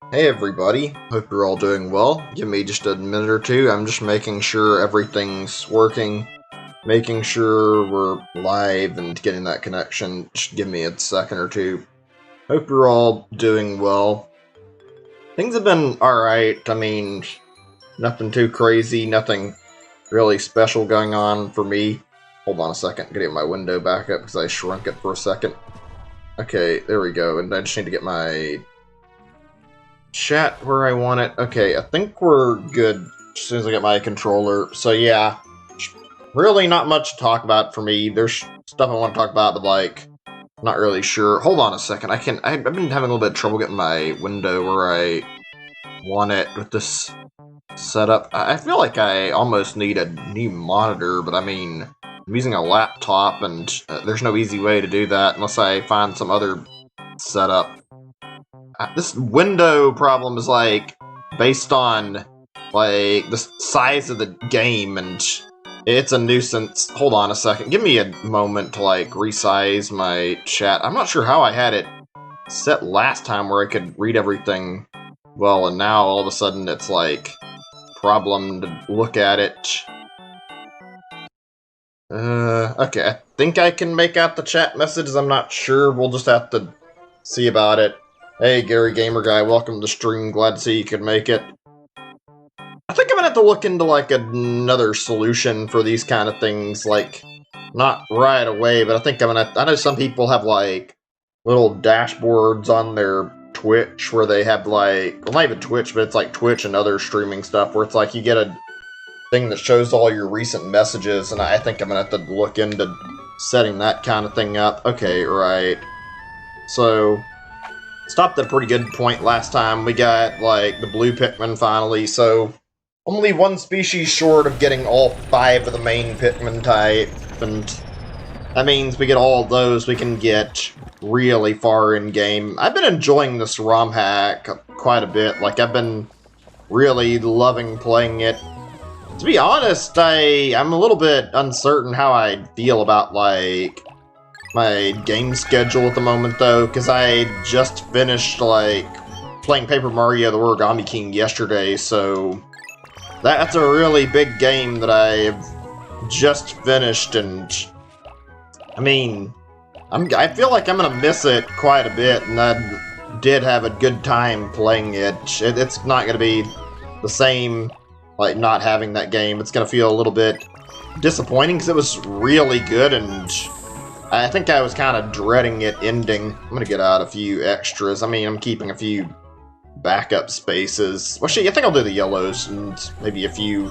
Hey everybody, hope you're all doing well. Give me just a minute or two, I'm just making sure everything's working, making sure we're live and getting that connection. Just give me a second or two. Hope you're all doing well. Things have been alright, I mean, nothing too crazy, nothing really special going on for me. Hold on a second, get my window back up because I shrunk it for a second. Okay, there we go, and I just need to get my chat where I want it. Okay, I think we're good as soon as I get my controller. So yeah, really not much to talk about for me. There's stuff I want to talk about, but like, not really sure. Hold on a second. I've been having a little bit of trouble getting my window where I want it with this setup. I feel like I almost need a new monitor, but I mean, I'm using a laptop, and there's no easy way to do that unless I find some other setup. This window problem is like based on like the size of the game, and it's a nuisance. Hold on a second, give me a moment to like resize my chat. I'm not sure how I had it set last time where I could read everything well, and now all of a sudden it's like problem to look at it. Okay, I think I can make out the chat messages. I'm not sure. We'll just have to see about it. Hey, Gary Gamer Guy, welcome to the stream. Glad to see you could make it. I think I'm gonna have to look into, like, another solution for these kind of things, like, not right away, but I think I know some people have, like, little dashboards on their Twitch where they have, like, well, not even Twitch, but it's like Twitch and other streaming stuff where it's like you get a thing that shows all your recent messages, and I think I'm gonna have to look into setting that kind of thing up. Okay, right. So, stopped at a pretty good point last time. We got, like, the blue Pikmin finally, so only one species short of getting all 5 of the main Pikmin type, and that means we get all of those, we can get really far in-game. I've been enjoying this Romhack quite a bit. Like, I've been really loving playing it. To be honest, I'm a little bit uncertain how I feel about, like, my game schedule at the moment, though, because I just finished, like, playing Paper Mario the Origami King yesterday, so that's a really big game that I've just finished, and I mean, I feel like I'm gonna miss it quite a bit, and I did have a good time playing it. It's not gonna be the same, like, not having that game. It's gonna feel a little bit disappointing because it was really good, and I think I was kind of dreading it ending. I'm gonna get out a few extras. I mean, I'm keeping a few backup spaces. Well, shit, I think I'll do the yellows and maybe a few...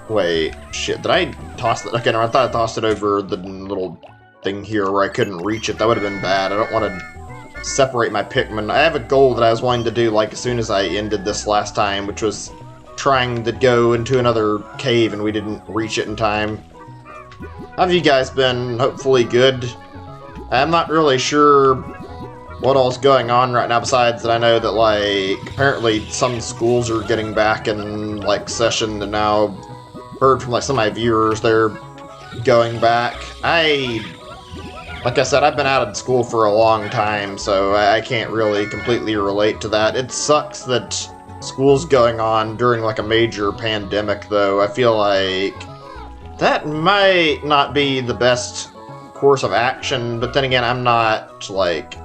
Wait, shit, did I toss it? Okay, no, I thought I tossed it over the little thing here where I couldn't reach it. That would have been bad. I don't want to separate my Pikmin. I have a goal that I was wanting to do, like, as soon as I ended this last time, which was trying to go into another cave, and we didn't reach it in time. How have you guys been? Hopefully good. I'm not really sure what all's going on right now, besides that I know that, like, apparently some schools are getting back in, like, session, and now heard from, like, some of my viewers they're going back. Like I said, I've been out of school for a long time, so I can't really completely relate to that. It sucks that school's going on during, like, a major pandemic, though. I feel like that might not be the best course of action, but then again, I'm not, like,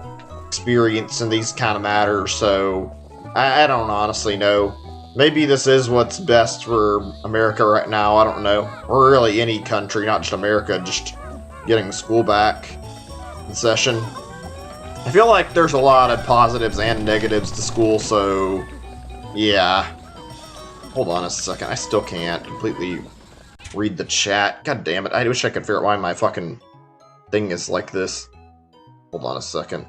experienced in these kind of matters, so I don't honestly know. Maybe this is what's best for America right now, I don't know. Or really any country, not just America, just getting school back in session. I feel like there's a lot of positives and negatives to school, so yeah. Hold on a second, I still can't completely read the chat. God damn it, I wish I could figure out why my fucking thing is like this. Hold on a second.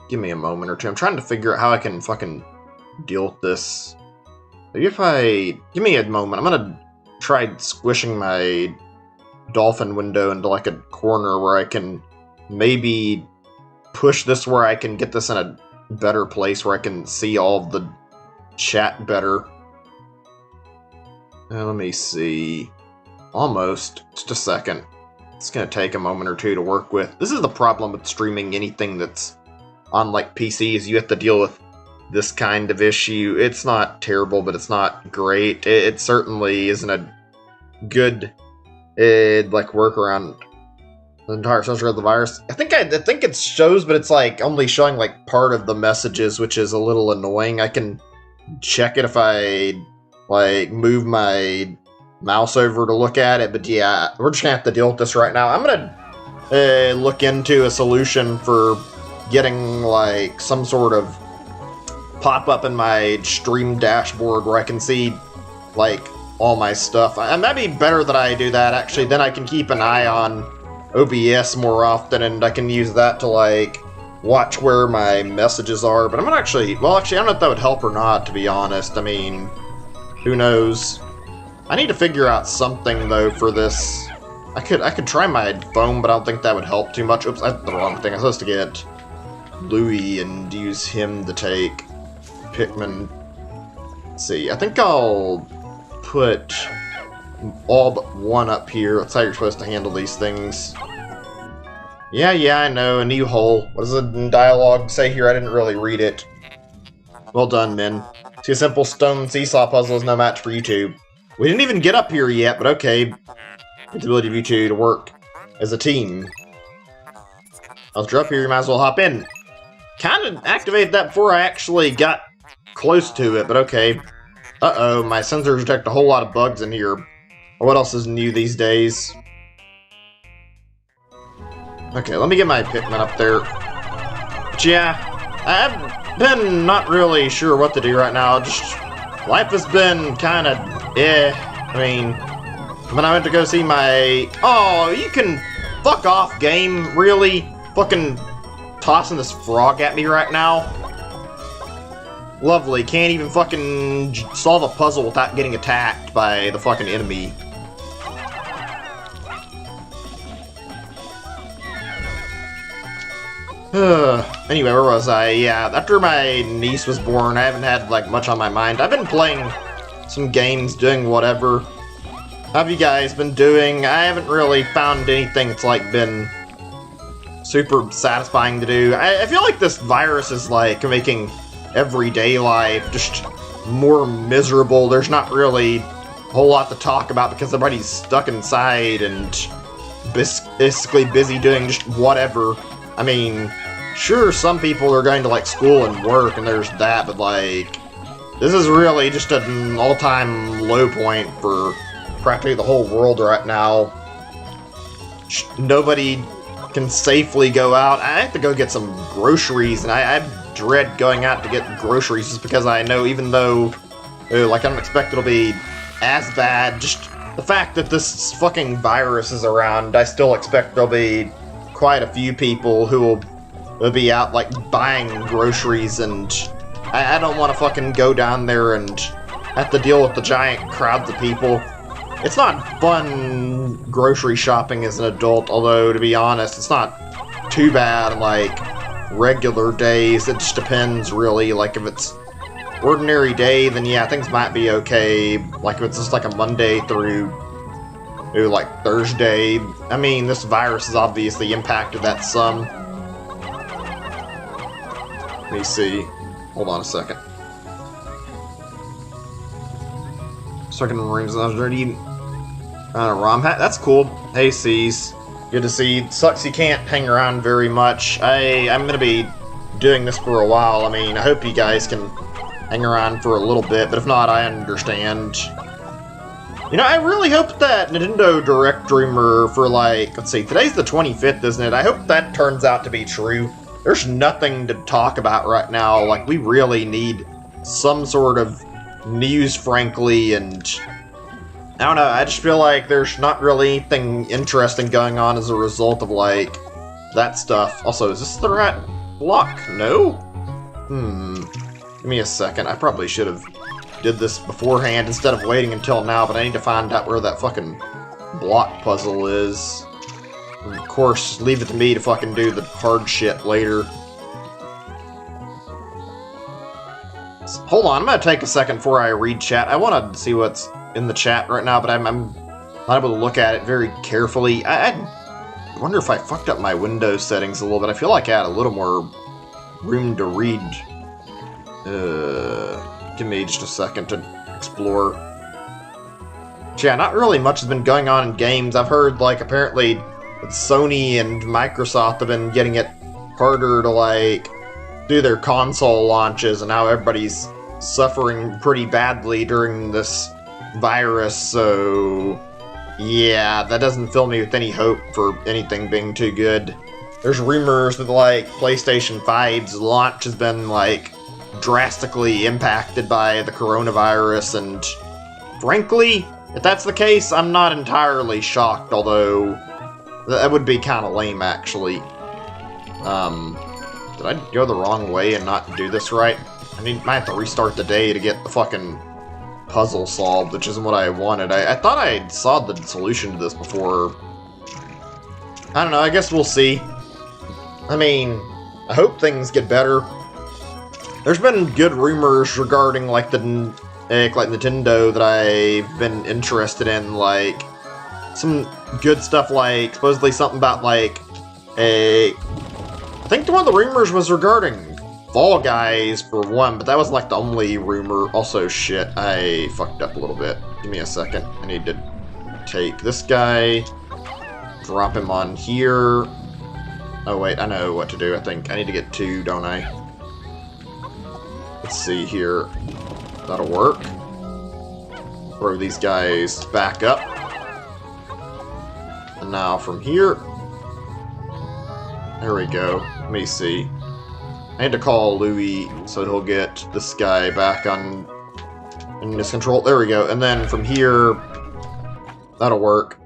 Give me a moment or two. I'm trying to figure out how I can fucking deal with this. Maybe if I... Give me a moment. I'm gonna try squishing my dolphin window into, like, a corner where I can maybe push this where I can get this in a better place where I can see all of the chat better. Let me see. Almost. Just a second. It's gonna take a moment or two to work with. This is the problem with streaming anything that's on like PCs. You have to deal with this kind of issue. It's not terrible, but it's not great. It certainly isn't a good like workaround the entire censor of the virus. I think it shows, but it's like only showing like part of the messages, which is a little annoying. I can check it if I like move my mouse over to look at it, but yeah, we're just gonna have to deal with this right now. I'm gonna look into a solution for getting like some sort of pop-up in my stream dashboard where I can see like all my stuff. It might be better that I do that, actually. Then I can keep an eye on OBS more often, and I can use that to like watch where my messages are. But I'm not actually, well, actually, I don't know if that would help or not, to be honest. I mean, who knows? I need to figure out something though for this. I could try my phone, but I don't think that would help too much. Oops, I did the wrong thing. I'm supposed to get Louis and use him to take Pikmin. Let's see, I think I'll put all but one up here. That's how you're supposed to handle these things. Yeah, I know, a new hole. What does the dialogue say here? I didn't really read it. Well done, men. See, a simple stone seesaw puzzle is no match for you two. We didn't even get up here yet, but okay. It's the ability of you two to work as a team. Once you're up here, you might as well hop in. Kinda activated that before I actually got close to it, but okay. Uh-oh, my sensors detect a whole lot of bugs in here. What else is new these days? Okay, let me get my Pikmin up there. But yeah, I've been not really sure what to do right now. Just, life has been kinda I mean, when I went to go see my... Oh, you can fuck off, game. Really? Fucking tossing this frog at me right now? Lovely. Can't even fucking solve a puzzle without getting attacked by the fucking enemy. Anyway, where was I? Yeah, after my niece was born, I haven't had, like, much on my mind. I've been playing some games, doing whatever. How have you guys been doing? I haven't really found anything that's, like, been super satisfying to do. I feel like this virus is, like, making everyday life just more miserable. There's not really a whole lot to talk about because everybody's stuck inside and basically busy doing just whatever. I mean, sure, some people are going to, like, school and work, and there's that, but, like, this is really just an all-time low point for practically the whole world right now. Nobody can safely go out. I have to go get some groceries, and I dread going out to get groceries just because I know even though, like, I don't expect it'll be as bad, just the fact that this fucking virus is around, I still expect there'll be quite a few people who will be out, like, buying groceries, and I don't want to fucking go down there and have to deal with the giant crowds of people. It's not fun grocery shopping as an adult, although, to be honest, it's not too bad, like, regular days. It just depends, really. Like, if it's ordinary day, then yeah, things might be okay. Like, if it's just, like, a Monday through like, Thursday. I mean, this virus has obviously impacted that some. Let me see. Hold on a second. Second rooms already. Romhack, that's cool. Hey, C's. Good to see. Sucks you can't hang around very much. I'm gonna be doing this for a while. I mean, I hope you guys can hang around for a little bit, but if not, I understand. You know, I really hope that Nintendo Direct rumor for, like, let's see, today's the 25th, isn't it? I hope that turns out to be true. There's nothing to talk about right now. Like, we really need some sort of news, frankly, and I don't know, I just feel like there's not really anything interesting going on as a result of, like, that stuff. Also, is this the right block? No? Give me a second. I probably should have did this beforehand instead of waiting until now, but I need to find out where that fucking block puzzle is. And of course, leave it to me to fucking do the hard shit later. Hold on, I'm gonna take a second before I read chat. I want to see what's in the chat right now, but I'm not able to look at it very carefully. wonder if I fucked up my Windows settings a little bit. I feel like I had a little more room to read. Give me just a second to explore. Yeah, not really much has been going on in games. I've heard, like, apparently Sony and Microsoft have been getting it harder to, like, do their console launches, and now everybody's suffering pretty badly during this virus, so yeah, that doesn't fill me with any hope for anything being too good. There's rumors that, like, PlayStation 5's launch has been, like, drastically impacted by the coronavirus, and frankly, if that's the case, I'm not entirely shocked, although that would be kind of lame, actually. Did I go the wrong way and not do this right? I might have to restart the day to get the fucking puzzle solved, which isn't what I wanted. I thought I saw the solution to this before. I don't know, I guess we'll see. I mean, I hope things get better. There's been good rumors regarding, like, Nintendo that I've been interested in, like, some good stuff, like, supposedly something about, like, I think one of the rumors was regarding Fall Guys for one, but that was, like, the only rumor. Also, shit, I fucked up a little bit. Give me a second. I need to take this guy, drop him on here. Oh, wait, I know what to do, I think. I need to get 2, don't I? Let's see here. That'll work. Throw these guys back up. And now from here... There we go. Let me see. I need to call Louis so he'll get this guy back in his control. There we go. And then from here... That'll work.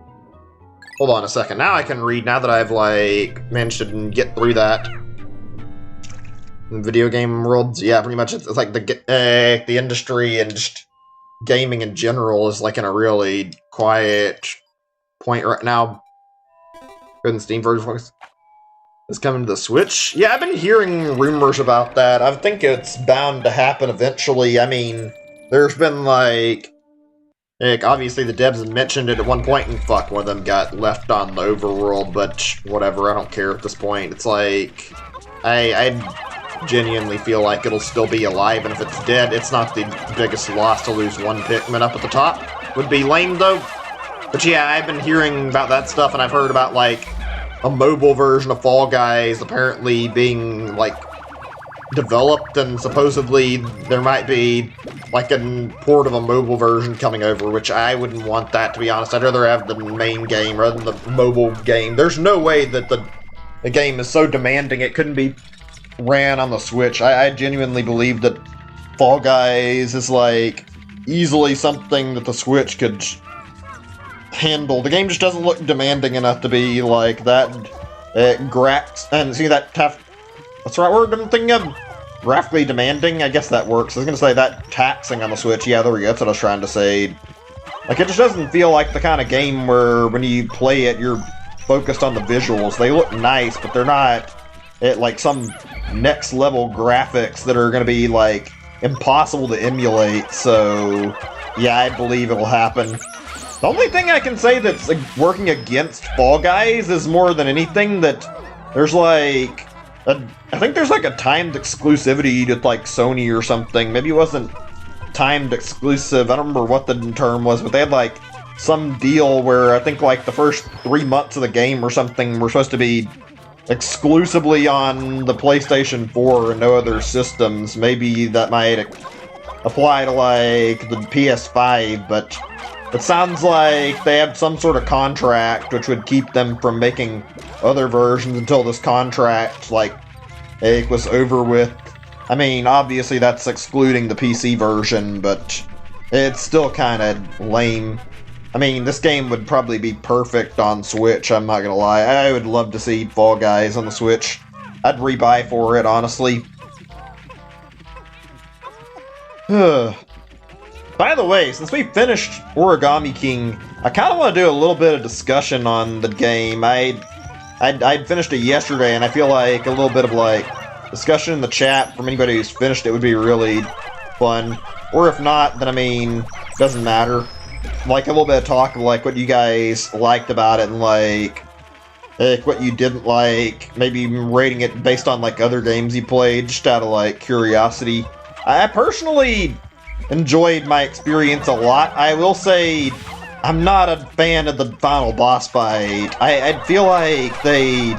Hold on a second. Now I can read, now that I've, like, managed to get through that. In video game world, yeah, pretty much it's like the industry and just gaming in general is, like, in a really quiet point right now. Good Steam version is coming to the Switch. Yeah, I've been hearing rumors about that. I think it's bound to happen eventually. I mean, there's been, like, obviously the devs had mentioned it at one point, and fuck, one of them got left on the overworld, but whatever, I don't care at this point. It's like, I genuinely feel like it'll still be alive, and if it's dead, it's not the biggest loss to lose one Pikmin up at the top. Would be lame, though. But yeah, I've been hearing about that stuff, and I've heard about, like, a mobile version of Fall Guys apparently being, like, developed, and supposedly there might be, like, a port of a mobile version coming over, which I wouldn't want that, to be honest. I'd rather have the main game rather than the mobile game. There's no way that the game is so demanding it couldn't be ran on the Switch. I genuinely believe that Fall Guys is, like, easily something that the Switch could handle. The game just doesn't look demanding enough to be, like, that and see that tough. What's the right word I'm thinking of? Graphically demanding? I guess that works. I was gonna say that taxing on the Switch. Yeah, there we go. That's what I was trying to say. Like, it just doesn't feel like the kind of game where when you play it, you're focused on the visuals. They look nice, but they're not like some next level graphics that are gonna be, like, impossible to emulate. So yeah, I believe it will happen. The only thing I can say that's, like, working against Fall Guys is more than anything that there's, like, I think there's, like, a timed exclusivity to, like, Sony or something. Maybe it wasn't timed exclusive. I don't remember what the term was, but they had, like, some deal where I think, like, the first 3 months of the game or something were supposed to be exclusively on the PlayStation 4 and no other systems. Maybe that might apply to, like, the PS5, but it sounds like they have some sort of contract which would keep them from making other versions until this contract, like, was over with. I mean, obviously that's excluding the PC version, but it's still kind of lame. I mean, this game would probably be perfect on Switch, I'm not gonna lie. I would love to see Fall Guys on the Switch. I'd rebuy for it, honestly. By the way, since we finished Origami King, I kind of want to do a little bit of discussion on the game. I'd finished it yesterday, and I feel like a little bit of, like, discussion in the chat from anybody who's finished it would be really fun. Or if not, then, I mean, doesn't matter. Like, a little bit of talk of, like, what you guys liked about it, and, like, like what you didn't like, maybe rating it based on like other games you played, just out of like curiosity. I personally enjoyed my experience a lot. I will say I'm not a fan of the final boss fight. I feel like they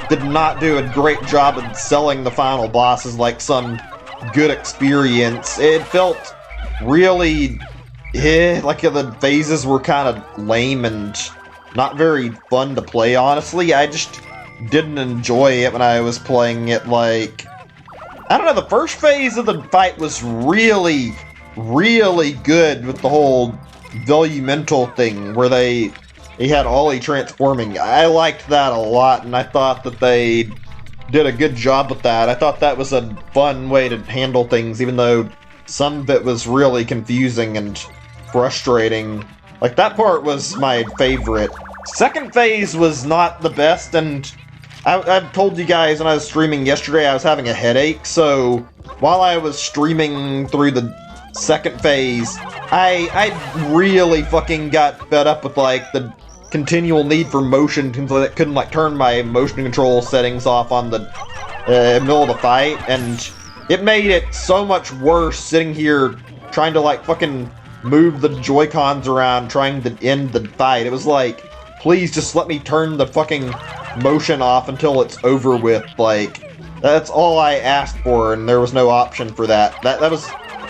did not do a great job of selling the final boss as like some good experience. It felt really like the phases were kind of lame and not very fun to play, honestly. I just didn't enjoy it when I was playing it. Like, I don't know, the first phase of the fight was really, really good with the whole Volumental thing where they had Ollie transforming. I liked that a lot, and I thought that they did a good job with that. I thought that was a fun way to handle things, even though some of it was really confusing and frustrating. Like, that part was my favorite. Second phase was not the best, and I told you guys when I was streaming yesterday I was having a headache, so while I was streaming through the second phase, I really fucking got fed up with, like, the continual need for motion, so that couldn't, like, turn my motion control settings off on the middle of the fight, and it made it so much worse sitting here trying to, like, fucking move the Joy-Cons around, trying to end the fight. It was like, please just let me turn the fucking motion off until it's over with. Like, that's all I asked for, and there was no option for that. That was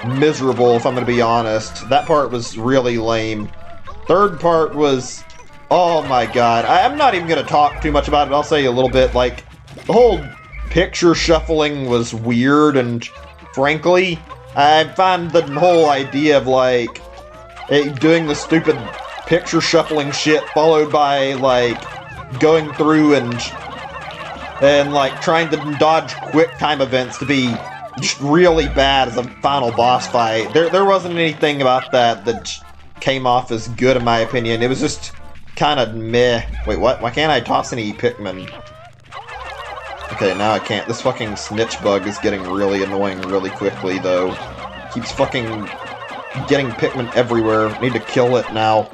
miserable, if I'm gonna be honest. That part was really lame. Third part was, oh my god. I'm not even gonna talk too much about it, I'll say a little bit. Like, the whole picture shuffling was weird, and frankly, I find the whole idea of, like, doing the stupid picture shuffling shit followed by, like, going through and like, trying to dodge quick time events to be just really bad as a final boss fight. There wasn't anything about that came off as good, in my opinion. It was just kind of meh. Wait, what? Why can't I toss any Pikmin? Okay, now I can't. This fucking snitch bug is getting really annoying really quickly, though. Keeps fucking getting Pikmin everywhere. Need to kill it now.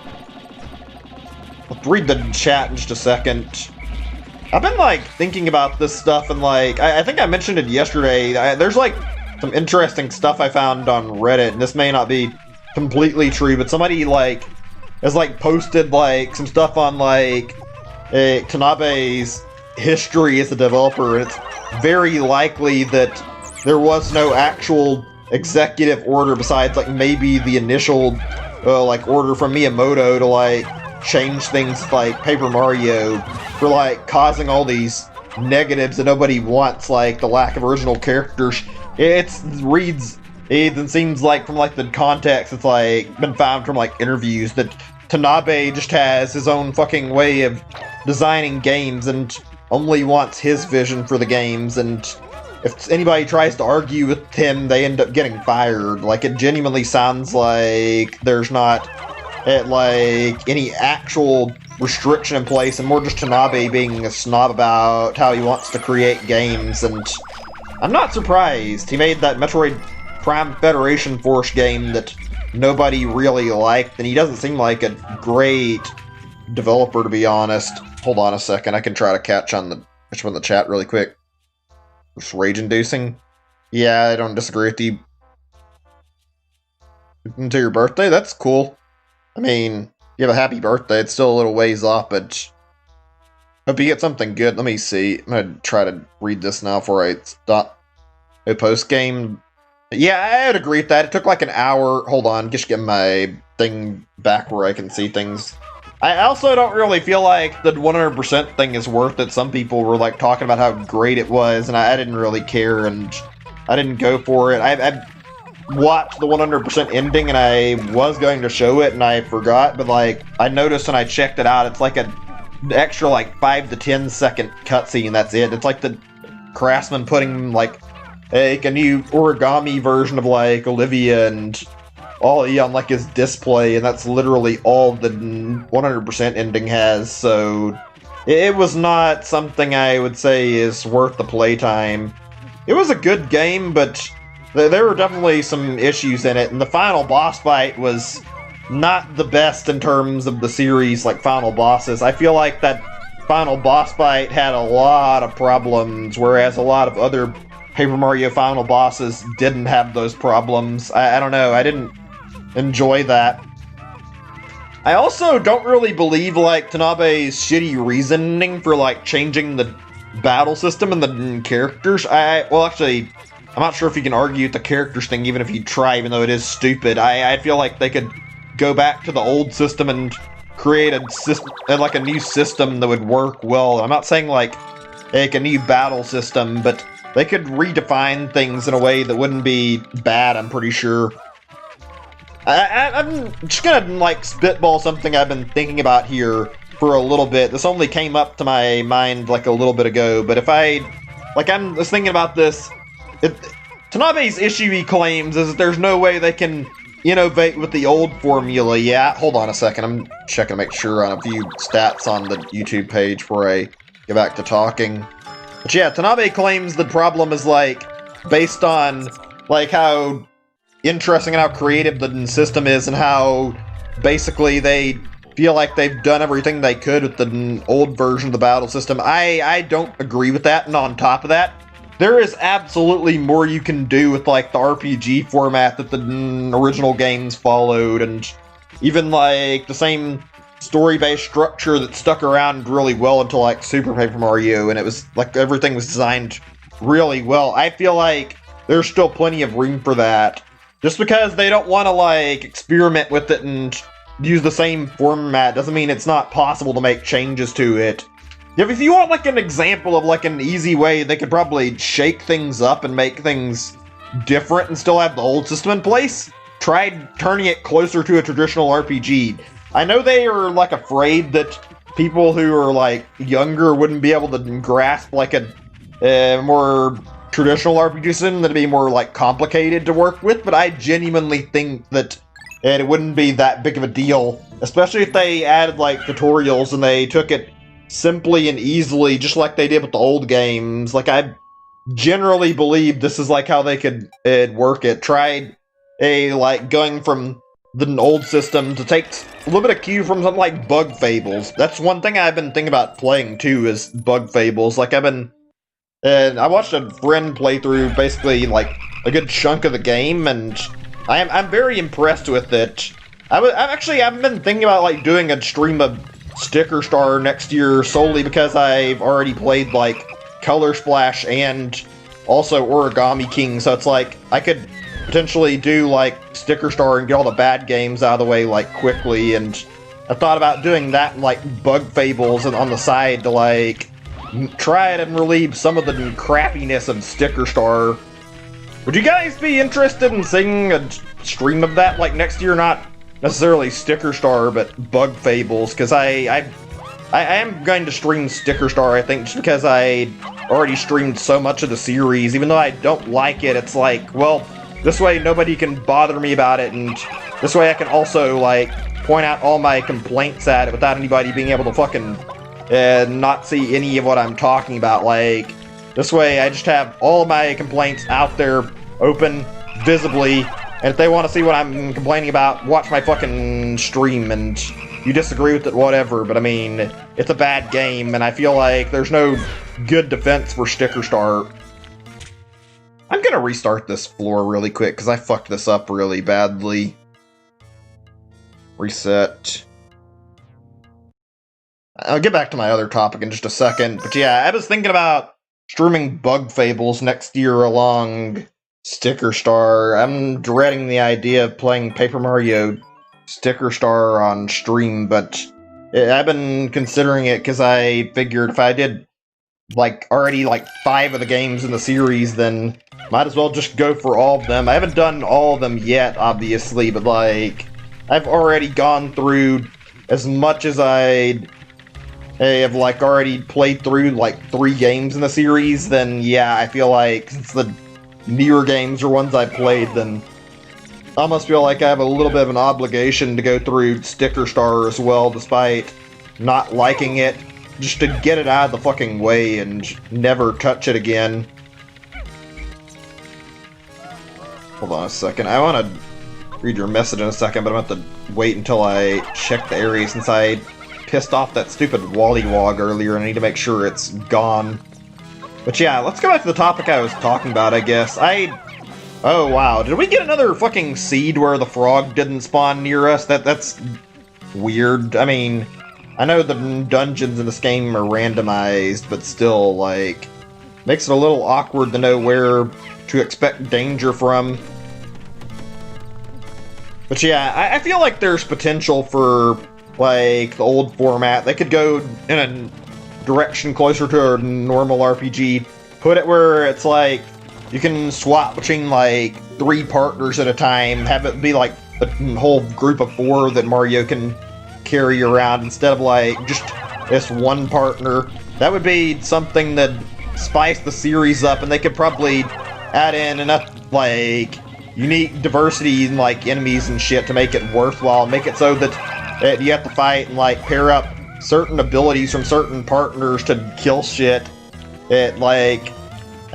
Let's read the chat in just a second. I've been, like, thinking about this stuff, and, like, I think I mentioned it yesterday. There's, like, some interesting stuff I found on Reddit, and this may not be completely true, but somebody, like, has, like, posted, like, some stuff on, like, Tanabe's history as a developer, and it's very likely that there was no actual executive order besides, like, maybe the initial, like, order from Miyamoto to, like, change things like Paper Mario for, like, causing all these negatives that nobody wants, like the lack of original characters. It seems like from, like, the context it's, like, been found from, like, interviews that Tanabe just has his own fucking way of designing games and only wants his vision for the games, and if anybody tries to argue with him, they end up getting fired. Like, it genuinely sounds like there's not like any actual restriction in place, and more just Tanabe being a snob about how he wants to create games. And I'm not surprised. He made that Metroid Prime Federation Force game that nobody really liked, and he doesn't seem like a great developer, to be honest. Hold on a second, I can try to catch on which one in the chat really quick. It's rage-inducing. Yeah, I don't disagree with you. Until your birthday? That's cool. I mean, you have a happy birthday. It's still a little ways off, but hope you get something good. Let me see. I'm gonna try to read this now before I stop. A post-game. Yeah, I would agree with that. It took like an hour. Hold on, just get my thing back where I can see things. I also don't really feel like the 100% thing is worth it. Some people were, like, talking about how great it was, and I didn't really care, and I didn't go for it. I watched the 100% ending, and I was going to show it, and I forgot, but, like, I noticed when I checked it out, it's like an extra, like, 5 to 10 second cutscene, that's it. It's like the craftsman putting, like a new origami version of, like, Olivia and Ollie on, like, his display, and that's literally all the 100% ending has, so it was not something I would say is worth the playtime. It was a good game, but there were definitely some issues in it, and the final boss fight was not the best in terms of the series, like, final bosses. I feel like that final boss fight had a lot of problems, whereas a lot of other Paper Mario final bosses didn't have those problems. I don't know, I didn't enjoy that. I also don't really believe, like, Tanabe's shitty reasoning for, like, changing the battle system and the characters. Well, actually, I'm not sure if you can argue with the characters thing, even if you try, even though it is stupid. I feel like they could go back to the old system and create a system, like a new system that would work well. I'm not saying, like a new battle system, but they could redefine things in a way that wouldn't be bad, I'm pretty sure. I'm just gonna, like, spitball something I've been thinking about here for a little bit. This only came up to my mind, like, a little bit ago, but if I was thinking about this, Tanabe's issue, he claims, is that there's no way they can innovate with the old formula. Yeah, hold on a second, I'm checking to make sure on a few stats on the YouTube page before I get back to talking. But yeah, Tanabe claims the problem is, like, based on, like, how interesting and how creative the system is, and how basically they feel like they've done everything they could with the old version of the battle system. I don't agree with that, and on top of that, there is absolutely more you can do with, like, the RPG format that the original games followed, and even, like, the same story-based structure that stuck around really well until, like, Super Paper Mario, and it was, like, everything was designed really well. I feel like there's still plenty of room for that. Just because they don't want to, like, experiment with it and use the same format doesn't mean it's not possible to make changes to it. If you want, like, an example of, like, an easy way they could probably shake things up and make things different and still have the old system in place, try turning it closer to a traditional RPG. I know they are, like, afraid that people who are, like, younger wouldn't be able to grasp, like, a more traditional RPG system that'd be more, like, complicated to work with, but I genuinely think that it wouldn't be that big of a deal, especially if they added, like, tutorials and they took it simply and easily, just like they did with the old games. Like, I generally believe this is, like, how they could work it. Try, like, going from the old system to take a little bit of cue from something like Bug Fables. That's one thing I've been thinking about playing, too, is Bug Fables. Like, I watched a friend play through basically, like, a good chunk of the game, and I'm very impressed with it. I've been thinking about, like, doing a stream of Sticker Star next year solely because I've already played, like, Color Splash and also Origami King, so it's like I could potentially do, like, Sticker Star and get all the bad games out of the way, like, quickly, and I thought about doing that and, like, Bug Fables and on the side to, like, try it and relieve some of the crappiness of Sticker Star. Would you guys be interested in seeing a stream of that, like, next year? Not necessarily Sticker Star, but Bug Fables, because I am going to stream Sticker Star, I think, just because I already streamed so much of the series. Even though I don't like it, it's like, well, this way nobody can bother me about it, and this way I can also, like, point out all my complaints at it without anybody being able to fucking not see any of what I'm talking about. Like, this way I just have all my complaints out there, open, visibly, and if they want to see what I'm complaining about, watch my fucking stream, and you disagree with it, whatever, but I mean, it's a bad game, and I feel like there's no good defense for Sticker Star. I'm gonna restart this floor really quick, because I fucked this up really badly. Reset. I'll get back to my other topic in just a second, but yeah, I was thinking about streaming Bug Fables next year along Sticker Star. I'm dreading the idea of playing Paper Mario Sticker Star on stream, but I've been considering it because I figured if I did, like, already, like, 5 of the games in the series, then might as well just go for all of them. I haven't done all of them yet, obviously, but, like, I've already gone through as much as I have, like, already played through, like, 3 games in the series. Then yeah, I feel like since the newer games are ones I played, then I almost feel like I have a little bit of an obligation to go through Sticker Star as well, despite not liking it, just to get it out of the fucking way and never touch it again. Hold on a second, I want to read your message in a second, but I'm going to have to wait until I check the area since I pissed off that stupid Wallywog earlier, and I need to make sure it's gone. But yeah, let's go back to the topic I was talking about, I guess. Oh wow, did we get another fucking seed where the frog didn't spawn near us? That's weird. I mean, I know the dungeons in this game are randomized, but still, like, makes it a little awkward to know where to expect danger from. But yeah, I feel like there's potential for, like, the old format. They could go in a direction closer to a normal RPG. Put it where it's like, you can swap between, like, 3 partners at a time, have it be, like, a whole group of 4 that Mario can carry around instead of, like, just this one partner. That would be something that spice the series up, and they could probably add in enough, like, unique diversity in, like, enemies and shit to make it worthwhile, make it so that you have to fight and, like, pair up certain abilities from certain partners to kill shit.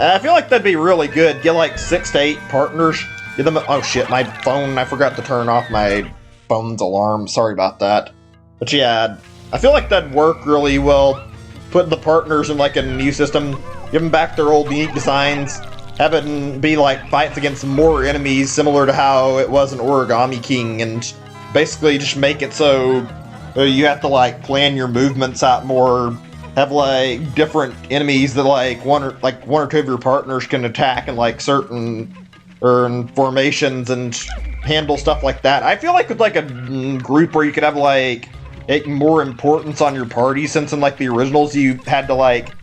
I feel like that'd be really good. Get like 6 to 8 partners. Get them. Oh shit, my phone. I forgot to turn off my phone's alarm. Sorry about that. But yeah, I feel like that'd work really well. Put the partners in like a new system. Give them back their old unique designs. Have it be like fights against more enemies, similar to how it was in Origami King, and basically just make it so you have to like plan your movements out more. Have like different enemies that like one or two of your partners can attack in like certain formations and handle stuff like that. I feel like with like a group where you could have like more importance on your party, since in like the originals you had to like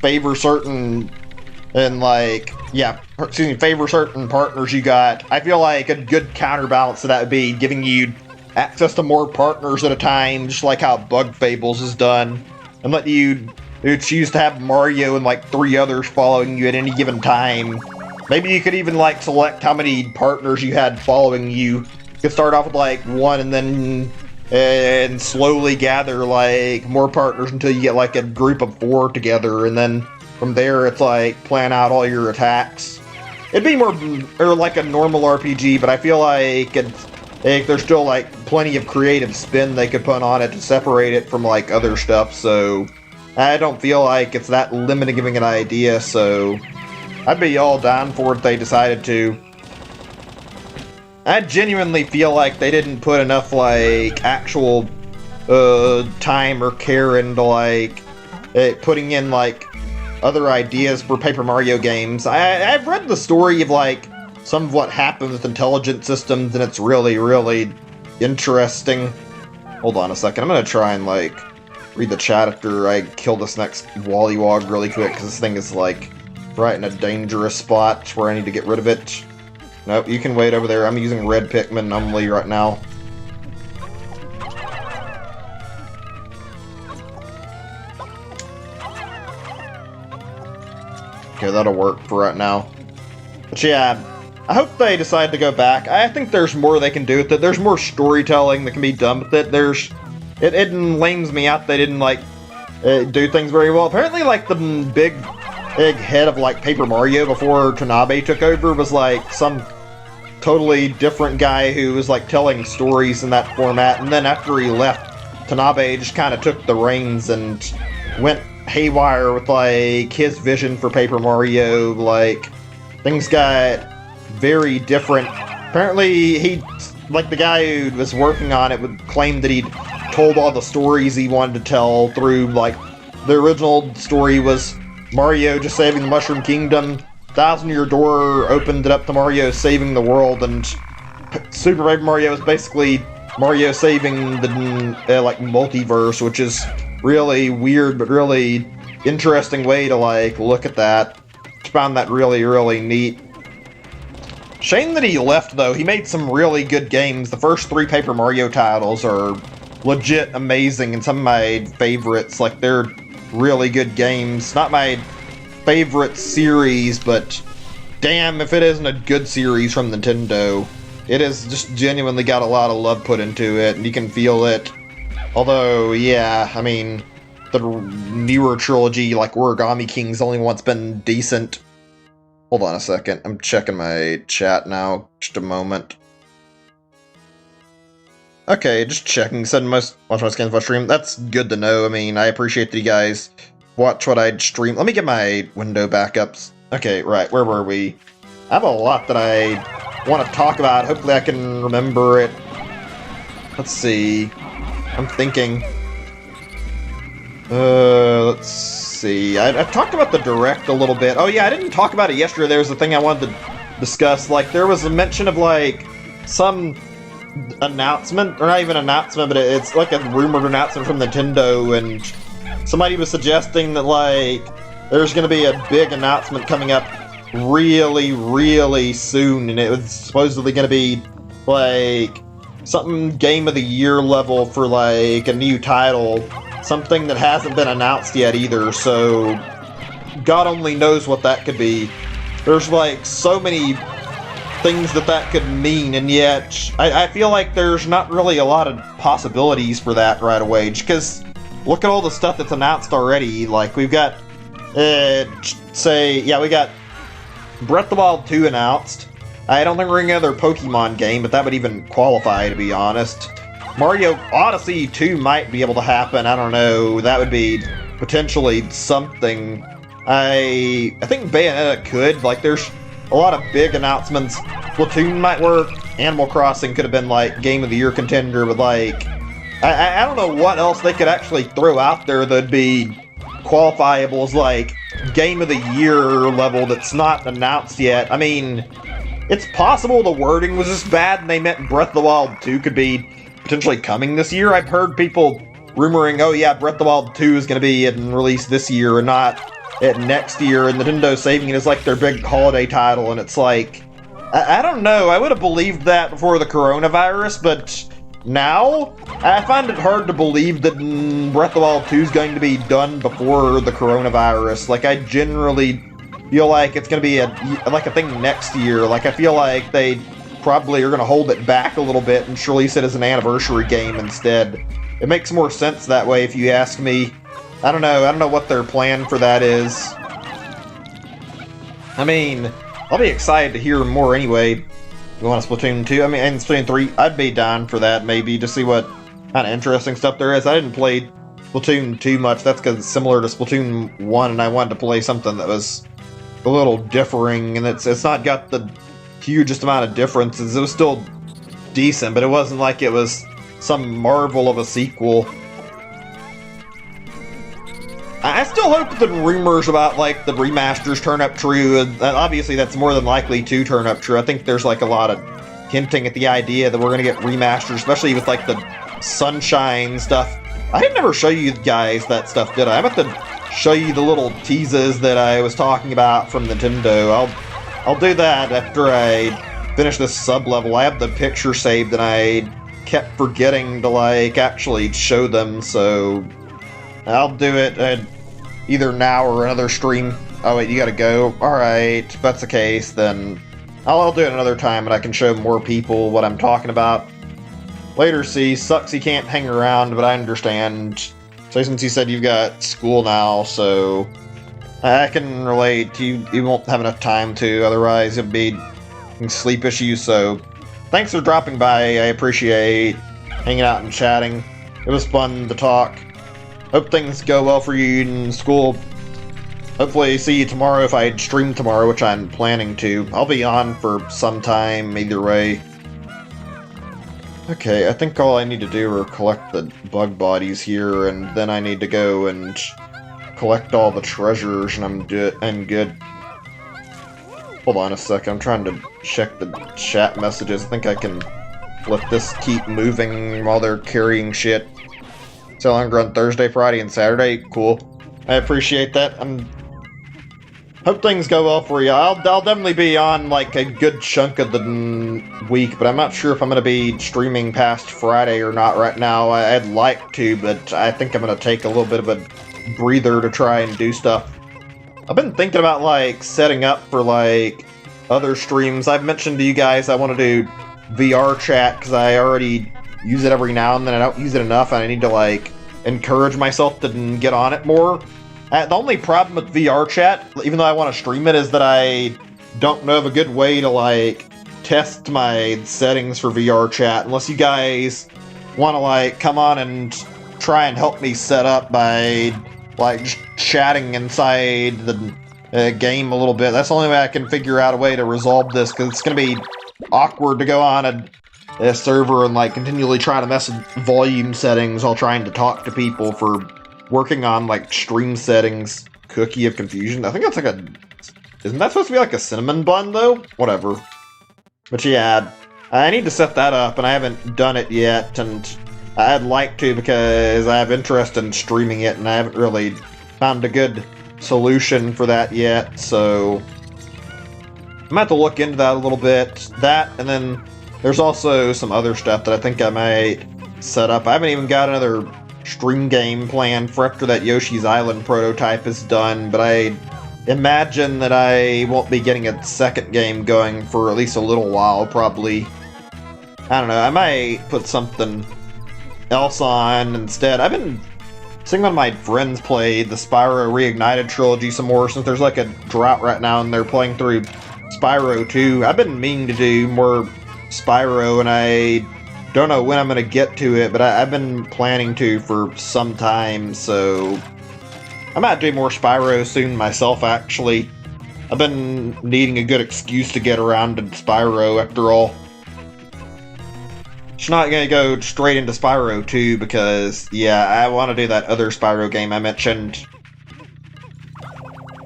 favor certain favor certain partners you got. I feel like a good counterbalance to that would be giving you access to more partners at a time, just like how Bug Fables is done. And let you choose to have Mario and like 3 others following you at any given time. Maybe you could even like select how many partners you had following you. You could start off with like 1 and then and slowly gather like more partners until you get like a group of 4 together, and then from there it's like plan out all your attacks. It'd be more or like a normal RPG, but I feel like there's still like plenty of creative spin they could put on it to separate it from like other stuff, so I don't feel like it's that limiting of an idea, so I'd be all down for it if they decided to. I genuinely feel like they didn't put enough like actual time or care into like putting in like other ideas for Paper Mario games. I've read the story of like some of what happens with intelligent systems, and it's really, really interesting. Hold on a second, I'm gonna try and like read the chat after I kill this next Wallywog really quick, because this thing is like right in a dangerous spot where I need to get rid of it. Nope, you can wait over there. I'm using red Pikmin only right now. Okay, that'll work for right now. But yeah, I hope they decide to go back. I think there's more they can do with it. There's more storytelling that can be done with it. It lames me out they didn't like do things very well. Apparently, like the big head of like Paper Mario before Tanabe took over was like some totally different guy who was like telling stories in that format, and then after he left, Tanabe just kind of took the reins and went haywire with like his vision for Paper Mario. Like things got very different. Apparently the guy who was working on it would claim that he'd told all the stories he wanted to tell through, like, the original story was Mario just saving the Mushroom Kingdom. Thousand Year Door opened it up to Mario saving the world, and Super Paper Mario is basically Mario saving the like multiverse, which is really weird but really interesting way to like look at that. Just found that really, really neat. Shame that he left though. He made some really good games. The first 3 Paper Mario titles are legit amazing and some of my favorites. Like, they're really good games. Not my favorite series, but damn if it isn't a good series from Nintendo. It has just genuinely got a lot of love put into it, and you can feel it. Although, yeah, I mean, the newer trilogy, like Origami King's, the only one that's been decent. Hold on a second, I'm checking my chat now. Just a moment. Okay, just checking. Said watch my scans for stream. That's good to know. I mean, I appreciate that you guys watch what I stream. Let me get my window backups. Okay, right. Where were we? I have a lot that I want to talk about. Hopefully I can remember it. Let's see. I'm thinking. Let's see. I talked about the Direct a little bit. Oh yeah, I didn't talk about it yesterday. There was a thing I wanted to discuss. Like, there was a mention of, like, some announcement, or not even announcement, but it's like a rumored announcement from Nintendo, and somebody was suggesting that, like, there's going to be a big announcement coming up really, really soon, and it was supposedly going to be, like, something Game of the Year level for, like, a new title, something that hasn't been announced yet either, so God only knows what that could be. There's, like, so many things that could mean, and yet I feel like there's not really a lot of possibilities for that right away, because look at all the stuff that's announced already. Like, we've got, we got Breath of the Wild 2 announced. I don't think we're getting another Pokemon game, but that would even qualify, to be honest. Mario Odyssey 2 might be able to happen, I don't know, that would be potentially something. I think Bayonetta could, like, there's a lot of big announcements. Splatoon might work. Animal Crossing could have been, like, Game of the Year contender, but, like, I don't know what else they could actually throw out there that'd be qualifiable as, like, Game of the Year level that's not announced yet. I mean, it's possible the wording was just bad and they meant Breath of the Wild 2 could be potentially coming this year. I've heard people rumoring, oh yeah, Breath of the Wild 2 is going to be released this year and not at next year, and Nintendo saving it as, like, their big holiday title, and it's like, I don't know, I would have believed that before the coronavirus, but now, I find it hard to believe that Breath of the Wild 2 is going to be done before the coronavirus. Like, I generally feel like it's going to be a thing next year. Like, I feel like they probably are going to hold it back a little bit and release it as an anniversary game instead. It makes more sense that way, if you ask me. I don't know what their plan for that is. I mean, I'll be excited to hear more anyway. You want a Splatoon 2? I mean, and Splatoon 3, I'd be down for that, maybe, to see what kind of interesting stuff there is. I didn't play Splatoon 2 much, that's because it's similar to Splatoon 1, and I wanted to play something that was a little differing, and it's not got the hugest amount of differences. It was still decent, but it wasn't like it was some marvel of a sequel. I still hope the rumors about, like, the remasters turn up true, and obviously that's more than likely to turn up true. I think there's, like, a lot of hinting at the idea that we're gonna get remasters, especially with, like, the Sunshine stuff. I didn't ever show you guys that stuff, did I? I'm about to show you the little teases that I was talking about from Nintendo. I'll do that after I finish this sub-level. I have the picture saved, and I kept forgetting to, like, actually show them, so I'll do it either now or another stream. Oh wait, you gotta go. Alright, if that's the case, then I'll do it another time and I can show more people what I'm talking about. Later, C. Sucks he can't hang around, but I understand. So since you said you've got school now, so I can relate. You won't have enough time to, otherwise it'll be sleep issues, so thanks for dropping by. I appreciate hanging out and chatting. It was fun to talk. Hope things go well for you in school. Hopefully see you tomorrow if I stream tomorrow, which I'm planning to. I'll be on for some time either way. Okay, I think all I need to do are collect the bug bodies here, and then I need to go and collect all the treasures, and I'm good. Hold on a second, I'm trying to check the chat messages. I think I can let this keep moving while they're carrying shit. So longer on Thursday, Friday, and Saturday. Cool. I appreciate that. Hope things go well for you. I'll definitely be on, like, a good chunk of the week, but I'm not sure if I'm going to be streaming past Friday or not right now. I'd like to, but I think I'm going to take a little bit of a breather to try and do stuff. I've been thinking about, like, setting up for, like, other streams. I've mentioned to you guys I want to do VR chat, because I already use it every now and then. I don't use it enough, and I need to, like, encourage myself to get on it more. The only problem with VR chat, even though I want to stream it, is that I don't know of a good way to, like, test my settings for VR chat. Unless you guys want to, like, come on and try and help me set up by, like, just chatting inside the game a little bit. That's the only way I can figure out a way to resolve this, because it's going to be awkward to go on a server and, like, continually try to mess with volume settings while trying to talk to people for working on, like, stream settings. Cookie of Confusion? I think that's like a... Isn't that supposed to be like a cinnamon bun, though? Whatever. But yeah, I need to set that up, and I haven't done it yet, and I'd like to because I have interest in streaming it, and I haven't really found a good solution for that yet, so I'm gonna have to look into that a little bit. That, and then there's also some other stuff that I think I might set up. I haven't even got another stream game planned for after that Yoshi's Island prototype is done, but I imagine that I won't be getting a second game going for at least a little while, probably. I don't know, I might put something else on instead. I've been seeing one of my friends play the Spyro Reignited trilogy some more, since there's like a drought right now and they're playing through Spyro 2. I've been meaning to do more Spyro, and I don't know when I'm going to get to it, but I've been planning to for some time, so I might do more Spyro soon myself, actually. I've been needing a good excuse to get around to Spyro, after all. Just not going to go straight into Spyro 2, because, yeah, I want to do that other Spyro game I mentioned.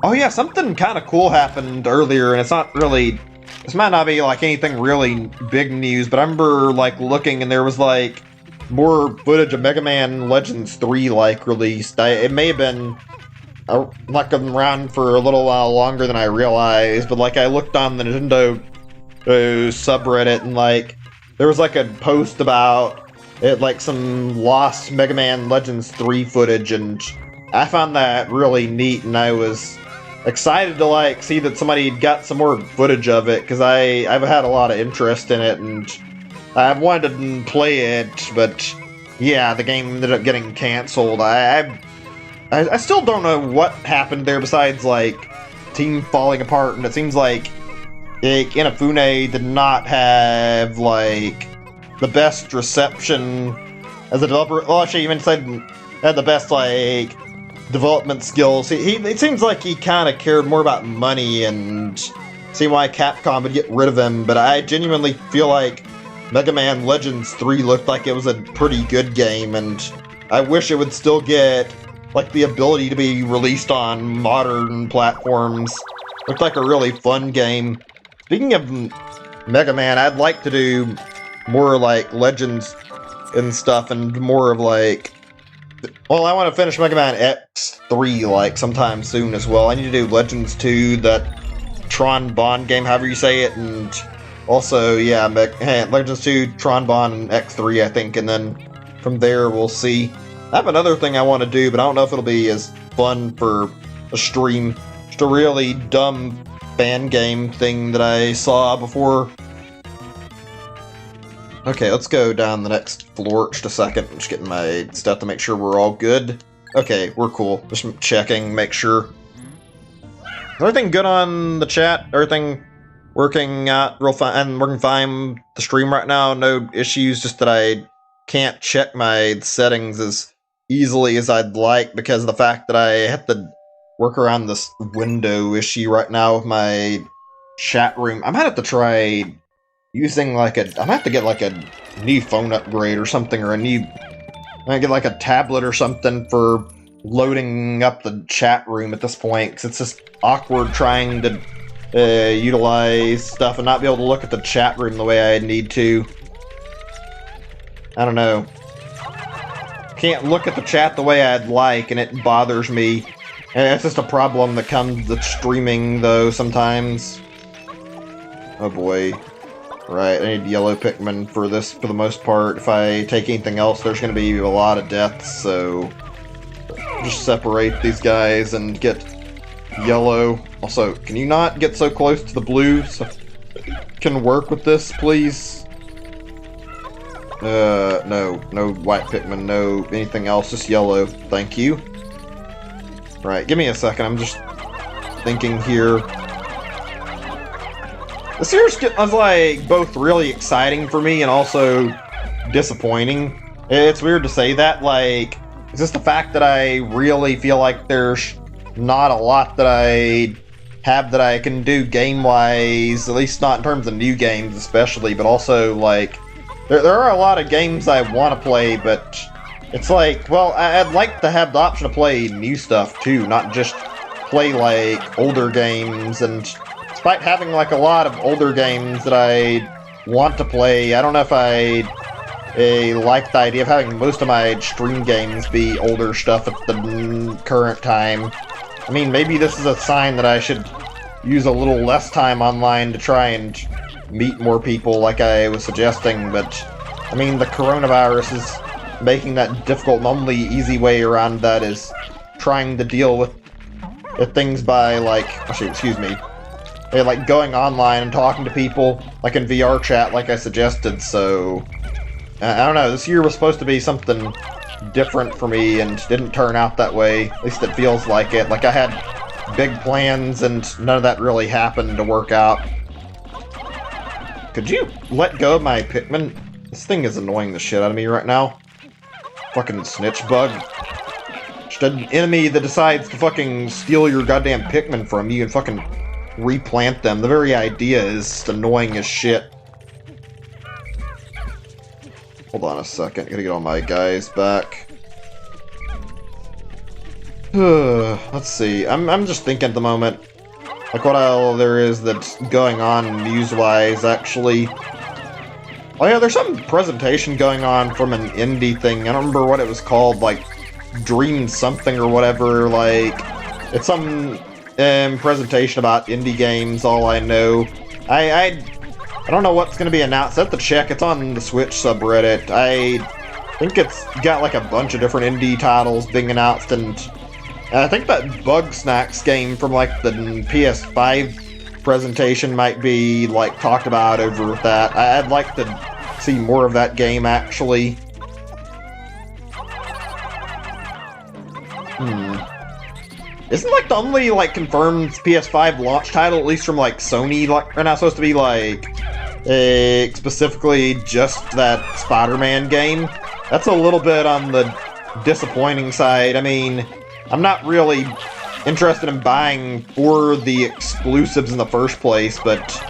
Oh yeah, something kind of cool happened earlier, and it's not really... This might not be, like, anything really big news, but I remember, like, looking, and there was, like, more footage of Mega Man Legends 3, like, released. It may have been, like, around for a little while longer than I realized, but, like, I looked on the Nintendo subreddit, and, like, there was, like, a post about it, like, some lost Mega Man Legends 3 footage, and I found that really neat, and I was excited to, like, see that somebody got some more footage of it, because I've had a lot of interest in it, and I've wanted to play it, but yeah, the game ended up getting canceled. I still don't know what happened there besides, like, team falling apart, and it seems like Inafune did not have, like, the best reception as a developer. Well, actually, even said had the best, like, development skills. It seems like he kind of cared more about money and see why Capcom would get rid of him, but I genuinely feel like Mega Man Legends 3 looked like it was a pretty good game, and I wish it would still get, like, the ability to be released on modern platforms. Looked like a really fun game. Speaking of Mega Man, I'd like to do more, like, Legends and stuff, and more of, like... Well, I want to finish Mega Man X3, like, sometime soon as well. I need to do Legends 2, that Tron Bond game, however you say it, and also, yeah, Legends 2, Tron Bond, and X3, I think, and then from there we'll see. I have another thing I want to do, but I don't know if it'll be as fun for a stream. Just a really dumb fan game thing that I saw before. Okay, let's go down the next floor just a second. I'm just getting my stuff to make sure we're all good. Okay, we're cool. Just checking, make sure. Is everything good on the chat? Everything working out real fine? And working fine with the stream right now? No issues, just that I can't check my settings as easily as I'd like because of the fact that I have to work around this window issue right now with my chat room. I might have to try using, like, I might have to get, like, a new phone upgrade or something, or I might get, like, a tablet or something for loading up the chat room at this point, because it's just awkward trying to utilize stuff and not be able to look at the chat room the way I need to. I don't know. Can't look at the chat the way I'd like, and it bothers me. And it's just a problem that comes with streaming, though, sometimes. Oh boy. Right, I need yellow Pikmin for this, for the most part. If I take anything else, there's going to be a lot of deaths, so just separate these guys and get yellow. Also, can you not get so close to the blue so I can work with this, please? No white Pikmin, no anything else, just yellow. Thank you. Right, give me a second, I'm just thinking here. This year's was, like, both really exciting for me and also disappointing. It's weird to say that, like, it's just the fact that I really feel like there's not a lot that I have that I can do game-wise, at least not in terms of new games especially, but also, like, there are a lot of games I want to play, but it's like, well, I'd like to have the option to play new stuff too, not just play, like, older games, and despite having, like, a lot of older games that I want to play, I don't know if I like the idea of having most of my stream games be older stuff at the current time. I mean, maybe this is a sign that I should use a little less time online to try and meet more people like I was suggesting, but I mean, the coronavirus is making that difficult. The only easy way around that is trying to deal with things by, like, actually, excuse me, like going online and talking to people, like in VR chat, like I suggested, so I don't know, this year was supposed to be something different for me and didn't turn out that way. At least it feels like it. Like I had big plans and none of that really happened to work out. Could you let go of my Pikmin? This thing is annoying the shit out of me right now. Fucking snitch bug. Just an enemy that decides to fucking steal your goddamn Pikmin from you and fucking replant them. The very idea is annoying as shit. Hold on a second, gotta get all my guys back. Let's see, I'm just thinking at the moment, like what all there is that's going on news-wise, actually. Oh yeah, there's some presentation going on from an indie thing, I don't remember what it was called, like Dream something or whatever, like, it's some presentation about indie games, all I know. I don't know what's going to be announced. I have to check. It's on the Switch subreddit. I think it's got like a bunch of different indie titles being announced, and I think that Bug Snacks game from like the PS5 presentation might be like talked about over with that. I'd like to see more of that game, actually. Isn't like the only like confirmed PS5 launch title, at least from like Sony, like are not supposed to be like specifically just that Spider-Man game? That's a little bit on the disappointing side. I mean, I'm not really interested in buying for the exclusives in the first place, but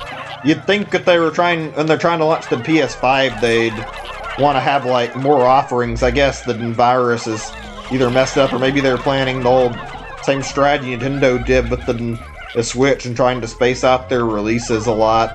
you'd think if they were trying, when they're trying to launch the PS5, they'd want to have like more offerings. I guess the virus is either messed up or maybe they're planning the old same strategy Nintendo did with the Switch and trying to space out their releases a lot.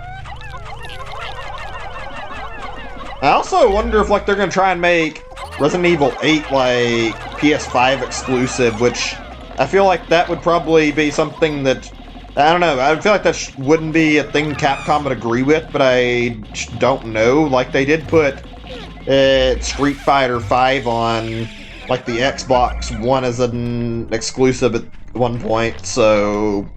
I also wonder if like they're gonna try and make Resident Evil 8 like PS5 exclusive, which I feel like that would probably be something that, I don't know, I feel like that wouldn't be a thing Capcom would agree with, but I don't know. Like they did put Street Fighter V on like the Xbox One as an exclusive at one point, so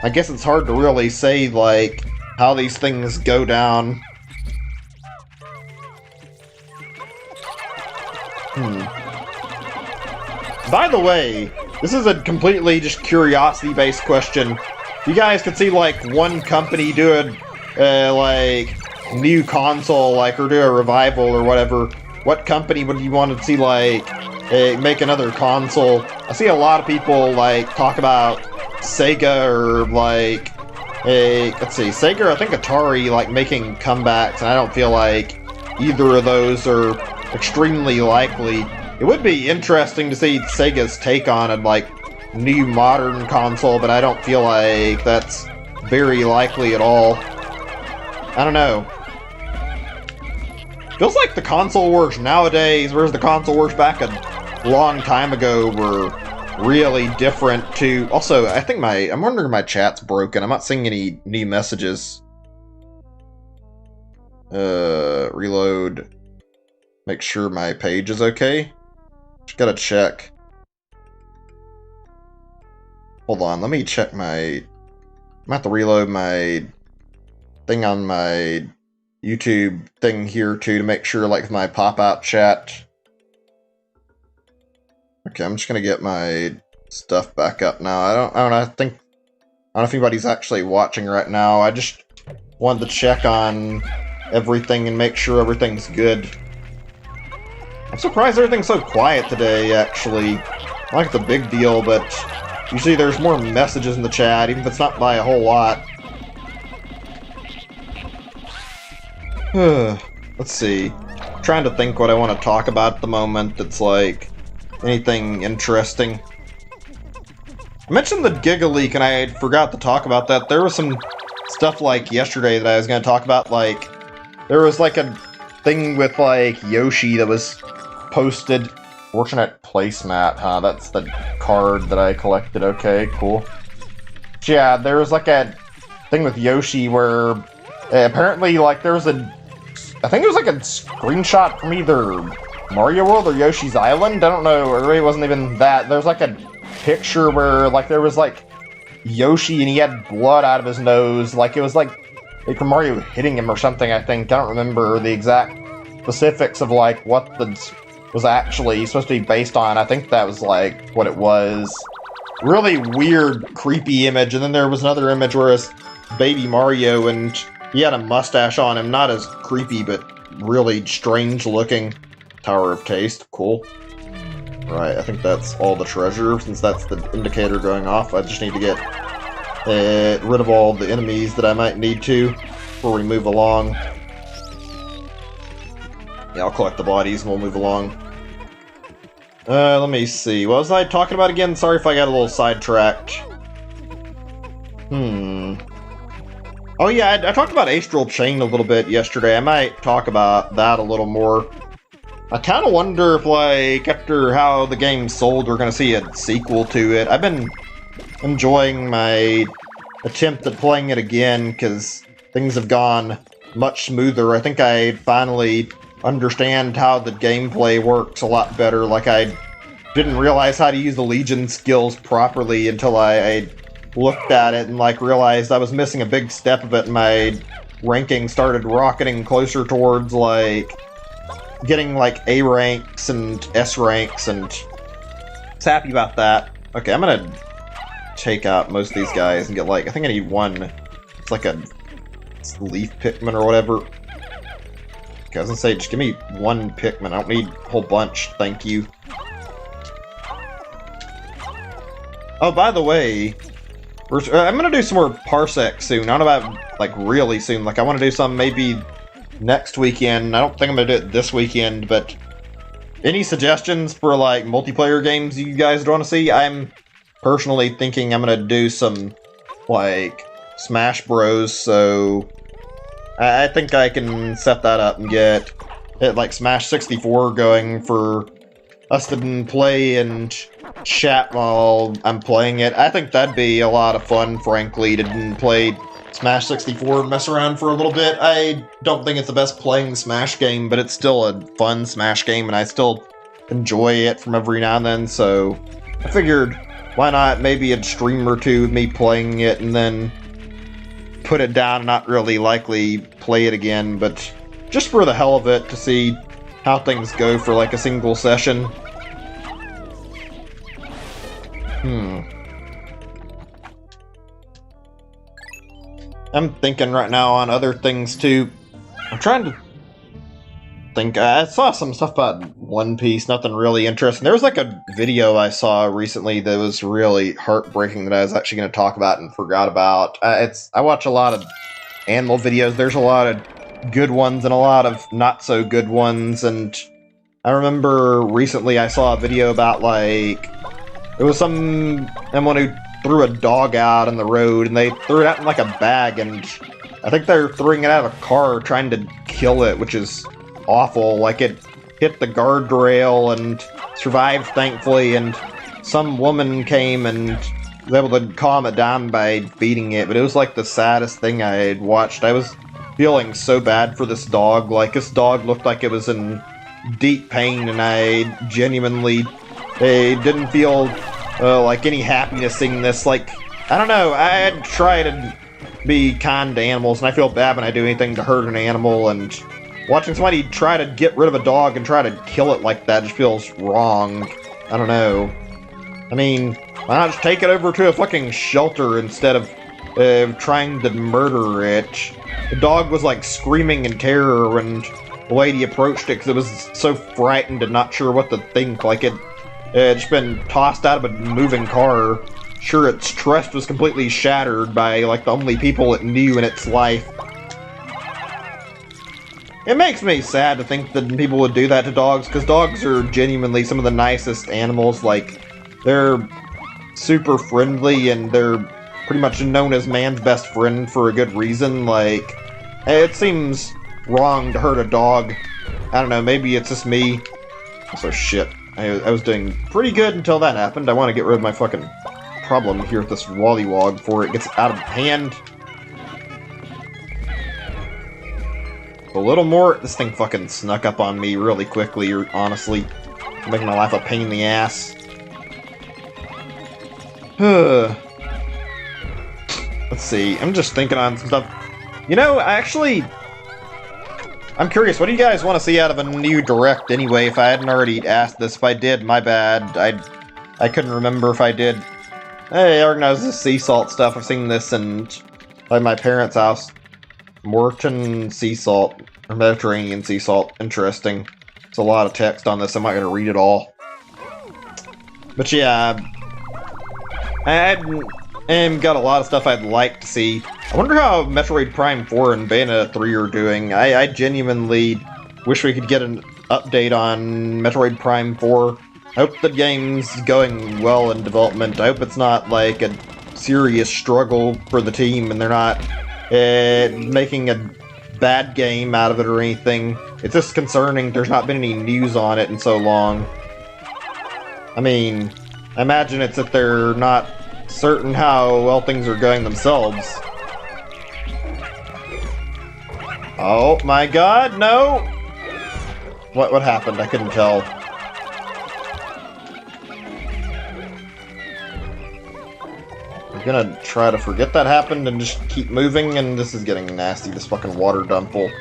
I guess it's hard to really say like how these things go down. By the way, this is a completely just curiosity-based question. You guys could see like one company do a like new console, like, or do a revival or whatever. What company would you want to see like make another console? I see a lot of people like talk about Sega or like let's see, Sega, I think Atari, like making comebacks, and I don't feel like either of those are extremely likely. It would be interesting to see Sega's take on a like new modern console, but I don't feel like that's very likely at all. I don't know. Feels like the console wars nowadays, whereas the console wars back a long time ago were really different too. Also, I think I'm wondering if my chat's broken. I'm not seeing any new messages. Reload. Make sure my page is okay. Just gotta check. Hold on, let me check my... I'm gonna have to reload my thing on my YouTube thing here too to make sure, like, my pop-out chat. Okay, I'm just gonna get my stuff back up now. I don't know, I don't know if anybody's actually watching right now. I just wanted to check on everything and make sure everything's good. I'm surprised everything's so quiet today, actually. Not like it's a big deal, but usually there's more messages in the chat, even if it's not by a whole lot. Let's see. I'm trying to think what I want to talk about at the moment that's like anything interesting. I mentioned the Giga Leak and I forgot to talk about that. There was some stuff like yesterday that I was going to talk about, like there was like a thing with like Yoshi that was posted. Fortunate placemat, huh? That's the card that I collected. Okay, cool. But yeah, there was like a thing with Yoshi where apparently like there was I think it was like a screenshot from either Mario World or Yoshi's Island. I don't know, or maybe it wasn't even that. There's like a picture where like there was like Yoshi and he had blood out of his nose. Like it was like from Mario hitting him or something, I think. I don't remember the exact specifics of like what was actually supposed to be based on. I think that was like what it was. Really weird, creepy image. And then there was another image where it's baby Mario and he had a mustache on him. Not as creepy, but really strange looking. Tower of Taste, cool. Right, I think that's all the treasure, since that's the indicator going off. I just need to get rid of all the enemies that I might need to before we move along. Yeah, I'll collect the bodies and we'll move along. Let me see. What was I talking about again? Sorry if I got a little sidetracked. Oh yeah, I talked about Astral Chain a little bit yesterday. I might talk about that a little more. I kind of wonder if, like, after how the game sold, we're going to see a sequel to it. I've been enjoying my attempt at playing it again, because things have gone much smoother. I think I finally understand how the gameplay works a lot better. Like, I didn't realize how to use the Legion skills properly until I looked at it and, like, realized I was missing a big step of it, and my ranking started rocketing closer towards, like, getting like A ranks and S ranks, and I was happy about that. Okay, I'm gonna take out most of these guys and get like, I think I need one. It's like a leaf Pikmin or whatever. Okay, I was gonna say, just give me one Pikmin. I don't need a whole bunch, thank you. Oh, by the way, I'm gonna do some more Parsec soon. I don't know about like really soon. Like I want to do some maybe next weekend. I don't think I'm gonna do it this weekend, but any suggestions for like multiplayer games you guys want to see? I'm personally thinking I'm gonna do some like Smash Bros, so I think I can set that up and get it like Smash 64 going for us to play and chat while I'm playing it. I think that'd be a lot of fun, frankly, to play Smash 64 and mess around for a little bit. I don't think it's the best playing Smash game, but it's still a fun Smash game, and I still enjoy it from every now and then, so I figured, why not maybe a stream or two of me playing it, and then put it down and not really likely play it again, but just for the hell of it, to see how things go for like a single session. I'm thinking right now on other things too. I'm trying to think. I saw some stuff about One Piece, nothing really interesting. There was like a video I saw recently that was really heartbreaking that I was actually going to talk about and forgot about. I watch a lot of animal videos. There's a lot of good ones and a lot of not so good ones, and I remember recently I saw a video about like it was someone who threw a dog out on the road, and they threw it out in like a bag, and I think they're throwing it out of a car trying to kill it, which is awful. Like it hit the guardrail and survived, thankfully, and some woman came and was able to calm it down by feeding it, but it was like the saddest thing I had watched. I was feeling so bad for this dog. Like this dog looked like it was in deep pain, and I genuinely didn't feel like any happiness seeing this. Like, I don't know, I try to be kind to animals, and I feel bad when I do anything to hurt an animal, and watching somebody try to get rid of a dog and try to kill it like that just feels wrong. I don't know. I mean, why not just take it over to a fucking shelter instead of trying to murder it? The dog was like screaming in terror, and the lady approached it because it was so frightened and not sure what to think. Like it had just been tossed out of a moving car. Sure, its trust was completely shattered by like the only people it knew in its life. It makes me sad to think that people would do that to dogs, because dogs are genuinely some of the nicest animals. Like, they're super friendly, and they're pretty much known as man's best friend for a good reason. Like, it seems wrong to hurt a dog. I don't know, maybe it's just me. Also, shit. I was doing pretty good until that happened. I want to get rid of my fucking problem here with this Wollywog before it gets out of hand. A little more. This thing fucking snuck up on me really quickly, honestly. Making my life a pain in the ass. Let's see. I'm just thinking on some stuff. You know, I'm curious, what do you guys want to see out of a new Direct anyway? If I hadn't already asked this, if I did, my bad. I couldn't remember if I did. Hey, I organized this sea salt stuff. I've seen this in like my parents' house. Morton sea salt, or Mediterranean sea salt. Interesting. There's a lot of text on this. I'm not going to read it all. But yeah, I got a lot of stuff I'd like to see. I wonder how Metroid Prime 4 and Bayonetta 3 are doing. I genuinely wish we could get an update on Metroid Prime 4. I hope the game's going well in development. I hope it's not like a serious struggle for the team and they're not making a bad game out of it or anything. It's just concerning there's not been any news on it in so long. I mean, I imagine it's that they're not certain how well things are going themselves. Oh my god, no! What happened? I couldn't tell. I'm gonna try to forget that happened and just keep moving, and this is getting nasty, this fucking water dumple.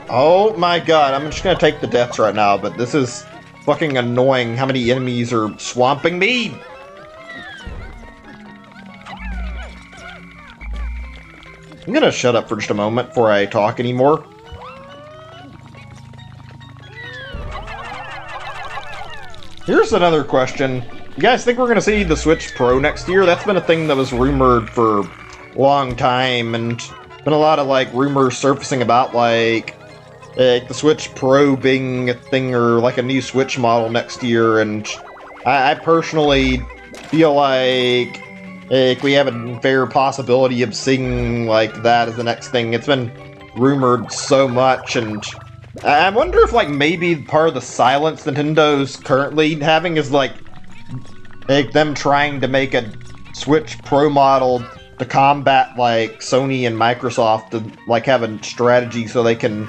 Oh my god, I'm just gonna take the deaths right now, but this is fucking annoying how many enemies are swamping me! I'm gonna shut up for just a moment before I talk anymore. Here's another question. You guys think we're gonna see the Switch Pro next year? That's been a thing that was rumored for a long time, and been a lot of like rumors surfacing about like the Switch Pro being a thing or like a new Switch model next year, and I personally feel like we have a fair possibility of seeing like that as the next thing. It's been rumored so much, and I wonder if like maybe part of the silence Nintendo's currently having is like them trying to make a Switch Pro model to combat like Sony and Microsoft to like have a strategy so they can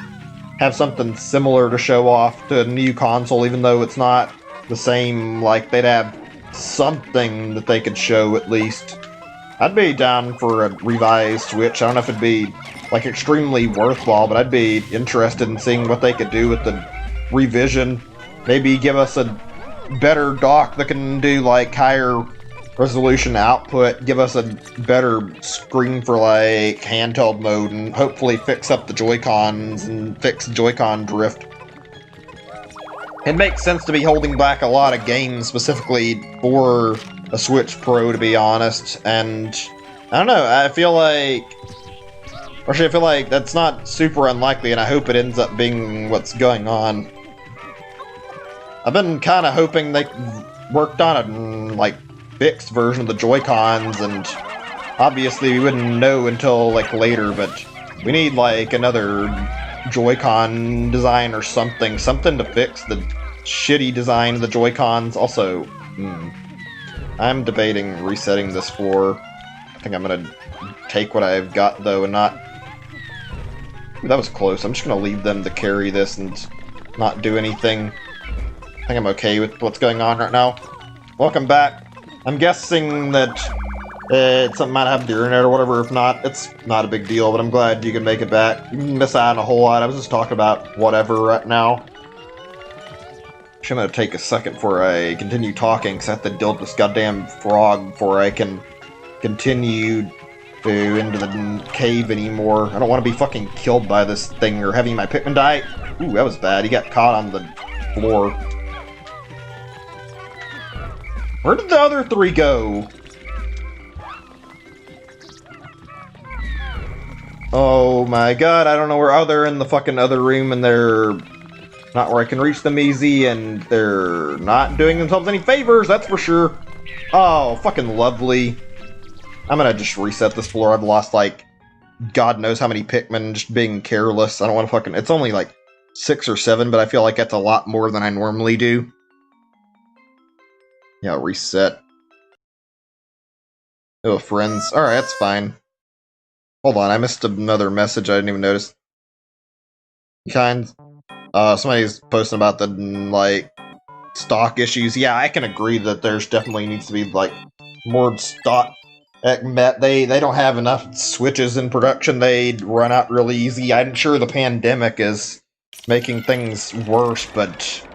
have something similar to show off to a new console, even though it's not the same. Like they'd have something that they could show at least. I'd be down for a revised Switch. I don't know if it'd be like extremely worthwhile, but I'd be interested in seeing what they could do with the revision. Maybe give us a better dock that can do like higher resolution output, give us a better screen for like handheld mode, and hopefully fix up the Joy-Cons and fix Joy-Con drift. It makes sense to be holding back a lot of games specifically for a Switch Pro, to be honest, and I don't know, I feel like that's not super unlikely, and I hope it ends up being what's going on. I've been kind of hoping they worked on a like fixed version of the Joy-Cons, and obviously we wouldn't know until like later, but we need like another Joy-Con design or something to fix the shitty design of the Joy-Cons. Also, I'm debating resetting this floor. I think I'm gonna take what I've got though and not... That was close. I'm just gonna leave them to carry this and not do anything. I think I'm okay with what's going on right now. Welcome back. I'm guessing that something might happen to your internet or whatever. If not, it's not a big deal, but I'm glad you can make it back. You can miss out on a whole lot. I was just talking about whatever right now. Actually, I'm gonna take a second before I continue talking, because I have to deal with this goddamn frog before I can continue into the cave anymore. I don't want to be fucking killed by this thing or having my Pikmin die. Ooh, that was bad. He got caught on the floor. Where did the other three go? Oh my god, I don't know where. Oh, they're in the fucking other room and they're not where I can reach them easy, and they're not doing themselves any favors, that's for sure. Oh, fucking lovely. I'm gonna just reset this floor. I've lost, like, God knows how many Pikmin just being careless. I don't want to fucking... It's only, like, 6 or 7, but I feel like that's a lot more than I normally do. Yeah, reset. Oh, friends. Alright, that's fine. Hold on, I missed another message I didn't even notice. Kind. Somebody's posting about the, like, stock issues. Yeah, I can agree that there's definitely needs to be, like, more stock met. They don't have enough Switches in production. They run out really easy. I'm sure the pandemic is making things worse, but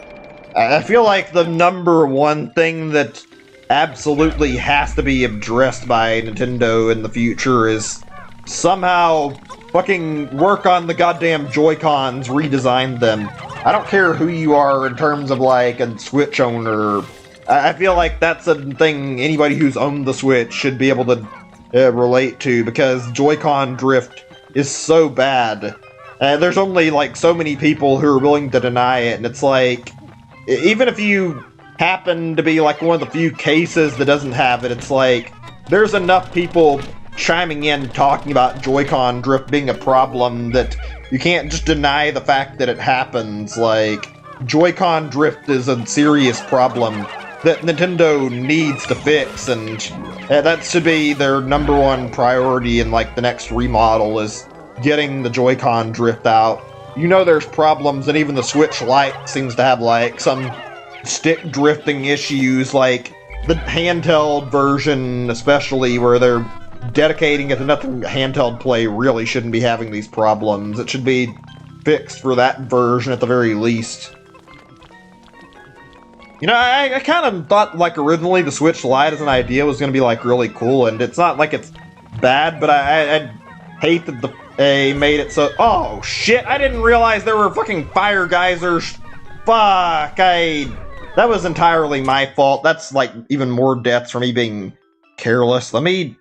I feel like the number one thing that absolutely has to be addressed by Nintendo in the future is somehow fucking work on the goddamn Joy-Cons, redesign them. I don't care who you are in terms of, like, a Switch owner. I feel like that's a thing anybody who's owned the Switch should be able to relate to, because Joy-Con drift is so bad. There's only, like, so many people who are willing to deny it, and it's like, even if you happen to be, like, one of the few cases that doesn't have it, it's like, there's enough people chiming in talking about Joy-Con drift being a problem that you can't just deny the fact that it happens. Like, Joy-Con drift is a serious problem that Nintendo needs to fix, and that should be their number one priority in, like, the next remodel, is getting the Joy-Con drift out. You know there's problems, and even the Switch Lite seems to have, like, some stick drifting issues, like the handheld version especially, where they're dedicating it to nothing handheld play, really shouldn't be having these problems. It should be fixed for that version at the very least. You know, I kind of thought, like, originally the Switch Lite as an idea was going to be, like, really cool, and it's not like it's bad, but I hate that they made it so... Oh, shit, I didn't realize there were fucking fire geysers. Fuck, that was entirely my fault. That's, like, even more deaths for me being careless. Let me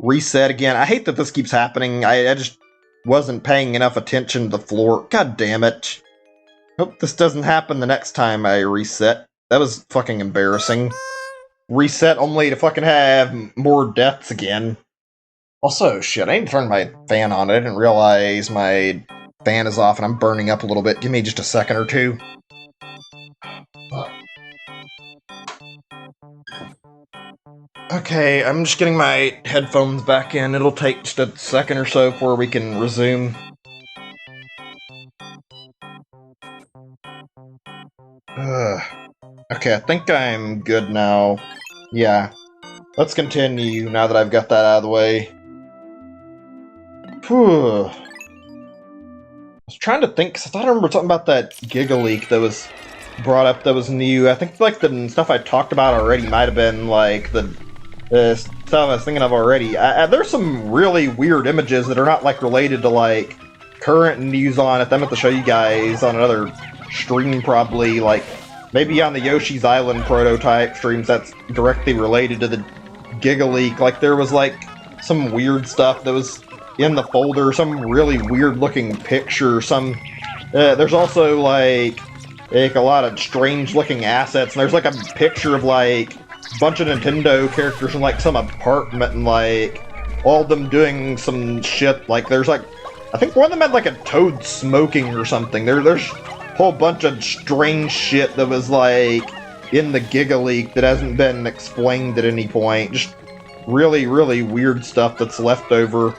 reset again. I hate that this keeps happening. I just wasn't paying enough attention to the floor. God damn it. Hope this doesn't happen the next time I reset. That was fucking embarrassing. Reset only to fucking have more deaths again. Also, shit, I need to turn my fan on. I didn't realize my fan is off and I'm burning up a little bit. Give me just a second or two. Okay, I'm just getting my headphones back in. It'll take just a second or so before we can resume. Okay, I think I'm good now. Yeah. Let's continue now that I've got that out of the way. Whew. I was trying to think, because I thought I remember something about that Giga Leak that was brought up that was new. I think, like, the stuff I talked about already might have been, like, the stuff I was thinking of already. There's some really weird images that are not, like, related to, like, current news on it. I'm going to show you guys on another stream, probably, like, maybe on the Yoshi's Island prototype streams that's directly related to the Giga Leak. Like, there was, like, some weird stuff that was in the folder, some really weird-looking picture, some... there's also, like, a lot of strange-looking assets, and there's, like, a picture of, like, a bunch of Nintendo characters in, like, some apartment, and, like, all of them doing some shit. Like, there's, like, I think one of them had, like, a toad smoking or something. There's a whole bunch of strange shit that was, like, in the Giga Leak that hasn't been explained at any point. Just really, really weird stuff that's left over.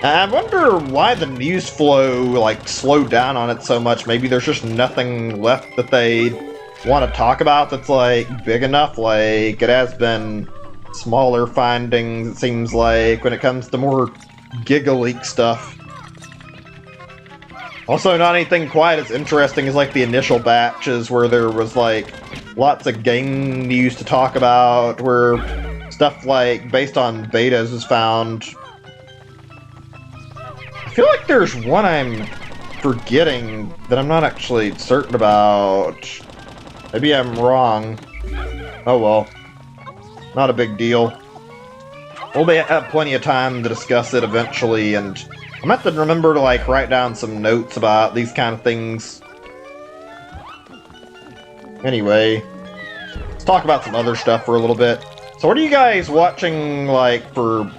I wonder why the news flow, like, slowed down on it so much. Maybe there's just nothing left that they want to talk about that's, like, big enough. Like, it has been smaller findings, it seems like, when it comes to more Giga Leak stuff. Also, not anything quite as interesting as, like, the initial batches where there was, like, lots of game news to talk about, where stuff, like, based on betas was found. I feel like there's one I'm forgetting that I'm not actually certain about. Maybe I'm wrong. Oh well. Not a big deal. We'll have plenty of time to discuss it eventually, and I'm gonna have to remember to, like, write down some notes about these kind of things. Anyway, let's talk about some other stuff for a little bit. So what are you guys watching, like, for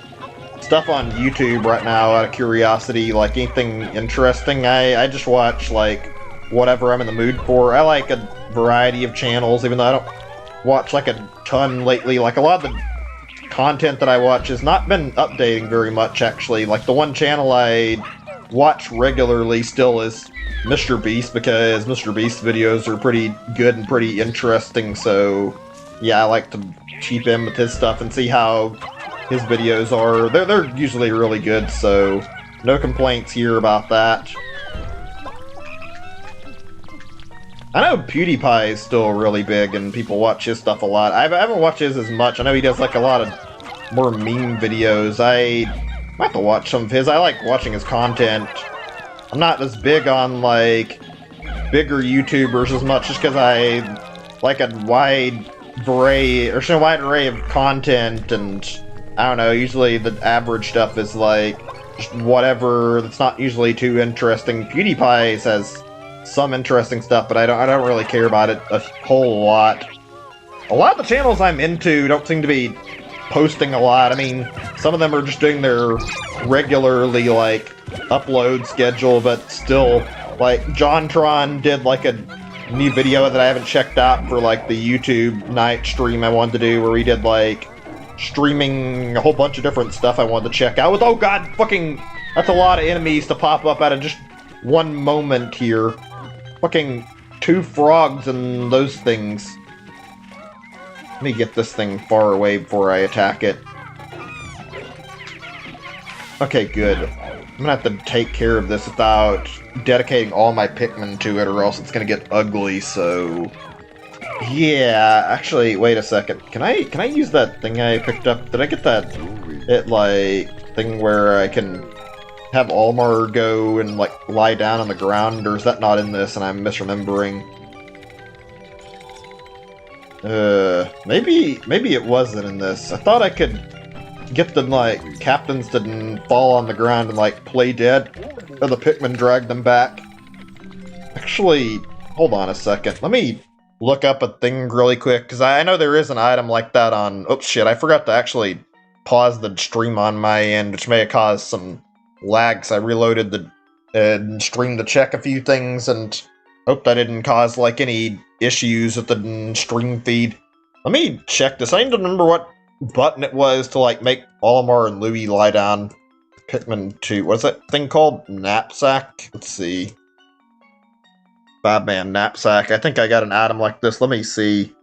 stuff on YouTube right now, out of curiosity? Like, anything interesting? I just watch, like, whatever I'm in the mood for. I like a variety of channels, even though I don't watch, like, a ton lately. Like, a lot of the content that I watch has not been updating very much, actually. Like, the one channel I watch regularly still is Mr. Beast, because Mr. Beast's videos are pretty good and pretty interesting, so yeah, I like to cheap in with his stuff and see how his videos are. They're usually really good, so no complaints here about that. I know PewDiePie is still really big and people watch his stuff a lot. I haven't watched his as much. I know he does, like, a lot of more meme videos. I might have to watch some of his. I like watching his content. I'm not as big on, like, bigger YouTubers as much, just because I like a wide array of content, and I don't know, usually the average stuff is, like, just whatever that's not usually too interesting. PewDiePie has some interesting stuff, but I don't really care about it a whole lot. A lot of the channels I'm into don't seem to be posting a lot. I mean, some of them are just doing their regularly, like, upload schedule, but still, like, JonTron did, like, a new video that I haven't checked out for, like, the YouTube night stream I wanted to do, where he did, like, streaming a whole bunch of different stuff I wanted to check out with, oh god, fucking, that's a lot of enemies to pop up out of just one moment here. Fucking 2 frogs and those things. Let me get this thing far away before I attack it. Okay, good. I'm gonna have to take care of this without dedicating all my Pikmin to it, or else it's gonna get ugly, so... Yeah, actually, wait a second. Can I use that thing I picked up? Did I get that, thing where I can have Almar go and, like, lie down on the ground, or is that not in this and I'm misremembering? Maybe it wasn't in this. I thought I could get the, like, captains to fall on the ground and, like, play dead, or the Pikmin drag them back. Actually, hold on a second. Let me look up a thing really quick, because I know there is an item like that on... Oops, shit, I forgot to actually pause the stream on my end, which may have caused some lag, so I reloaded the stream to check a few things, and hope that didn't cause, like, any issues with the stream feed. Let me check this. I need to remember what button it was to, like, make Olimar and Louie lie down. Pikmin 2. What's that thing called? Knapsack? Let's see. Badman Knapsack. I think I got an item like this. Let me see.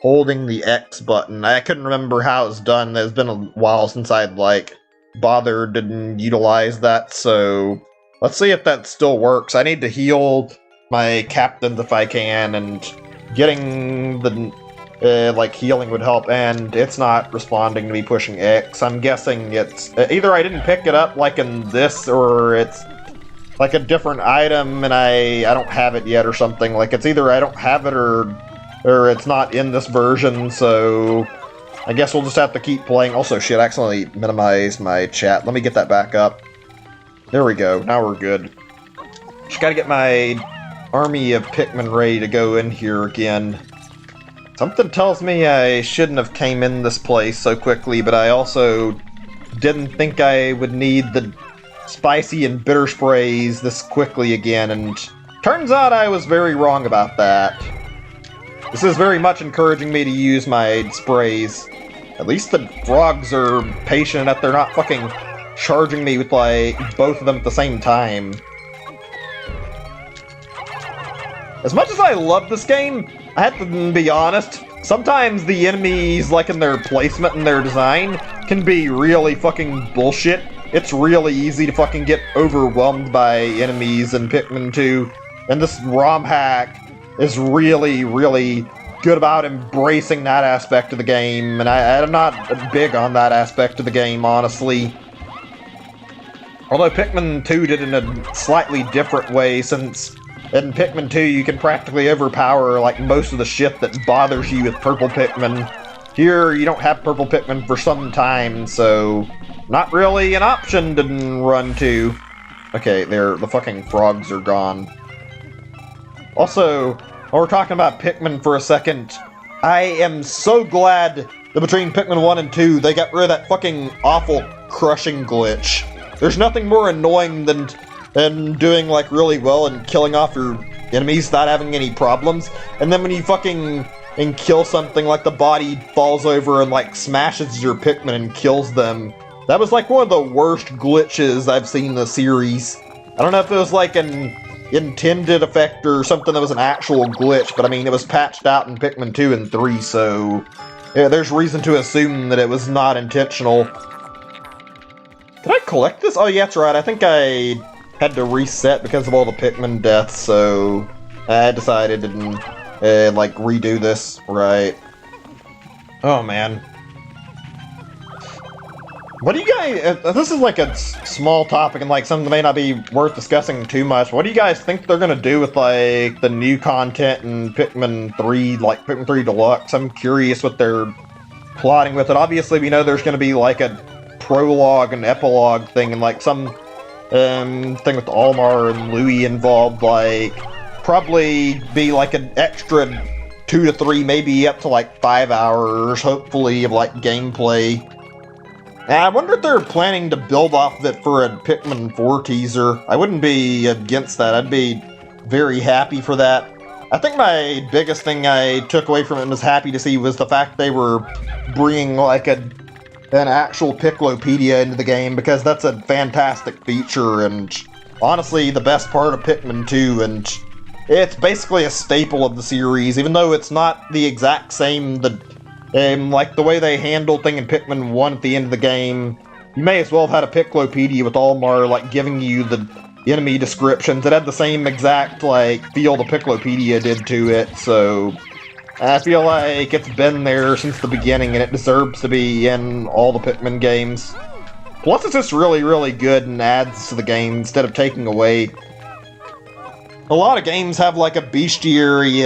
Holding the X button. I couldn't remember how it's done. It's been a while since I'd, like, bothered and utilized that, so let's see if that still works. I need to heal my captains if I can, and getting the, like, healing would help, and it's not responding to me pushing X. I'm guessing it's... either I didn't pick it up, like, in this, or it's, like, a different item, and I don't have it yet or something. Like, it's either I don't have it, or it's not in this version, so I guess we'll just have to keep playing. Also, shit, I accidentally minimized my chat. Let me get that back up. There we go. Now we're good. Just gotta get my army of Pikmin ready to go in here again. Something tells me I shouldn't have came in this place so quickly, but I also didn't think I would need the spicy and bitter sprays this quickly again, and turns out I was very wrong about that. This is very much encouraging me to use my sprays. At least the frogs are patient enough they're not fucking charging me with, like, both of them at the same time. As much as I love this game, I have to be honest, sometimes the enemies, like, in their placement and their design, can be really fucking bullshit. it's really easy to fucking get overwhelmed by enemies in Pikmin 2. And this Romhack is really, really good about embracing that aspect of the game, and I'm not big on that aspect of the game, honestly. Although Pikmin 2 did it in a slightly different way, since in Pikmin 2 you can practically overpower like most of the shit that bothers you with purple Pikmin. Here you don't have purple Pikmin for some time, so not really an option to run to. Okay, the fucking frogs are gone. Also, while we're talking about Pikmin for a second, I am so glad that between Pikmin 1 and 2, they got rid of that fucking awful crushing glitch. There's nothing more annoying than doing like really well and killing off your enemies without having any problems, and then when you fucking kill something, like the body falls over and like smashes your Pikmin and kills them. That was like one of the worst glitches I've seen in the series. I don't know if it was like an intended effect or something that was an actual glitch, but I mean, it was patched out in Pikmin 2 and 3, so yeah, there's reason to assume that it was not intentional. Did I collect this? Oh yeah, that's right, I think I had to reset because of all the Pikmin deaths, so I decided to like redo this, right. Oh man. What do you guys, this is like a small topic and like something that may not be worth discussing too much. What do you guys think they're gonna do with like the new content in Pikmin 3, like Pikmin 3 Deluxe? I'm curious what they're plotting with it. Obviously we know there's gonna be like a prologue and epilogue thing and like some thing with Almar and Louis involved, like probably be like an extra 2 to 3, maybe up to like 5 hours, hopefully, of like gameplay. I wonder if they're planning to build off of it for a Pikmin 4 teaser. I wouldn't be against that. I'd be very happy for that. I think my biggest thing I took away from it and was happy to see was the fact they were bringing like an actual Piklopedia into the game, because that's a fantastic feature and honestly the best part of Pikmin 2, and it's basically a staple of the series, even though it's not the exact same. Like the way they handled thing in Pikmin 1 at the end of the game, you may as well have had a Piklopedia with Almar like giving you the enemy descriptions. It had the same exact like feel the Piklopedia did to it, so I feel like it's been there since the beginning and it deserves to be in all the Pikmin games. Plus it's just really, really good and adds to the game instead of taking away. A lot of games have like a bestiary,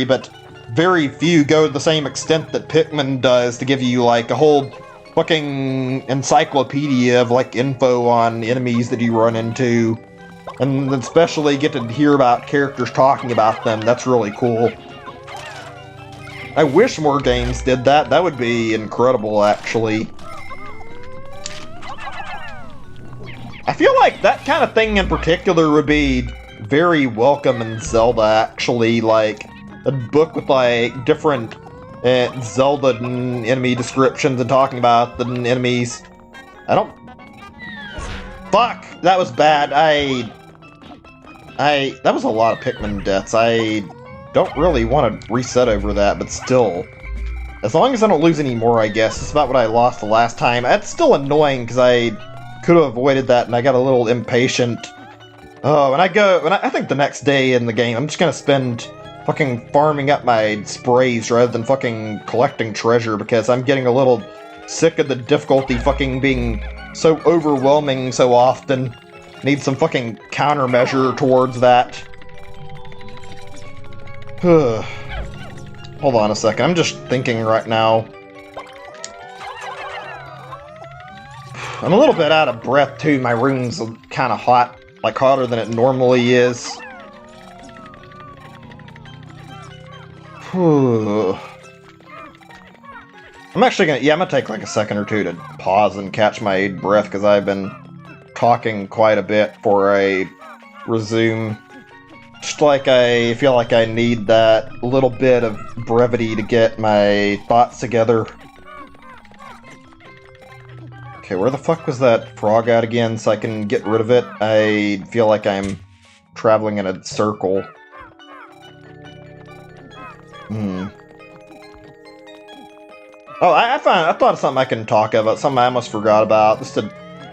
but very few go to the same extent that Pikmin does to give you like a whole fucking encyclopedia of like info on enemies that you run into, and especially get to hear about characters talking about them. That's really cool. I wish more games did that. That would be incredible, actually. I feel like that kind of thing in particular would be very welcome in Zelda, actually, like a book with like different Zelda enemy descriptions and talking about the enemies. Fuck! That was bad. That was a lot of Pikmin deaths. I don't really want to reset over that, but still. As long as I don't lose any more, I guess. It's about what I lost the last time. That's still annoying, because I could have avoided that, and I got a little impatient. Oh, and I think the next day in the game, I'm just gonna spend fucking farming up my sprays rather than fucking collecting treasure, because I'm getting a little sick of the difficulty fucking being so overwhelming so often. Need some fucking countermeasure towards that. Hold on a second, I'm just thinking right now. I'm a little bit out of breath too, my room's kinda hot, like hotter than it normally is. I'm actually gonna, I'm gonna take like a second or two to pause and catch my breath, because I've been talking quite a bit before I resume. Just like I feel like I need that little bit of brevity to get my thoughts together. Okay, where the fuck was that frog at again, so I can get rid of it? I feel like I'm traveling in a circle. Oh, I thought of something I can talk about, something I almost forgot about. Just to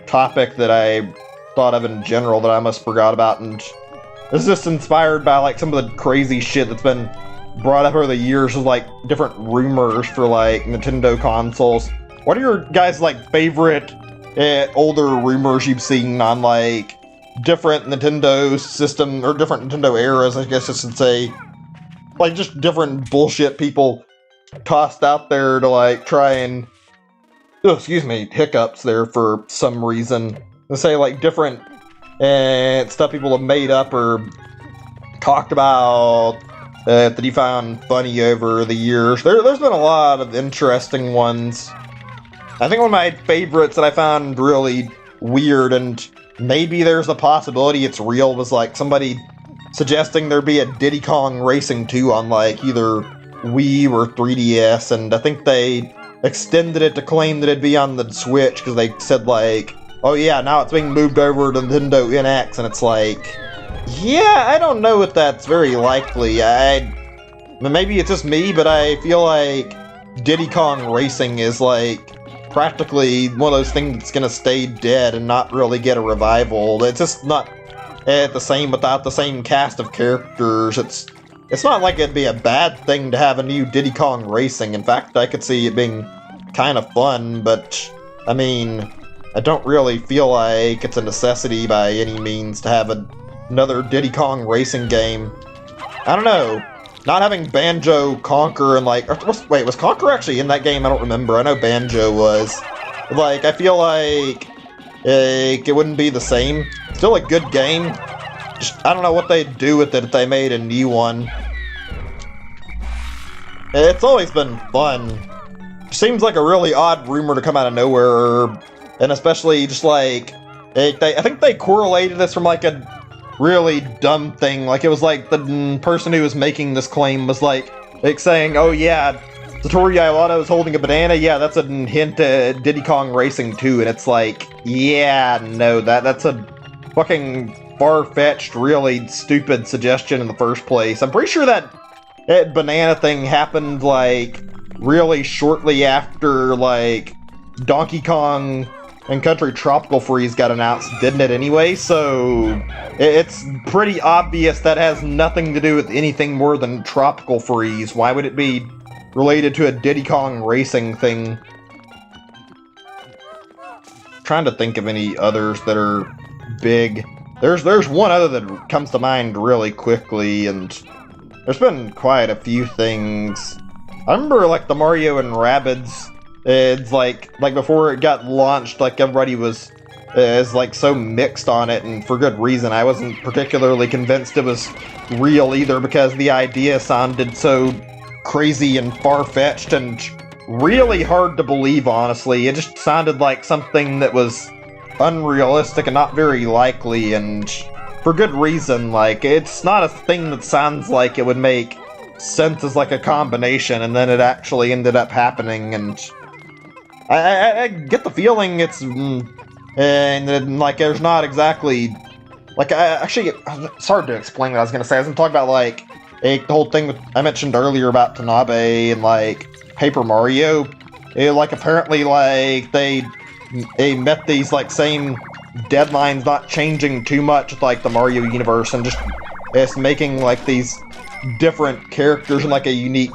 topic that I thought of in general that I almost forgot about, and this is just inspired by like some of the crazy shit that's been brought up over the years with like different rumors for like Nintendo consoles. What are your guys' like favorite older rumors you've seen on like different Nintendo system or different Nintendo eras, I guess I should say? Like just different bullshit people tossed out there to like try and hiccups there for some reason. To say like different stuff people have made up or talked about that you found funny over the years. There's been a lot of interesting ones. I think one of my favorites that I found really weird, and maybe there's a possibility it's real, was like somebody suggesting there be a Diddy Kong Racing 2 on like either Wii or 3DS, and I think they extended it to claim that it'd be on the Switch because they said like, oh yeah, now it's being moved over to Nintendo NX, and it's like, yeah, I don't know if that's very likely. Maybe it's just me, but I feel like Diddy Kong Racing is like practically one of those things that's gonna stay dead and not really get a revival. It's just not the same without the same cast of characters. It's not like it'd be a bad thing to have a new Diddy Kong Racing. In fact, I could see it being kind of fun, but I mean, I don't really feel like it's a necessity by any means to have another Diddy Kong Racing game. I don't know. Not having Banjo, Conker, and like... Wait, was Conker actually in that game? I don't remember. I know Banjo was. Like, I feel like it wouldn't be the same. Still a good game. Just, I don't know what they'd do with it if they made a new one. It's always been fun. Seems like a really odd rumor to come out of nowhere. And especially just like... I think they correlated this from like a really dumb thing. Like it was like the person who was making this claim was like saying, oh yeah, Satoru Iwata is holding a banana, yeah, that's a hint at Diddy Kong Racing 2, and it's like, yeah, no, that's a fucking far-fetched, really stupid suggestion in the first place. I'm pretty sure that banana thing happened like really shortly after like Donkey Kong and Country Tropical Freeze got announced, didn't it anyway? So it's pretty obvious that has nothing to do with anything more than Tropical Freeze. Why would it be related to a Diddy Kong Racing thing? Trying to think of any others that are big. There's one other that comes to mind really quickly, and there's been quite a few things. I remember like the Mario and Rabbids. It's like before it got launched, like everybody was like so mixed on it, and for good reason. I wasn't particularly convinced it was real either because the idea sounded so crazy and far-fetched and really hard to believe, honestly. It just sounded like something that was unrealistic and not very likely, and for good reason. Like, it's not a thing that sounds like it would make sense as like a combination, and then it actually ended up happening, and I get the feeling it's, and like there's not exactly, like actually, it's hard to explain what I was gonna say. I was gonna talk about like the whole thing I mentioned earlier about Tanabe and like Paper Mario. Like apparently like they met these like same deadlines, not changing too much with like the Mario universe, and just it's making like these different characters in like a unique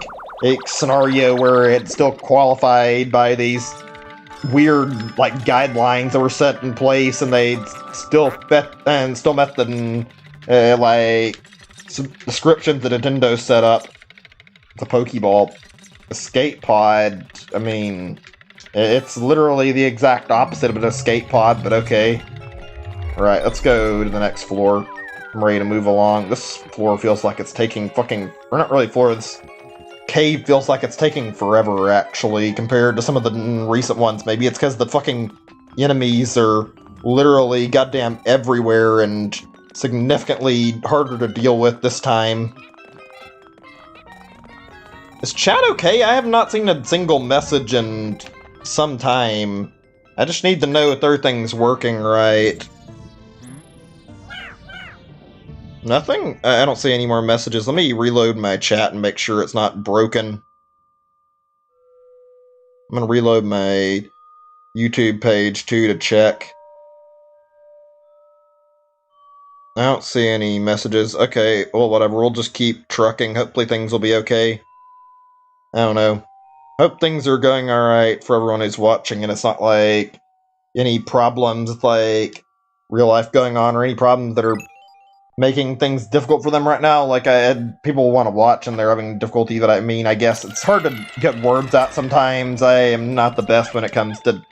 scenario where it's still qualified by these weird like guidelines that were set in place, and they still met the like descriptions that Nintendo set up. The Pokeball escape pod. I mean, it's literally the exact opposite of an escape pod, but okay. Alright, let's go to the next floor. I'm ready to move along. This floor feels like it's taking or not really floor, this cave feels like it's taking forever, actually, compared to some of the recent ones. Maybe it's because the fucking enemies are literally goddamn everywhere and significantly harder to deal with this time. Is chat okay? I have not seen a single message in some time. I just need to know if everything's working right. Nothing? I don't see any more messages. Let me reload my chat and make sure it's not broken. I'm gonna reload my YouTube page too to check. I don't see any messages. Okay, well, whatever. We'll just keep trucking. Hopefully things will be okay. I don't know. Hope things are going alright for everyone who's watching, and it's not like any problems with, like, real life going on, or any problems that are making things difficult for them right now. Like, I had people want to watch and they're having difficulty that I mean, I guess it's hard to get words out sometimes. I am not the best when it comes to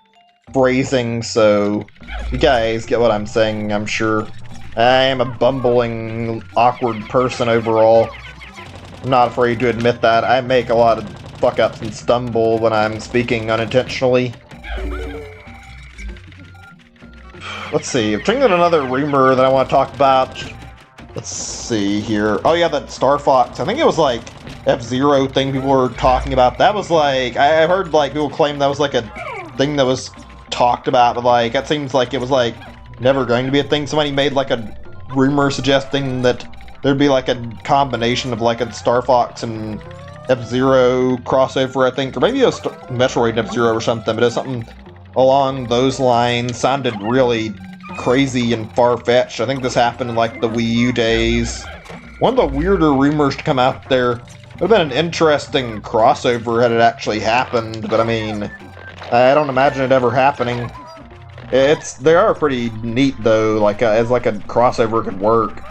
phrasing, so you guys get what I'm saying, I'm sure. I am a bumbling, awkward person overall. I'm not afraid to admit that. I make a lot of fuck-ups and stumble when I'm speaking unintentionally. Let's see, I'm thinking of another rumor that I want to talk about. Let's see here. Oh yeah, that Star Fox. I think it was like F-Zero thing people were talking about. That was like, I heard like people claim that was like a thing that was talked about, but like, that seems like it was like never going to be a thing. Somebody made like a rumor suggesting that there'd be like a combination of like a Star Fox and F-Zero crossover, I think, or maybe it was Metroid and F-Zero or something, but it was something along those lines. Sounded really crazy and far-fetched. I think this happened in like the Wii U days. One of the weirder rumors to come out there. Would have been an interesting crossover had it actually happened, but I mean, I don't imagine it ever happening. They are pretty neat though, like as like a crossover could work.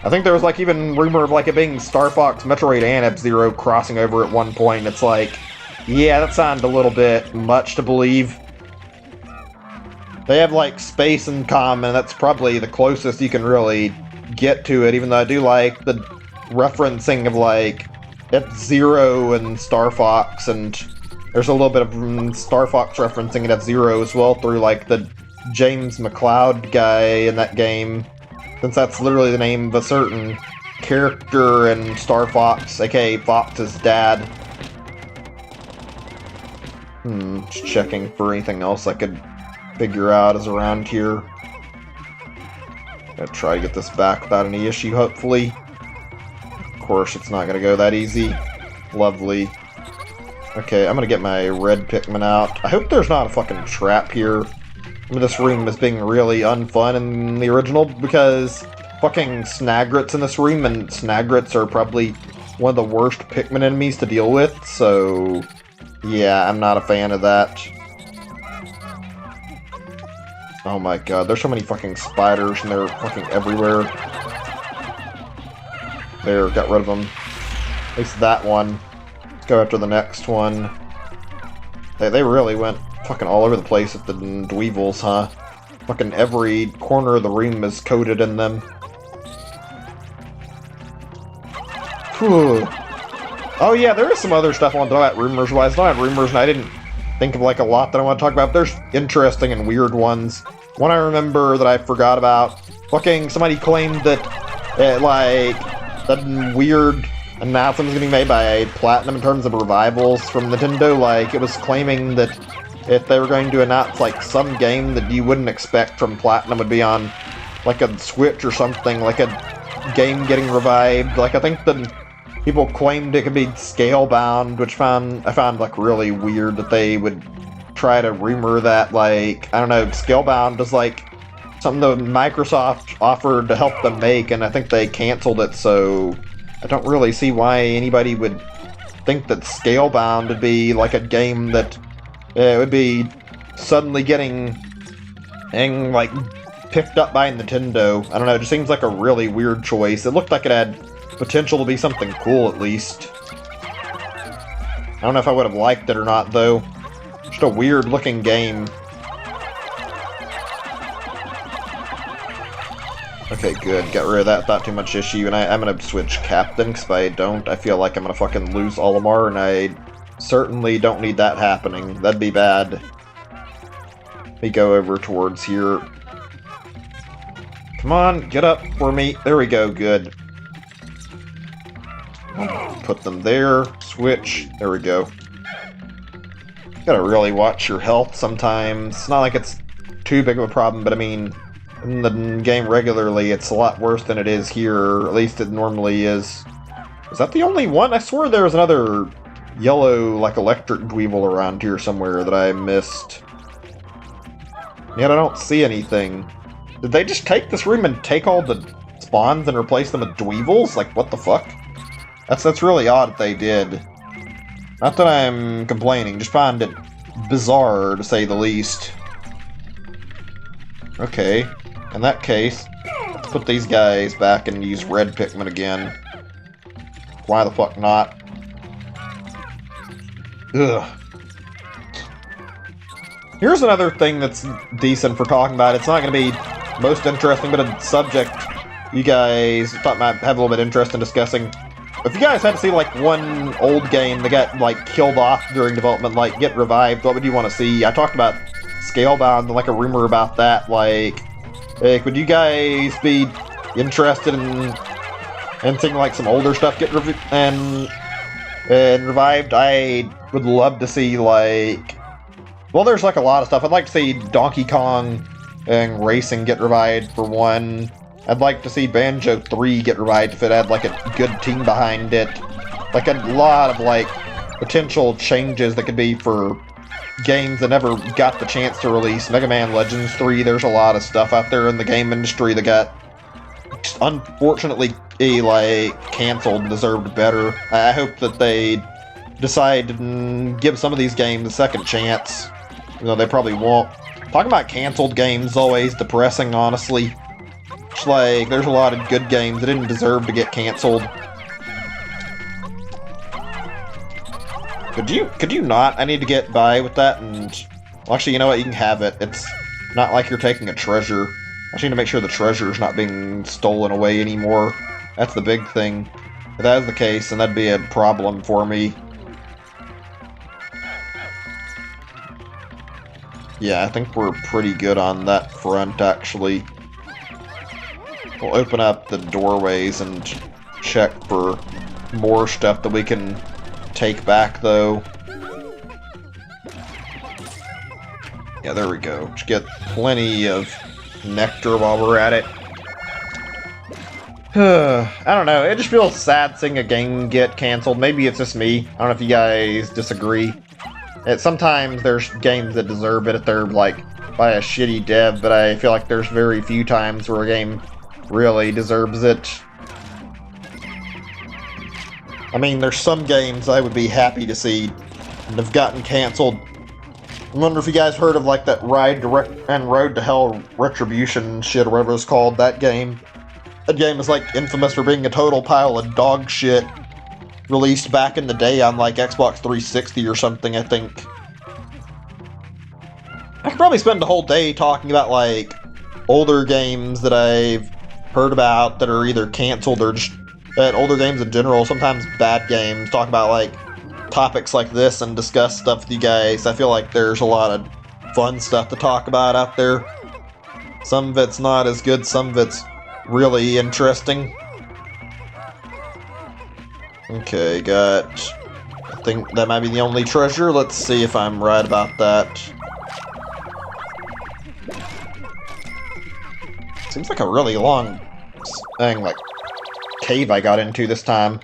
I think there was like even rumor of like it being Star Fox, Metroid, and F-Zero crossing over at one point. It's like, yeah, that sounded a little bit much to believe. They have like space in common, that's probably the closest you can really get to it, even though I do like the referencing of like F-Zero and Star Fox, and there's a little bit of Star Fox referencing at F-Zero as well through like the James McCloud guy in that game, since that's literally the name of a certain character in Star Fox, aka Fox's dad. Just checking for anything else I could figure out is around here. Gonna try to get this back without any issue, hopefully. Of course, it's not gonna go that easy. Lovely. Okay, I'm gonna get my red Pikmin out. I hope there's not a fucking trap here. I mean, this room is being really unfun in the original because fucking Snagrets in this room, and Snagrets are probably one of the worst Pikmin enemies to deal with, so yeah, I'm not a fan of that. Oh my god, there's so many fucking spiders and they're fucking everywhere. There, got rid of them. At least that one. Let's go after the next one. They really went fucking all over the place with the Dweevils, huh? Fucking every corner of the room is coated in them. Whew. Oh yeah, there is some other stuff I want to talk about rumors-wise. I don't have rumors and I didn't think of like a lot that I want to talk about. There's interesting and weird ones. One I remember that I forgot about. Fucking somebody claimed that like that weird announcement was getting made by Platinum in terms of revivals from Nintendo. Like it was claiming that if they were going to announce like some game that you wouldn't expect from Platinum would be on like a Switch or something, like a game getting revived. Like I think the people claimed it could be Scalebound, which I found like really weird that they would try to rumor that. Like, I don't know, Scalebound is like something that Microsoft offered to help them make, and I think they canceled it, so I don't really see why anybody would think that Scalebound would be like a game that would be suddenly getting like picked up by Nintendo. I don't know, it just seems like a really weird choice. It looked like it had potential to be something cool, at least. I don't know if I would have liked it or not, though. Just a weird-looking game. Okay, good. Got rid of that without too much issue, and I'm gonna switch captain, because if I don't, I feel like I'm gonna fucking lose Olimar, and I certainly don't need that happening. That'd be bad. Let me go over towards here. Come on, get up for me. There we go, good. Put them there, switch, there we go. Gotta really watch your health sometimes. It's not like it's too big of a problem, but I mean, in the game regularly, it's a lot worse than it is here, or at least it normally is. Is that the only one? I swear there was another yellow, like, electric Dweevil around here somewhere that I missed. Yet I don't see anything. Did they just take this room and take all the spawns and replace them with dweevils? Like, what the fuck? That's really odd that they did. Not that I'm complaining, just find it bizarre, to say the least. Okay, in that case, let's put these guys back and use red Pikmin again. Why the fuck not? Ugh. Here's another thing that's decent for talking about. It's not going to be most interesting, but a subject you guys thought might have a little bit of interest in discussing. If you guys had to see, like, one old game that got, like, killed off during development, like, get revived, what would you want to see? I talked about Scalebound and, like, a rumor about that. Like, would you guys be interested in seeing, like, some older stuff get revived? I would love to see, like... Well, there's, like, a lot of stuff. I'd like to see Donkey Kong and Racing get revived, for one. I'd like to see Banjo 3 get revived if it had, like, a good team behind it. Like, a lot of, like, potential changes that could be for games that never got the chance to release. Mega Man Legends 3, there's a lot of stuff out there in the game industry that got, unfortunately, like, canceled and deserved better. I hope that they decide to give some of these games a second chance. You know, they probably won't. Talking about canceled games is always depressing, honestly. It's like, there's a lot of good games that didn't deserve to get canceled. Could you not? I need to get by with that, and... Well, actually, you know what? You can have it. It's not like you're taking a treasure. I just need to make sure the treasure's not being stolen away anymore. That's the big thing. If that is the case, then that'd be a problem for me. Yeah, I think we're pretty good on that front, actually. We'll open up the doorways and check for more stuff that we can take back, though. Yeah, there we go. Just get plenty of nectar while we're at it. I don't know, it just feels sad seeing a game get canceled. Maybe it's just me. I don't know if you guys disagree. Sometimes there's games that deserve it if they're, like, by a shitty dev, but I feel like there's very few times where a game really deserves it. I mean, there's some games I would be happy to see and have gotten canceled. I wonder if you guys heard of, like, that Road to Hell Retribution shit, or whatever it's called, that game. That game is, like, infamous for being a total pile of dog shit. Released back in the day on, like, Xbox 360 or something, I think. I could probably spend the whole day talking about, like, older games that I've heard about that are either canceled or just older games in general, sometimes bad games, talk about, like, topics like this and discuss stuff with you guys. I feel like there's a lot of fun stuff to talk about out there. Some of it's not as good, some of it's really interesting. Okay, I think that might be the only treasure. Let's see if I'm right about that. Seems like a really long thing, like, cave I got into this time.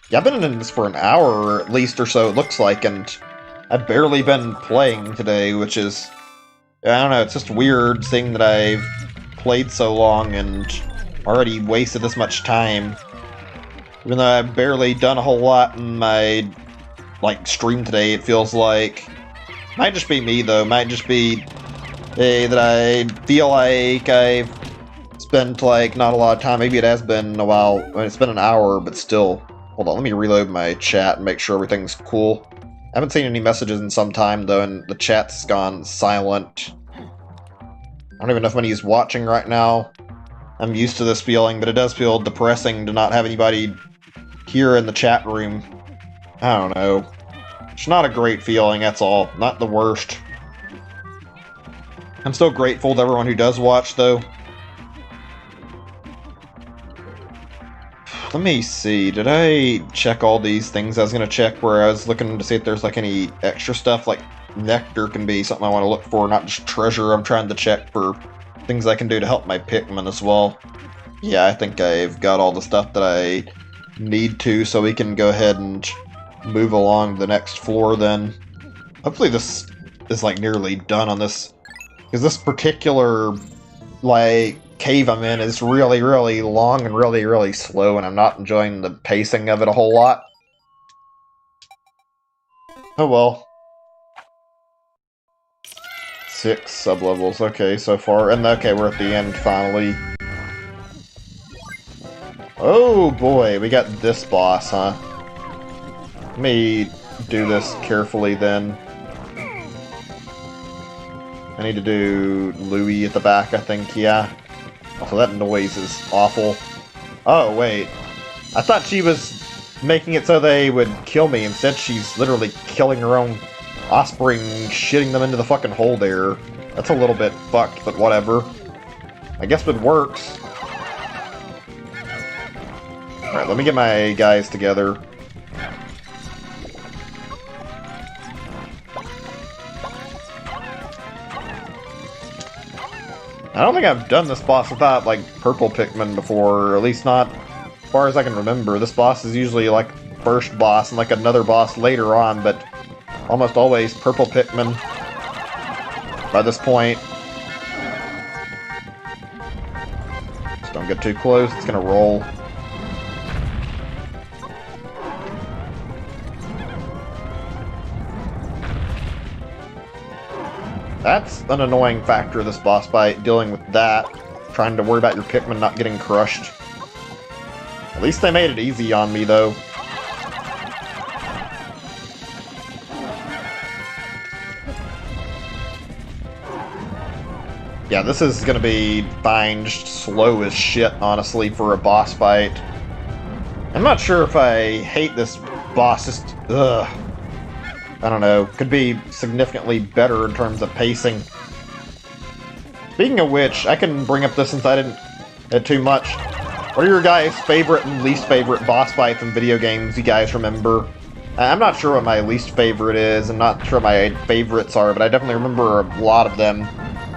Yeah, I've been in this for an hour at least or so, it looks like, and I've barely been playing today, which is... I don't know, it's just weird seeing that I've played so long and already wasted this much time. Even though I've barely done a whole lot in my, like, stream today, it feels like... Might just be me, though. Might just be that I feel like I've spent, like, not a lot of time. Maybe it has been a while. I mean, it's been an hour, but still. Hold on, let me reload my chat and make sure everything's cool. I haven't seen any messages in some time, though, and the chat's gone silent. I don't even know if anybody's watching right now. I'm used to this feeling, but it does feel depressing to not have anybody here in the chat room. I don't know. It's not a great feeling, that's all. Not the worst. I'm still grateful to everyone who does watch, though. Let me see, did I check all these things I was going to check where I was looking to see if there's, like, any extra stuff? Like, nectar can be something I want to look for, not just treasure. I'm trying to check for things I can do to help my Pikmin as well. Yeah, I think I've got all the stuff that I need to, so we can go ahead and move along the next floor then. Hopefully this is, like, nearly done on this, because this particular, like, cave I'm in is really, really long and really, really slow, and I'm not enjoying the pacing of it a whole lot. Oh well. 6 sublevels, okay, so far. And okay, we're at the end, finally. Oh boy, we got this boss, huh? Let me do this carefully then. I need to do Louie at the back, I think, yeah. Also, that noise is awful. Oh, wait. I thought she was making it so they would kill me. Instead, she's literally killing her own offspring, shitting them into the fucking hole there. That's a little bit fucked, but whatever. I guess it works. Alright, let me get my guys together. I don't think I've done this boss without, like, purple Pikmin before, or at least not as far as I can remember. This boss is usually, like, first boss and, like, another boss later on, but almost always purple Pikmin by this point. Just don't get too close, it's gonna roll. That's an annoying factor of this boss fight, dealing with that. Trying to worry about your Pikmin not getting crushed. At least they made it easy on me, though. Yeah, this is gonna be fine, just slow as shit, honestly, for a boss fight. I'm not sure if I hate this boss, just, ugh. I don't know, could be significantly better in terms of pacing. Speaking of which, I can bring up this since I didn't add too much. What are your guys' favorite and least favorite boss fights in video games you guys remember? I'm not sure what my least favorite is, I'm not sure what my favorites are, but I definitely remember a lot of them.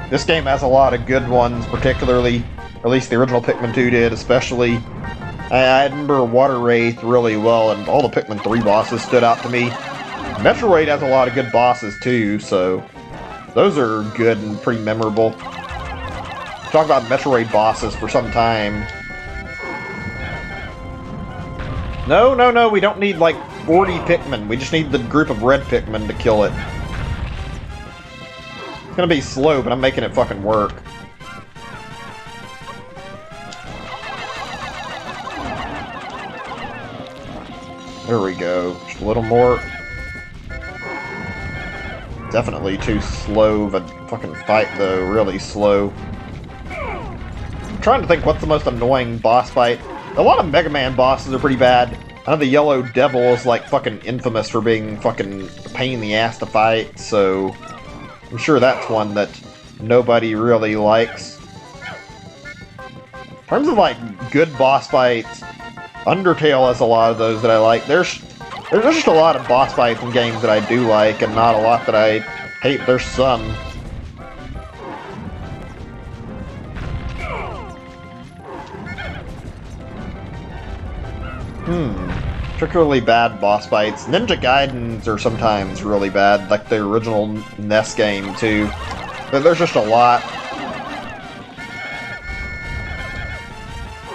This game has a lot of good ones, particularly, or at least the original Pikmin 2 did, especially. I remember Water Wraith really well, and all the Pikmin 3 bosses stood out to me. Metroid has a lot of good bosses too, so those are good and pretty memorable. Talk about Metroid bosses for some time. No, we don't need like 40 Pikmin. We just need the group of red Pikmin to kill it. It's gonna be slow, but I'm making it fucking work. There we go. Just a little more. Definitely too slow of a fucking fight, though. Really slow. I'm trying to think what's the most annoying boss fight. A lot of Mega Man bosses are pretty bad. I know the Yellow Devil is like fucking infamous for being fucking a pain in the ass to fight, so I'm sure that's one that nobody really likes. In terms of like good boss fights, Undertale has a lot of those that I like. There's just a lot of boss fights in games that I do like, and not a lot that I hate. There's some. Particularly bad boss fights. Ninja Gaidens are sometimes really bad, like the original NES game, too. But there's just a lot.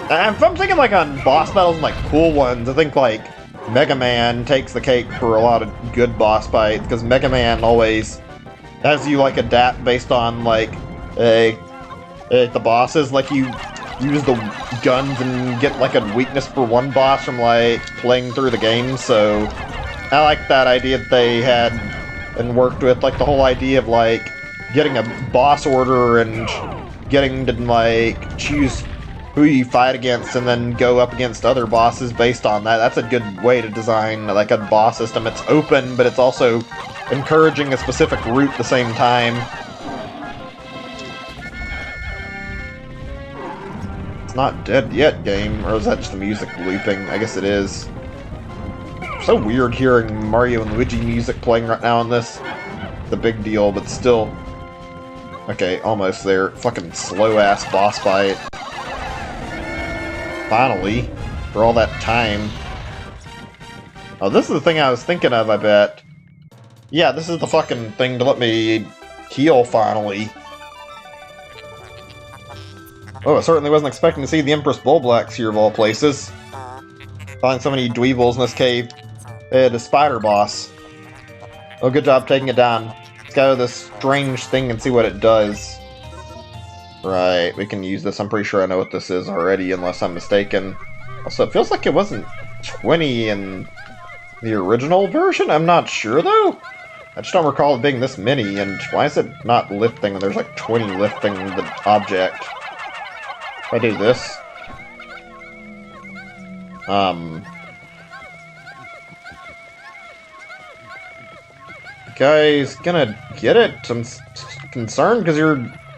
And if I'm thinking like on boss battles and like cool ones, I think like Mega Man takes the cake for a lot of good boss fights, because Mega Man always has you like adapt based on like the bosses. Like you use the guns and get like a weakness for one boss from like playing through the game. So I like that idea that they had and worked with, like the whole idea of like getting a boss order and getting to like choose who you fight against and then go up against other bosses based on that. That's a good way to design like a boss system. It's open, but it's also encouraging a specific route at the same time. It's not dead yet, game, or is that just the music looping? I guess it is. So weird hearing Mario and Luigi music playing right now on this. It's a big deal, but still. Okay, almost there. Fucking slow-ass boss fight. Finally, for all that time. Oh, this is the thing I was thinking of, I bet. Yeah, this is the fucking thing to let me heal, finally. Oh, I certainly wasn't expecting to see the Empress Bullblacks here of all places. Find so many dweebles in this cave. The spider boss. Oh, good job taking it down. Let's go to this strange thing and see what it does. Right, we can use this. I'm pretty sure I know what this is already, unless I'm mistaken. Also, it feels like it wasn't 20 in the original version? I'm not sure, though. I just don't recall it being this many, and why is it not lifting when there's like 20 lifting the object? If I do this... Guys, gonna get it? I'm concerned because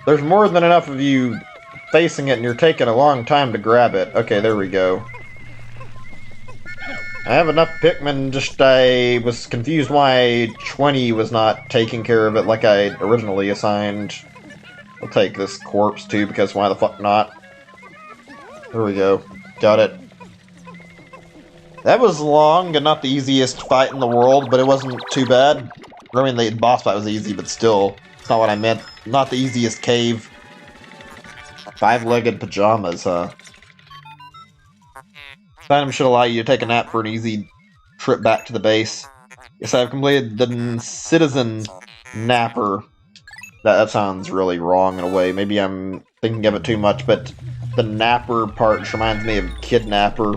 there's more than enough of you facing it and you're taking a long time to grab it. Okay, there we go. I have enough Pikmin, just I was confused why 20 was not taking care of it like I originally assigned. I'll take this corpse too, because why the fuck not? There we go. Got it. That was long and not the easiest fight in the world, but it wasn't too bad. I mean, the boss fight was easy, but still, it's not what I meant. Not the easiest cave. 5-legged pajamas, huh? This item should allow you to take a nap for an easy trip back to the base. Yes, I've completed the Citizen Napper. That sounds really wrong in a way. Maybe I'm thinking of it too much, but the napper part just reminds me of kidnapper.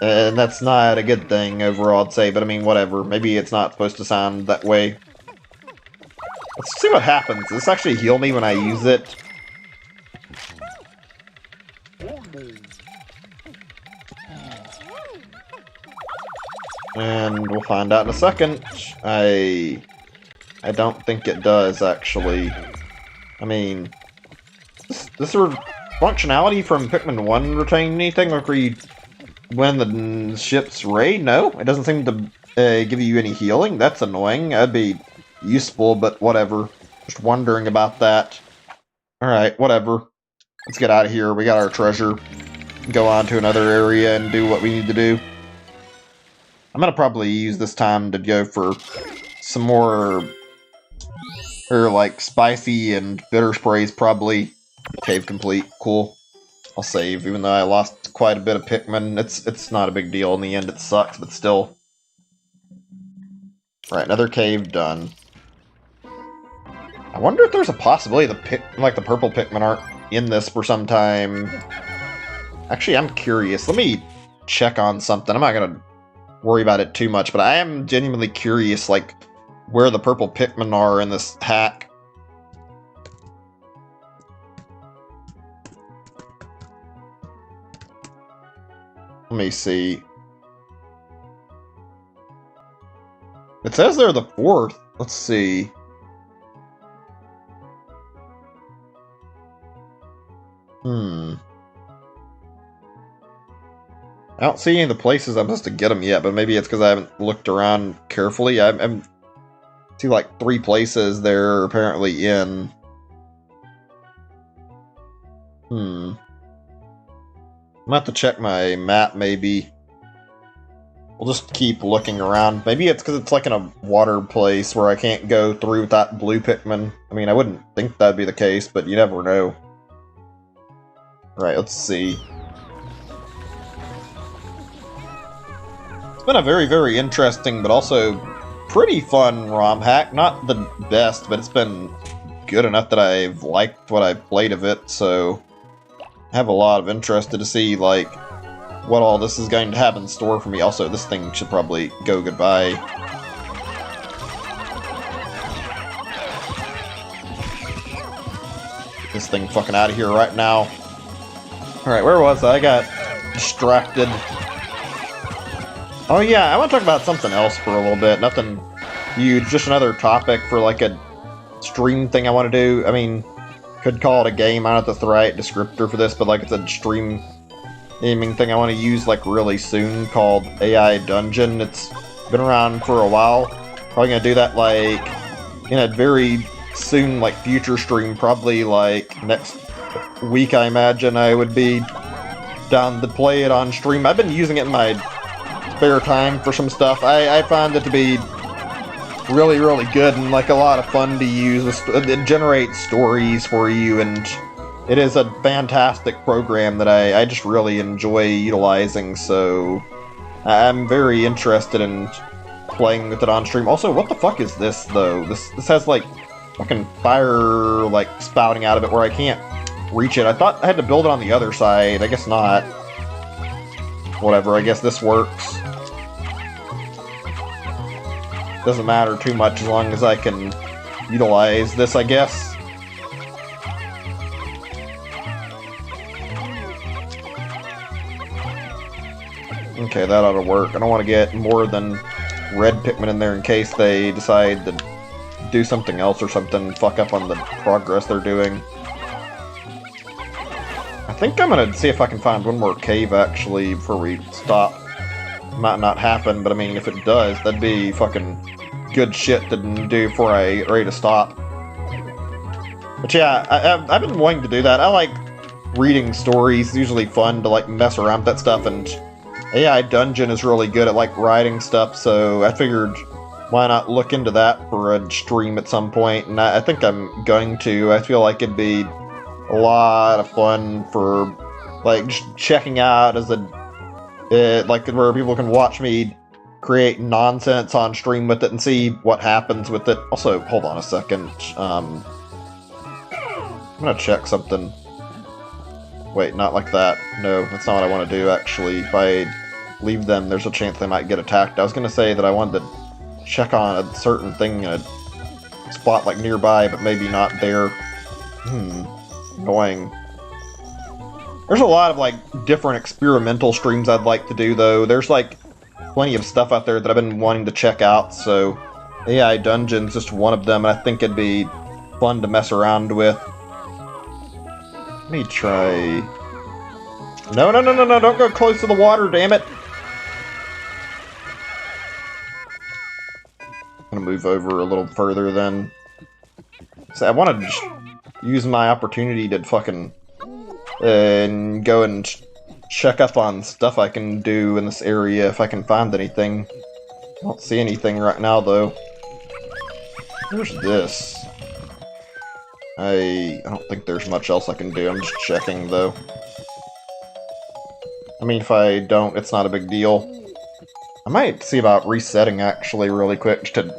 And that's not a good thing overall, I'd say, but I mean, whatever. Maybe it's not supposed to sound that way. Let's see what happens. Does this actually heal me when I use it? And we'll find out in a second. I don't think it does, actually. I mean, this sort of functionality from Pikmin 1 retain anything? Like where you win the ship's raid? No, it doesn't seem to give you any healing. That's annoying. That'd be useful, but whatever. Just wondering about that. Alright, whatever. Let's get out of here. We got our treasure. Go on to another area and do what we need to do. I'm gonna probably use this time to go for some more like spicy and bitter sprays, probably. Cave complete. Cool. I'll save, even though I lost quite a bit of Pikmin. It's not a big deal in the end. It sucks, but still. Right, another cave done. I wonder if there's a possibility the purple Pikmin aren't in this for some time. Actually, I'm curious. Let me check on something. I'm not gonna worry about it too much, but I am genuinely curious, like, where the purple Pikmin are in this hack. Let me see. It says they're the 4th. Let's see. I don't see any of the places I'm supposed to get them yet, but maybe it's because I haven't looked around carefully. I see like 3 places they're apparently in. I'm gonna have to check my map, maybe. We'll just keep looking around. Maybe it's because it's like in a water place where I can't go through with that blue Pikmin. I mean, I wouldn't think that'd be the case, but you never know. Right, let's see. It's been a very, very interesting, but also pretty fun Romhack. Not the best, but it's been good enough that I've liked what I've played of it, so I have a lot of interest to see, like, what all this is going to have in store for me. Also, this thing should probably go goodbye. This thing fucking out of here right now. Alright, where was I? I got distracted. Oh yeah, I want to talk about something else for a little bit. Nothing huge, just another topic for like a stream thing I want to do. I mean, could call it a game, I don't know if that's the right descriptor for this, but like it's a stream naming thing I want to use like really soon called AI Dungeon. It's been around for a while. Probably gonna do that like in a very soon, like future stream, probably like next week I imagine I would be down to play it on stream. I've been using it in my spare time for some stuff. I find it to be really, really good and like a lot of fun to use. It generates stories for you and it is a fantastic program that I just really enjoy utilizing, so I'm very interested in playing with it on stream. Also, what the fuck is this, though? This has, like, fucking fire, like, spouting out of it where I can't reach it. I thought I had to build it on the other side. I guess not. Whatever, I guess this works. Doesn't matter too much as long as I can utilize this, I guess. Okay, that ought to work. I don't want to get more than red Pikmin in there in case they decide to do something else or something, fuck up on the progress they're doing. I think I'm gonna see if I can find one more cave, actually, before we stop. Might not happen, but I mean, if it does, that'd be fucking good shit to do before I ready to stop. But yeah, I've been wanting to do that. I like reading stories. It's usually fun to, like, mess around with that stuff, and AI Dungeon is really good at, like, writing stuff, so I figured why not look into that for a stream at some point, and I think I'm going to. I feel like it'd be a lot of fun for, like, just checking out as like, where people can watch me create nonsense on stream with it and see what happens with it. Also, hold on a second. I'm gonna check something. Wait, not like that. No, that's not what I want to do, actually. If I leave them, there's a chance they might get attacked. I was gonna say that I wanted to check on a certain thing in a spot, like, nearby, but maybe not there. Annoying. There's a lot of, like, different experimental streams I'd like to do, though. There's, like, plenty of stuff out there that I've been wanting to check out, so AI Dungeon's just one of them, and I think it'd be fun to mess around with. Let me try... No, don't go close to the water, damn it! I'm gonna move over a little further, then. So I want to just use my opportunity to fucking go and check up on stuff I can do in this area if I can find anything. I don't see anything right now, though. Where's this? I don't think there's much else I can do. I'm just checking, though. I mean, if I don't, it's not a big deal. I might see about resetting, actually, really quick, just to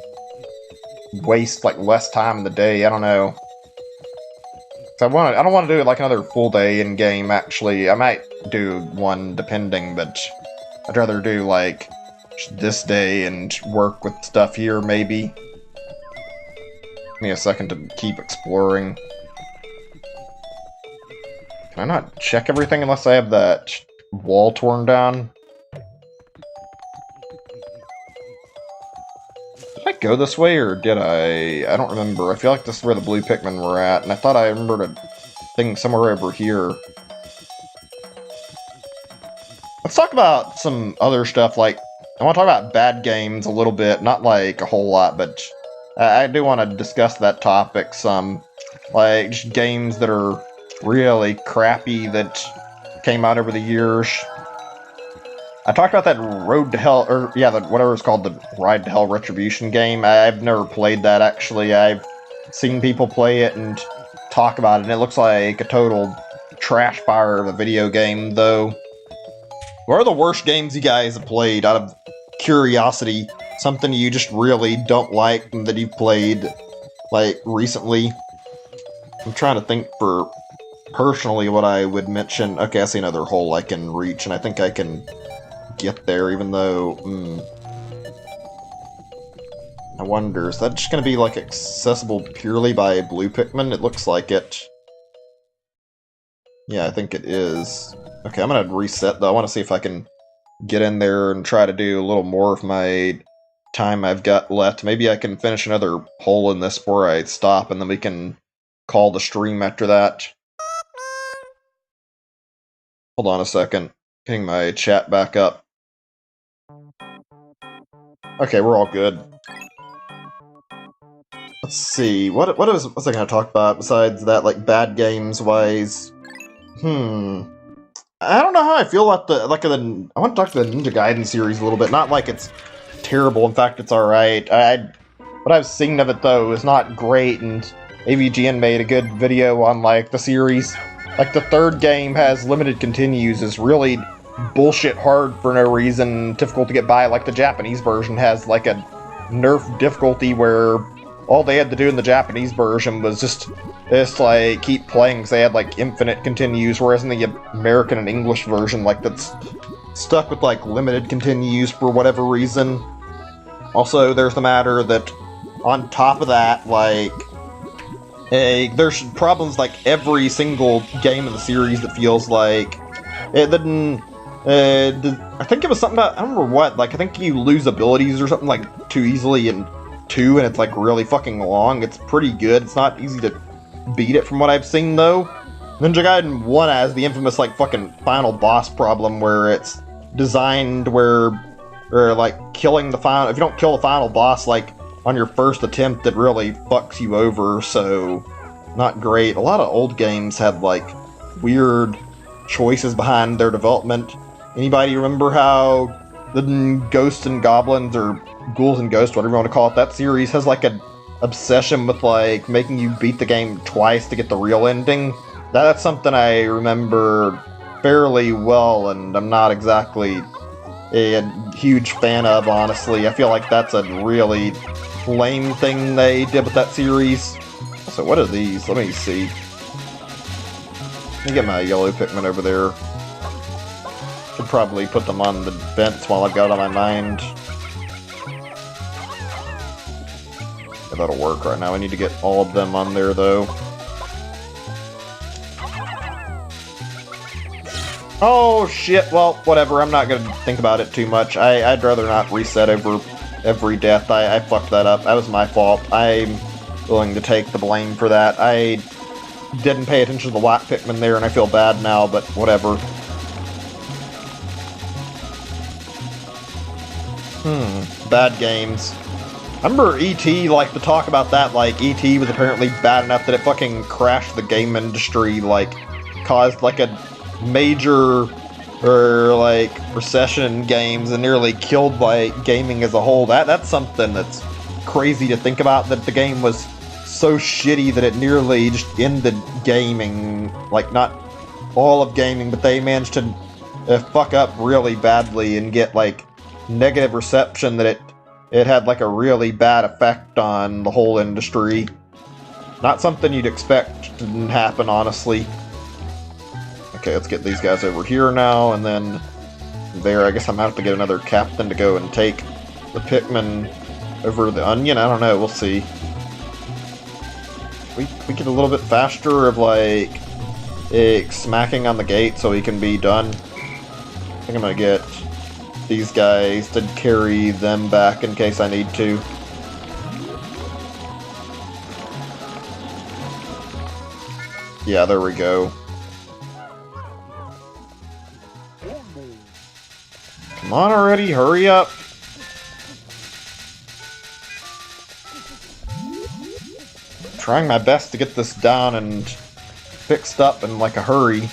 waste, like, less time in the day. I don't know. I don't want to do, like, another full day in-game, actually. I might do one, depending, but I'd rather do, like, this day and work with stuff here, maybe. Give me a second to keep exploring. Can I not check everything unless I have that wall torn down? Did I go this way, or did I? I don't remember. I feel like this is where the blue Pikmin were at, and I thought I remembered a thing somewhere over here. Let's talk about some other stuff, like, I want to talk about bad games a little bit, not like a whole lot, but I do want to discuss that topic some. Like, just games that are really crappy that came out over the years. I talked about that Road to Hell, or yeah, whatever it's called, the Ride to Hell Retribution game. I've never played that, actually. I've seen people play it and talk about it, and it looks like a total trash fire of a video game, though. What are the worst games you guys have played, out of curiosity? Something you just really don't like that you've played, like, recently? I'm trying to think for personally what I would mention. Okay, I see another hole I can reach, and I think I can get there, even though, I wonder, is that just going to be, like, accessible purely by blue Pikmin? It looks like it. Yeah, I think it is. Okay, I'm going to reset, though. I want to see if I can get in there and try to do a little more of my time I've got left. Maybe I can finish another hole in this before I stop, and then we can call the stream after that. Hold on a second. Getting my chat back up. Okay, we're all good. Let's see, what was I going to talk about besides that, like, bad games-wise? I don't know how I feel about I want to talk to the Ninja Gaiden series a little bit. Not like it's terrible, in fact, it's alright. What I've seen of it, though, is not great, and AVGN made a good video on, like, the series. Like, the third game has limited continues, is really bullshit hard for no reason, difficult to get by. Like, the Japanese version has, like, a nerf difficulty where all they had to do in the Japanese version was just like, keep playing, because they had, like, infinite continues, whereas in the American and English version, like, that's stuck with, like, limited continues for whatever reason. Also, there's the matter that, on top of that, like, there's problems like every single game in the series that feels like it didn't. I think it was something about, I don't remember what, like, I think you lose abilities or something, like, too easily in 2, and it's, like, really fucking long. It's pretty good. It's not easy to beat it from what I've seen, though. Ninja Gaiden 1 has the infamous, like, fucking final boss problem where it's designed where like, killing the final, if you don't kill the final boss, like, on your first attempt, it really fucks you over, so not great. A lot of old games had, like, weird choices behind their development. Anybody remember how the Ghosts and Goblins, or Ghouls and Ghosts, whatever you want to call it, that series has, like, an obsession with, like, making you beat the game twice to get the real ending? That's something I remember fairly well, and I'm not exactly a huge fan of, honestly. I feel like that's a really lame thing they did with that series. So what are these? Let me see. Let me get my yellow Pikmin over there. Should probably put them on the vents while I've got it on my mind. Yeah, that'll work right now. I need to get all of them on there, though. Oh, shit. Well, whatever. I'm not going to think about it too much. I'd rather not reset over every death. I fucked that up. That was my fault. I'm willing to take the blame for that. I didn't pay attention to the white Pikmin there, and I feel bad now, but whatever. Bad games. I remember E.T., like, to talk about that, like, E.T. was apparently bad enough that it fucking crashed the game industry, like, caused, like, a major, like, recession in games and nearly killed, like, gaming as a whole. That's something that's crazy to think about, that the game was so shitty that it nearly just ended gaming. Like, not all of gaming, but they managed to fuck up really badly and get, like, negative reception that it had, like, a really bad effect on the whole industry. Not something you'd expect to happen, honestly. Okay, let's get these guys over here now, and then there. I guess I'm gonna have to get another captain to go and take the Pikmin over the onion. I don't know, we'll see. We get a little bit faster of, like, smacking on the gate so he can be done. I think I'm gonna get these guys to carry them back in case I need to. Yeah, there we go. Come on already, hurry up! I'm trying my best to get this down and fixed up in, like, a hurry.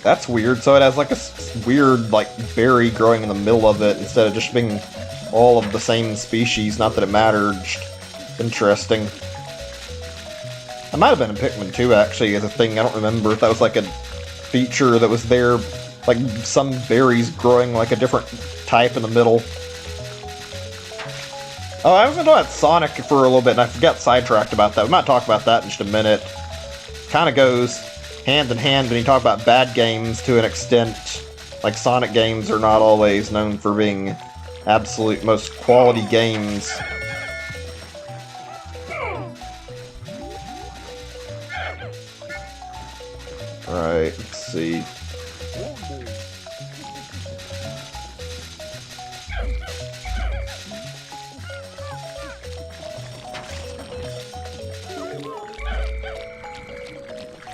That's weird, so it has, like, a weird, like, berry growing in the middle of it instead of just being all of the same species. Not that it mattered, just interesting. It might have been in Pikmin 2, actually, as a thing. I don't remember if that was, like, a feature that was there. Like, some berries growing, like, a different type in the middle. Oh, I was going to talk about Sonic for a little bit, and I got sidetracked about that. We might talk about that in just a minute. Kind of goes hand in hand when you talk about bad games to an extent. Like, Sonic games are not always known for being absolute most quality games. Alright, let's see.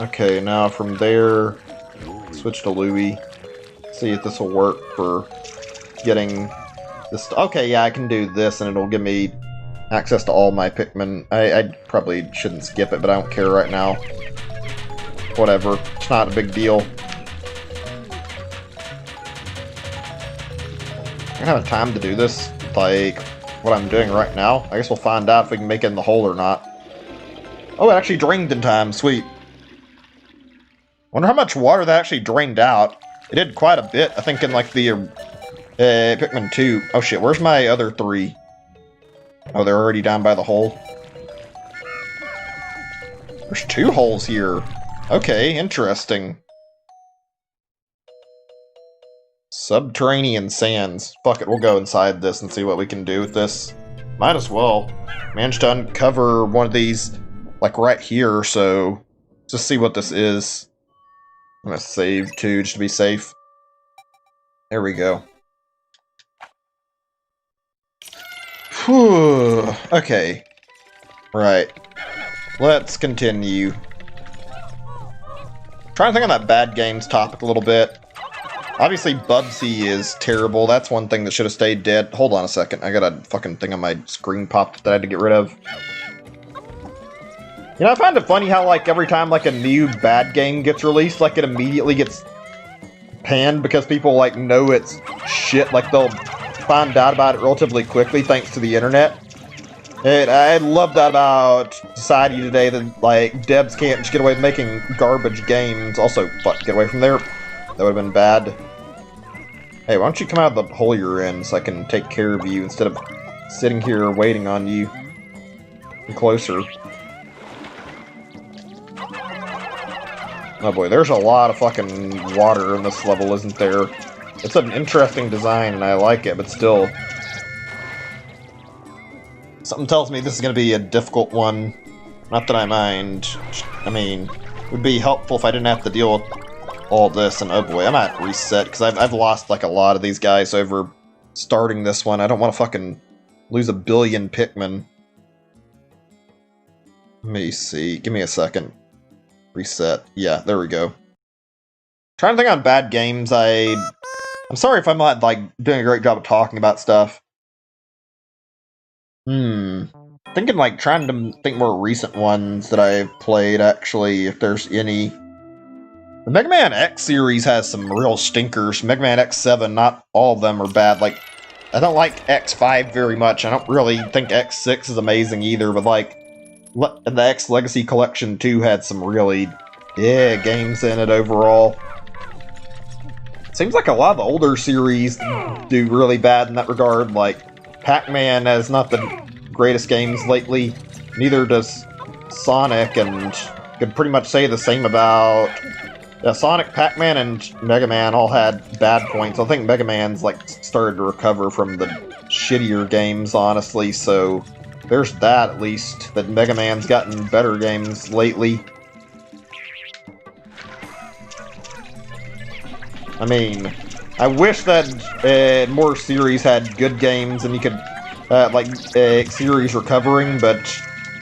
Okay, now from there, switch to Louie. See if this will work for getting this. Okay, yeah, I can do this and it'll give me access to all my Pikmin. I probably shouldn't skip it, but I don't care right now. Whatever, it's not a big deal. I don't have time to do this. Like, what I'm doing right now. I guess we'll find out if we can make it in the hole or not. Oh, it actually drained in time. Sweet. Wonder how much water that actually drained out. It did quite a bit, I think, in like the Pikmin 2. Oh shit, where's my other 3? Oh, they're already down by the hole. There's 2 holes here. Okay, interesting. Subterranean sands. Fuck it, we'll go inside this and see what we can do with this. Might as well. Managed to uncover one of these, like, right here, so... just see what this is. I'm gonna save, too, just to be safe. There we go. Whew. Okay. Right. Let's continue. Trying to think on that bad games topic a little bit. Obviously, Bubsy is terrible. That's one thing that should have stayed dead. Hold on a second. I got a fucking thing on my screen popped that I had to get rid of. You know, I find it funny how, like, every time, like, a new bad game gets released, like, it immediately gets panned because people, like, know it's shit. Like, they'll find out about it relatively quickly thanks to the internet. And I love that about society today, that, like, devs can't just get away with making garbage games. Also, fuck, get away from there. That would have been bad. Hey, why don't you come out of the hole you're in so I can take care of you instead of sitting here waiting on you? Come closer. Oh boy, there's a lot of fucking water in this level, isn't there? It's an interesting design and I like it, but still... something tells me this is going to be a difficult one. Not that I mind. I mean, it would be helpful if I didn't have to deal with all this, and oh boy, I might reset, because I've lost, like, a lot of these guys over starting this one. I don't want to fucking lose a billion Pikmin. Let me see. Give me a second. Reset. Yeah, there we go. Trying to think on bad games, I'm sorry if I'm not, like, doing a great job of talking about stuff. Thinking, like, trying to think more recent ones that I've played, actually, if there's any. The Mega Man X series has some real stinkers. Mega Man X7, not all of them are bad. Like, I don't like X5 very much. I don't really think X6 is amazing either, but, like, the X Legacy Collection 2 had some really, games in it overall. Seems like a lot of the older series do really bad in that regard. Like, Pac-Man has not the greatest games lately. Neither does Sonic, and could pretty much say the same about... yeah, Sonic, Pac-Man, and Mega Man all had bad points. I think Mega Man's, like, started to recover from the shittier games, honestly, so there's that, at least, that Mega Man's gotten better games lately. I mean, I wish that more series had good games and you could, series recovering, but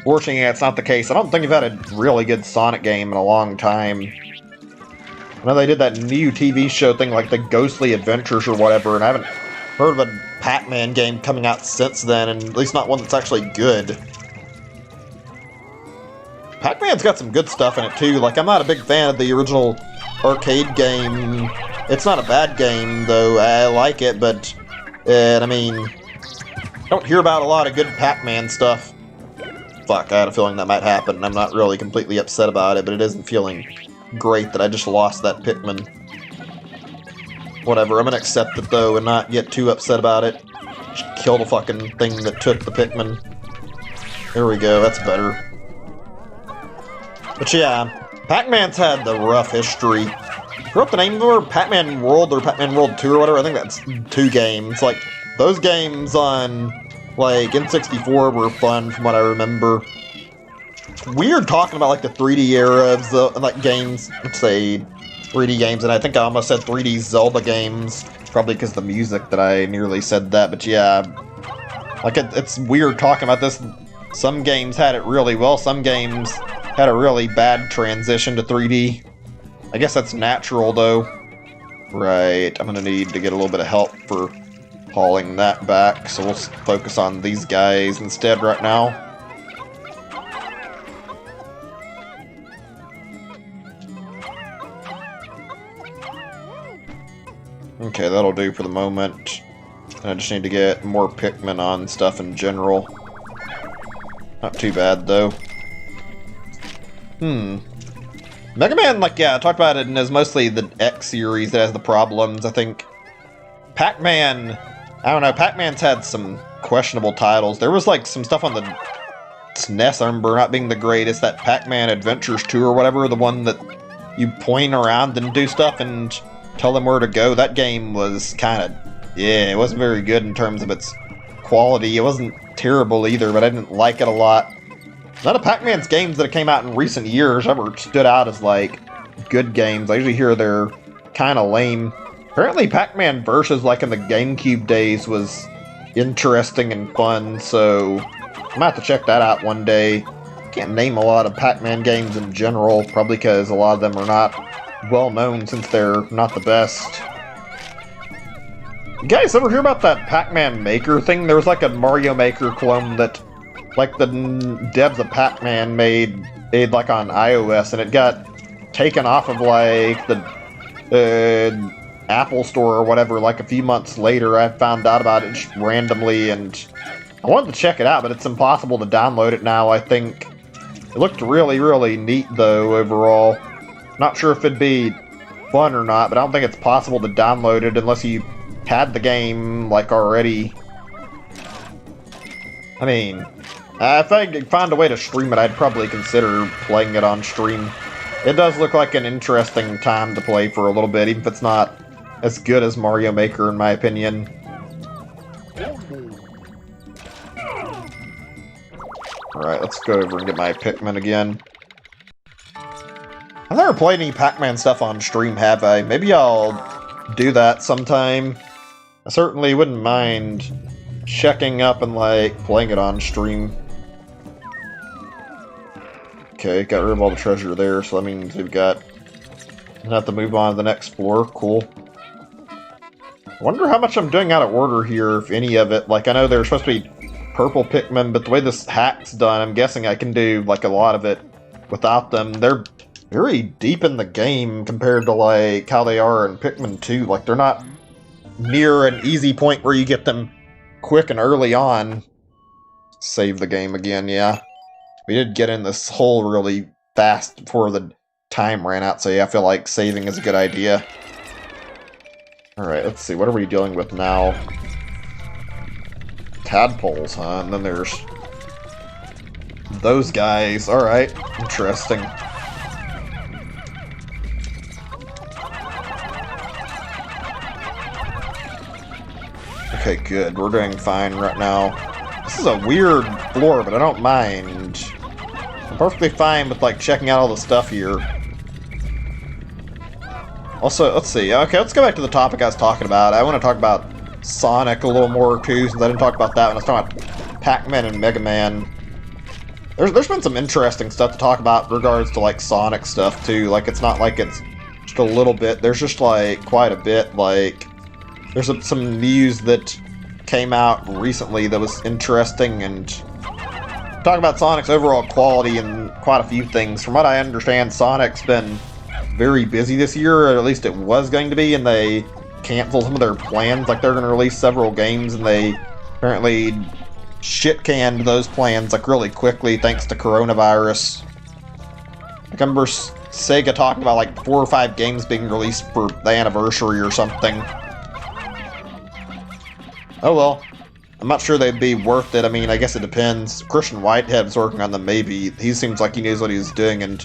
fortunately that's not the case. I don't think we've had a really good Sonic game in a long time. I know they did that new TV show thing, like the Ghostly Adventures or whatever, and I haven't heard of a Pac-Man game coming out since then, and at least not one that's actually good. Pac-Man's got some good stuff in it, too. Like, I'm not a big fan of the original arcade game. It's not a bad game, though. I like it, but, I mean, don't hear about a lot of good Pac-Man stuff. Fuck, I had a feeling that might happen, and I'm not really completely upset about it, but it isn't feeling great that I just lost that Pikmin. Whatever, I'm gonna accept it, though, and not get too upset about it. Just kill the fucking thing that took the Pikmin. There we go, that's better. But yeah, Pac-Man's had the rough history. I forgot the name of it, or Pac-Man World or Pac-Man World 2 or whatever. I think that's 2 games. Like, those games on, like, N64 were fun from what I remember. It's weird talking about, like, the 3D era of, like, games. Let's say 3D games, and I think I almost said 3D Zelda games. Probably because of the music that I nearly said that, but yeah. Like, it's weird talking about this. Some games had it really well, some games had a really bad transition to 3D. I guess that's natural, though. Right, I'm gonna need to get a little bit of help for hauling that back, so we'll focus on these guys instead right now. Okay, that'll do for the moment. I just need to get more Pikmin on stuff in general. Not too bad, though. Mega Man, like, yeah, I talked about it, and it's mostly the X series that has the problems. I think Pac-Man, I don't know, Pac-Man's had some questionable titles. There was, like, some stuff on the SNES, I remember, not being the greatest. That Pac-Man Adventures 2 or whatever, the one that you point around and do stuff and tell them where to go. That game was kind of, yeah, it wasn't very good in terms of its quality. It wasn't terrible either, but I didn't like it a lot. None of Pac-Man's games that came out in recent years ever stood out as, like, good games. I usually hear they're kind of lame. Apparently Pac-Man Versus, like, in the GameCube days was interesting and fun, so I'm gonna have to check that out one day. Can't name a lot of Pac-Man games in general, probably because a lot of them are not well known since they're not the best. You guys ever hear about that Pac-Man Maker thing? There was like a Mario Maker clone that, like, the devs of Pac-Man made like on iOS, and it got taken off of like the Apple Store or whatever like a few months later. I found out about it just randomly, and I wanted to check it out, but it's impossible to download it now, I think. It looked really, really neat, though, overall. Not sure if it'd be fun or not, but I don't think it's possible to download it unless you had the game, like, already. I mean, if I could find a way to stream it, I'd probably consider playing it on stream. It does look like an interesting time to play for a little bit, even if it's not as good as Mario Maker, in my opinion. Alright, let's go over and get my Pikmin again. I've never played any Pac-Man stuff on stream, have I? Maybe I'll do that sometime. I certainly wouldn't mind checking up and, like, playing it on stream. Okay, got rid of all the treasure there, so that means we've got... I'll have to move on to the next floor. Cool. I wonder how much I'm doing out of order here, if any of it. Like, I know there's supposed to be purple Pikmin, but the way this hack's done, I'm guessing I can do, like, a lot of it without them. They're very deep in the game compared to, like, how they are in Pikmin 2. Like, they're not near an easy point where you get them quick and early on. Save the game again, yeah. We did get in this hole really fast before the time ran out, so yeah, I feel like saving is a good idea. Alright, let's see, what are we dealing with now? Tadpoles, huh? And then there's those guys. Alright, interesting. Okay, good. We're doing fine right now. This is a weird floor, but I don't mind. I'm perfectly fine with, like, checking out all the stuff here. Also, let's see. Okay, let's go back to the topic I was talking about. I want to talk about Sonic a little more, too, since I didn't talk about that when I was talking about Pac-Man and Mega Man. There's been some interesting stuff to talk about in regards to, like, Sonic stuff, too. Like, it's not like it's just a little bit. There's just, like, quite a bit. Like, there's some news that came out recently that was interesting, and talk about Sonic's overall quality and quite a few things. From what I understand, Sonic's been very busy this year, or at least it was going to be, and they canceled some of their plans. Like, they're going to release several games, and they apparently shit-canned those plans, like, really quickly thanks to coronavirus. Like, I remember Sega talking about, like, 4 or 5 games being released for the anniversary or something. Oh well. I'm not sure they'd be worth it. I mean, I guess it depends. Christian Whitehead's working on them, maybe. He seems like he knows what he's doing, and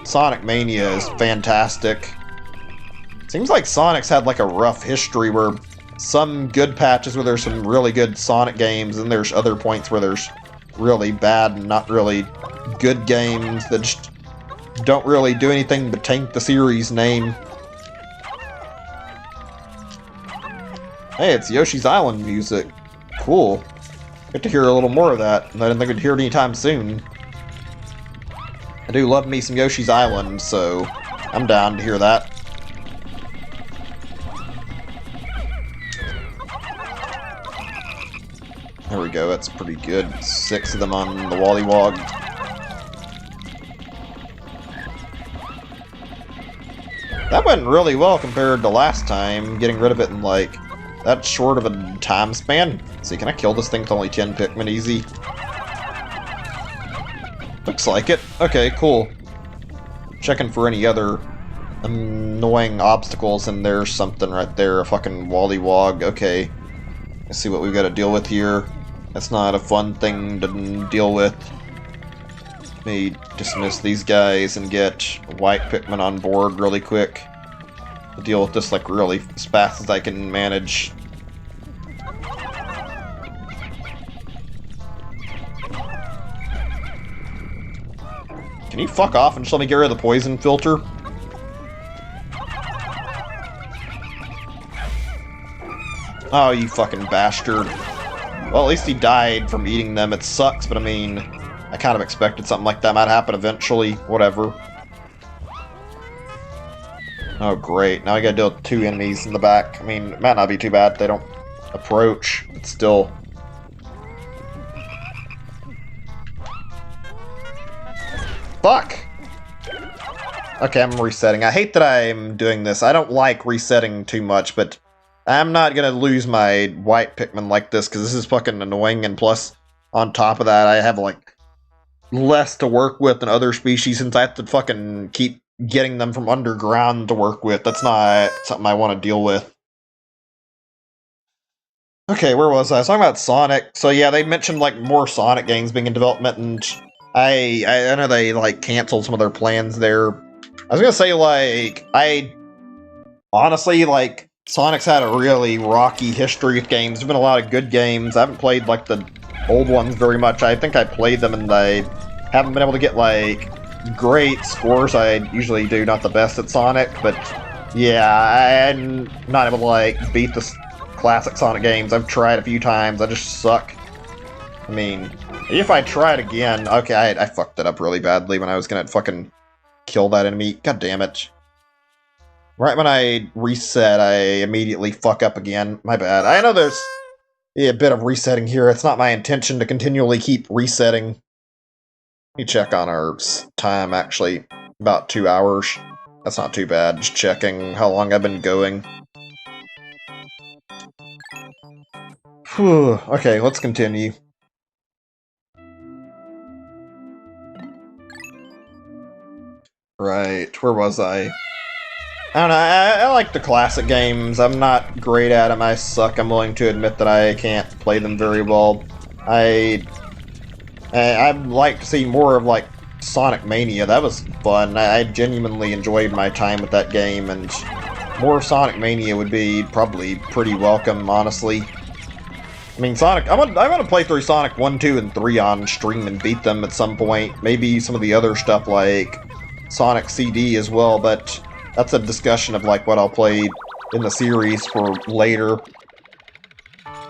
Sonic Mania is fantastic. Seems like Sonic's had, like, a rough history where some good patches where there's some really good Sonic games, and there's other points where there's really bad and not really good games that just don't really do anything but taint the series name. Hey, it's Yoshi's Island music. Cool. Get to hear a little more of that, and I didn't think I'd hear it anytime soon. I do love me some Yoshi's Island, so I'm down to hear that. There we go, that's pretty good. 6 of them on the Wollywog. That went really well compared to last time, getting rid of it in, like, that short of a time span. See, can I kill this thing with only 10 Pikmin easy? Looks like it. Okay, cool. Checking for any other annoying obstacles, and there's something right there, a fucking Wallywog. Okay. Let's see what we've got to deal with here. That's not a fun thing to deal with. Let me dismiss these guys and get white Pikmin on board really quick. To deal with this like really as fast as I can manage. Can you fuck off and just let me get rid of the poison filter? Oh, you fucking bastard. Well, at least he died from eating them. It sucks, but I mean, I kind of expected something like that might happen eventually. Whatever. Oh, great. Now I gotta deal with 2 enemies in the back. I mean, it might not be too bad if they don't approach, but still. Fuck! Okay, I'm resetting. I hate that I'm doing this. I don't like resetting too much, but I'm not gonna lose my white Pikmin like this, because this is fucking annoying, and plus, on top of that, I have, like, less to work with than other species, since I have to fucking keep getting them from underground to work with. That's not something I want to deal with. Okay, where was I? I was talking about Sonic. So yeah, they mentioned, like, more Sonic games being in development, and I know they, like, canceled some of their plans there. I was gonna say, like, honestly, like, Sonic's had a really rocky history with games. There's been a lot of good games. I haven't played, like, the old ones very much. I think I played them and I haven't been able to get, like, great scores. I usually do not the best at Sonic, but yeah, I'm not able to, like, beat the classic Sonic games. I've tried a few times. I just suck. I mean, if I tried again... Okay, I fucked it up really badly when I was gonna fucking kill that enemy. God damn it. Right when I reset, I immediately fuck up again. My bad. I know there's a bit of resetting here. It's not my intention to continually keep resetting. Let me check on our time, actually. About 2 hours. That's not too bad. Just checking how long I've been going. Whew. Okay, let's continue. Right, where was I? I don't know, I like the classic games. I'm not great at them, I suck. I'm willing to admit that I can't play them very well. I'd like to see more of, like, Sonic Mania. That was fun. I genuinely enjoyed my time with that game, and more Sonic Mania would be probably pretty welcome, honestly. I mean, Sonic... I want to play through Sonic 1, 2, and 3 on stream and beat them at some point. Maybe some of the other stuff like Sonic CD as well, but that's a discussion of, like, what I'll play in the series for later.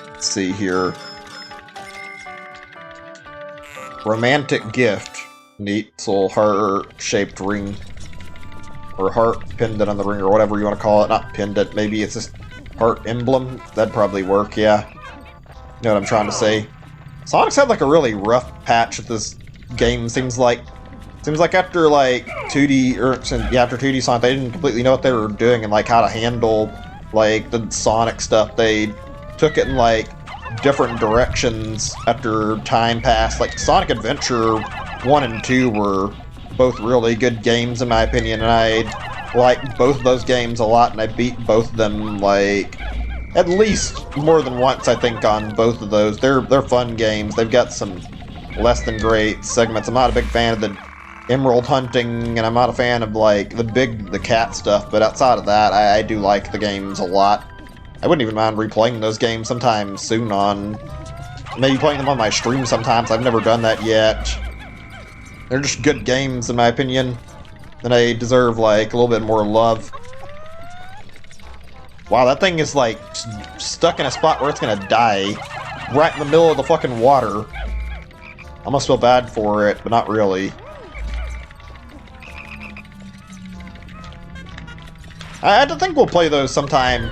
Let's see here. Romantic gift. Neat little heart-shaped ring. Or heart pendant on the ring, or whatever you want to call it. Not pendant, maybe it's just heart emblem. That'd probably work, yeah. You know what I'm trying to say. Sonic's had, like, a really rough patch with this game, seems like after, like, 2D, after 2D Sonic, they didn't completely know what they were doing and, like, how to handle, like, the Sonic stuff. They took it in, like, different directions after time passed. Like, Sonic Adventure 1 and 2 were both really good games, in my opinion, and I like both of those games a lot, and I beat both of them, like, at least more than once, I think, on both of those. They're fun games. They've got some less than great segments. I'm not a big fan of the emerald hunting, and I'm not a fan of, like, the cat stuff, but outside of that, I do like the games a lot. I wouldn't even mind replaying those games sometime soon on... Maybe playing them on my stream sometimes. I've never done that yet. They're just good games, in my opinion, and they deserve, like, a little bit more love. Wow, that thing is, like, stuck in a spot where it's gonna die. Right in the middle of the fucking water. I almost feel bad for it, but not really. I think we'll play those sometime.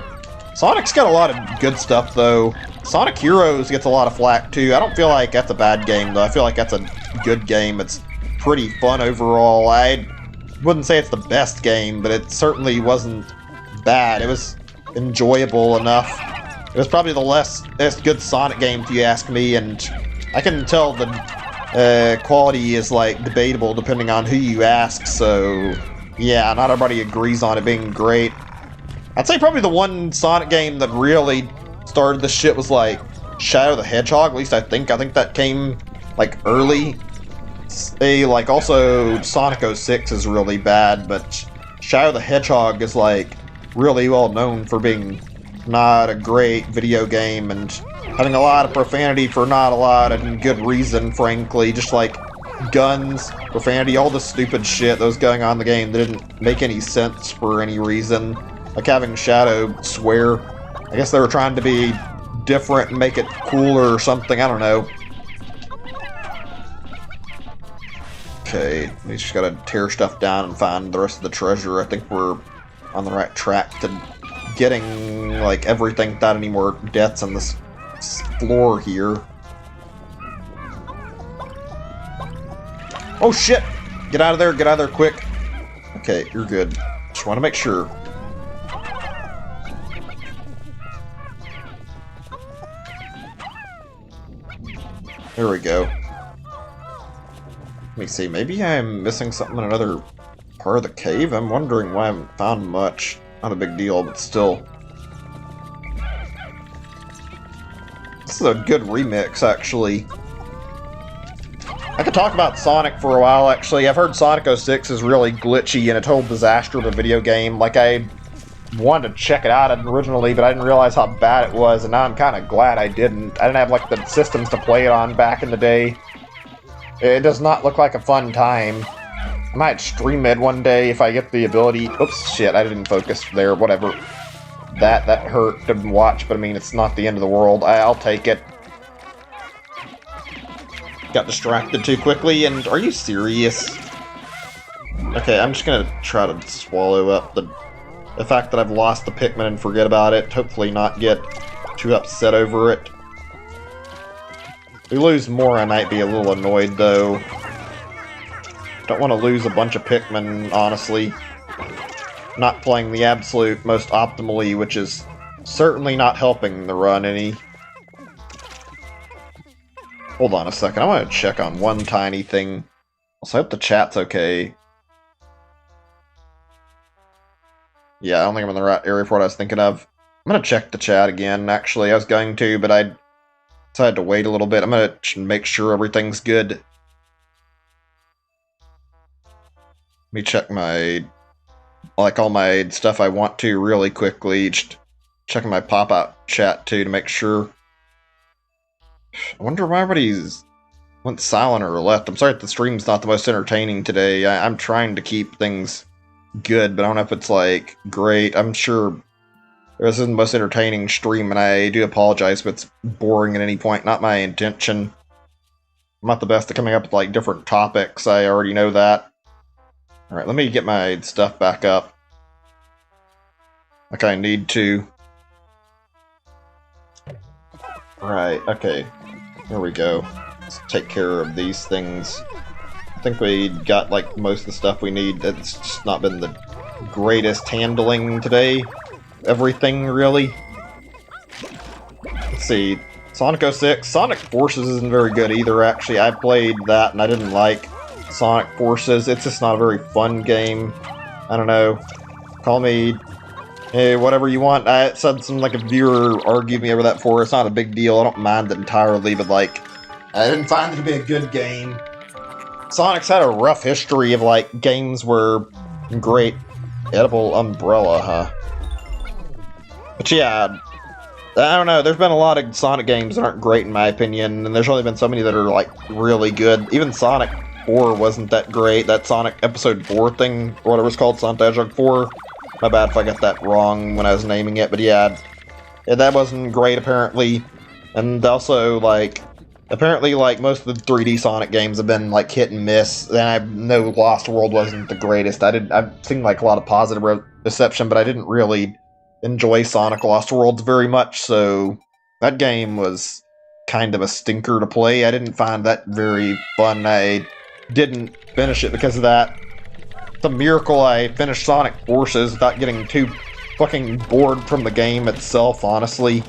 Sonic's got a lot of good stuff, though. Sonic Heroes gets a lot of flack, too. I don't feel like that's a bad game, though. I feel like that's a good game. It's pretty fun overall. I wouldn't say it's the best game, but it certainly wasn't bad. It was enjoyable enough. It It was probably the less good Sonic game, if you ask me, and I can tell the quality is, like, debatable depending on who you ask, so yeah, not everybody agrees on it being great. I'd say probably the one Sonic game that really started this shit was, like, Shadow the Hedgehog, at least I think. I think that came, like, early. Like, also, Sonic 06 is really bad, but Shadow the Hedgehog is, like, really well known for being not a great video game and having a lot of profanity for not a lot of good reason, frankly. Just, like, guns, profanity, all the stupid shit that was going on in the game that didn't make any sense for any reason. Like having Shadow swear. I guess they were trying to be different and make it cooler or something, I don't know. Okay, we just gotta tear stuff down and find the rest of the treasure. I think we're on the right track to getting, like, everything without any more deaths on this floor here. Oh shit! Get out of there quick. Okay, you're good. Just want to make sure. There we go. Let me see, maybe I'm missing something in another part of the cave? I'm wondering why I haven't found much. Not a big deal, but still. This is a good remix, actually. I could talk about Sonic for a while, actually. I've heard Sonic 06 is really glitchy and a total disaster of a video game. Like, I wanted to check it out originally, but I didn't realize how bad it was, and now I'm kind of glad I didn't. I didn't have, like, the systems to play it on back in the day. It does not look like a fun time. I might stream it one day if I get the ability. Oops, shit, I didn't focus there, whatever. That hurt to watch, but I mean, it's not the end of the world. I'll take it. Got distracted too quickly, and are you serious? Okay, I'm just gonna try to swallow up the fact that I've lost the Pikmin and forget about it. Hopefully not get too upset over it. If we lose more, I might be a little annoyed, though. Don't want to lose a bunch of Pikmin, honestly. Not playing the absolute most optimally, which is certainly not helping the run any. Hold on a second, I want to check on one tiny thing. Also, I hope the chat's okay. Yeah, I don't think I'm in the right area for what I was thinking of. I'm gonna check the chat again, actually. I was going to, but I decided to wait a little bit. I'm gonna make sure everything's good. Let me check my, like, all my stuff I want to really quickly. Just checking my pop-out chat, too, to make sure. I wonder why everybody's went silent or left. I'm sorry if the stream's not the most entertaining today. I'm trying to keep things good, but I don't know if it's, like, great. I'm sure this isn't the most entertaining stream, and I do apologize if it's boring at any point. Not my intention. I'm not the best at coming up with, like, different topics. I already know that. Alright, let me get my stuff back up. Like I need to. Right, okay. There we go. Let's take care of these things. I think we got, like, most of the stuff we need. It's just not been the greatest handling today. Everything, really. Let's see. Sonic 06. Sonic Forces isn't very good either, actually. I played that and I didn't like Sonic Forces. It's just not a very fun game. I don't know. Call me, hey, whatever you want. I said some, like, a viewer argued me over that before. It's not a big deal. I don't mind it entirely, but, like, I didn't find it to be a good game. Sonic's had a rough history of, like, games were great. Edible umbrella, huh? But yeah, I don't know. There's been a lot of Sonic games that aren't great in my opinion, and there's only been so many that are, like, really good. Even Sonic 4 wasn't that great. That Sonic Episode 4 thing, or whatever it's called, Sonic the Hedgehog 4. My bad if I got that wrong when I was naming it, but yeah, that wasn't great apparently. And also, like, apparently, like, most of the 3D Sonic games have been, like, hit and miss. And I know Lost World wasn't the greatest. I've seen, like, a lot of positive reception, but I didn't really enjoy Sonic Lost Worlds very much, so that game was kind of a stinker to play. I didn't find that very fun. I didn't finish it because of that. It's a miracle I finished Sonic Forces without getting too fucking bored from the game itself, honestly.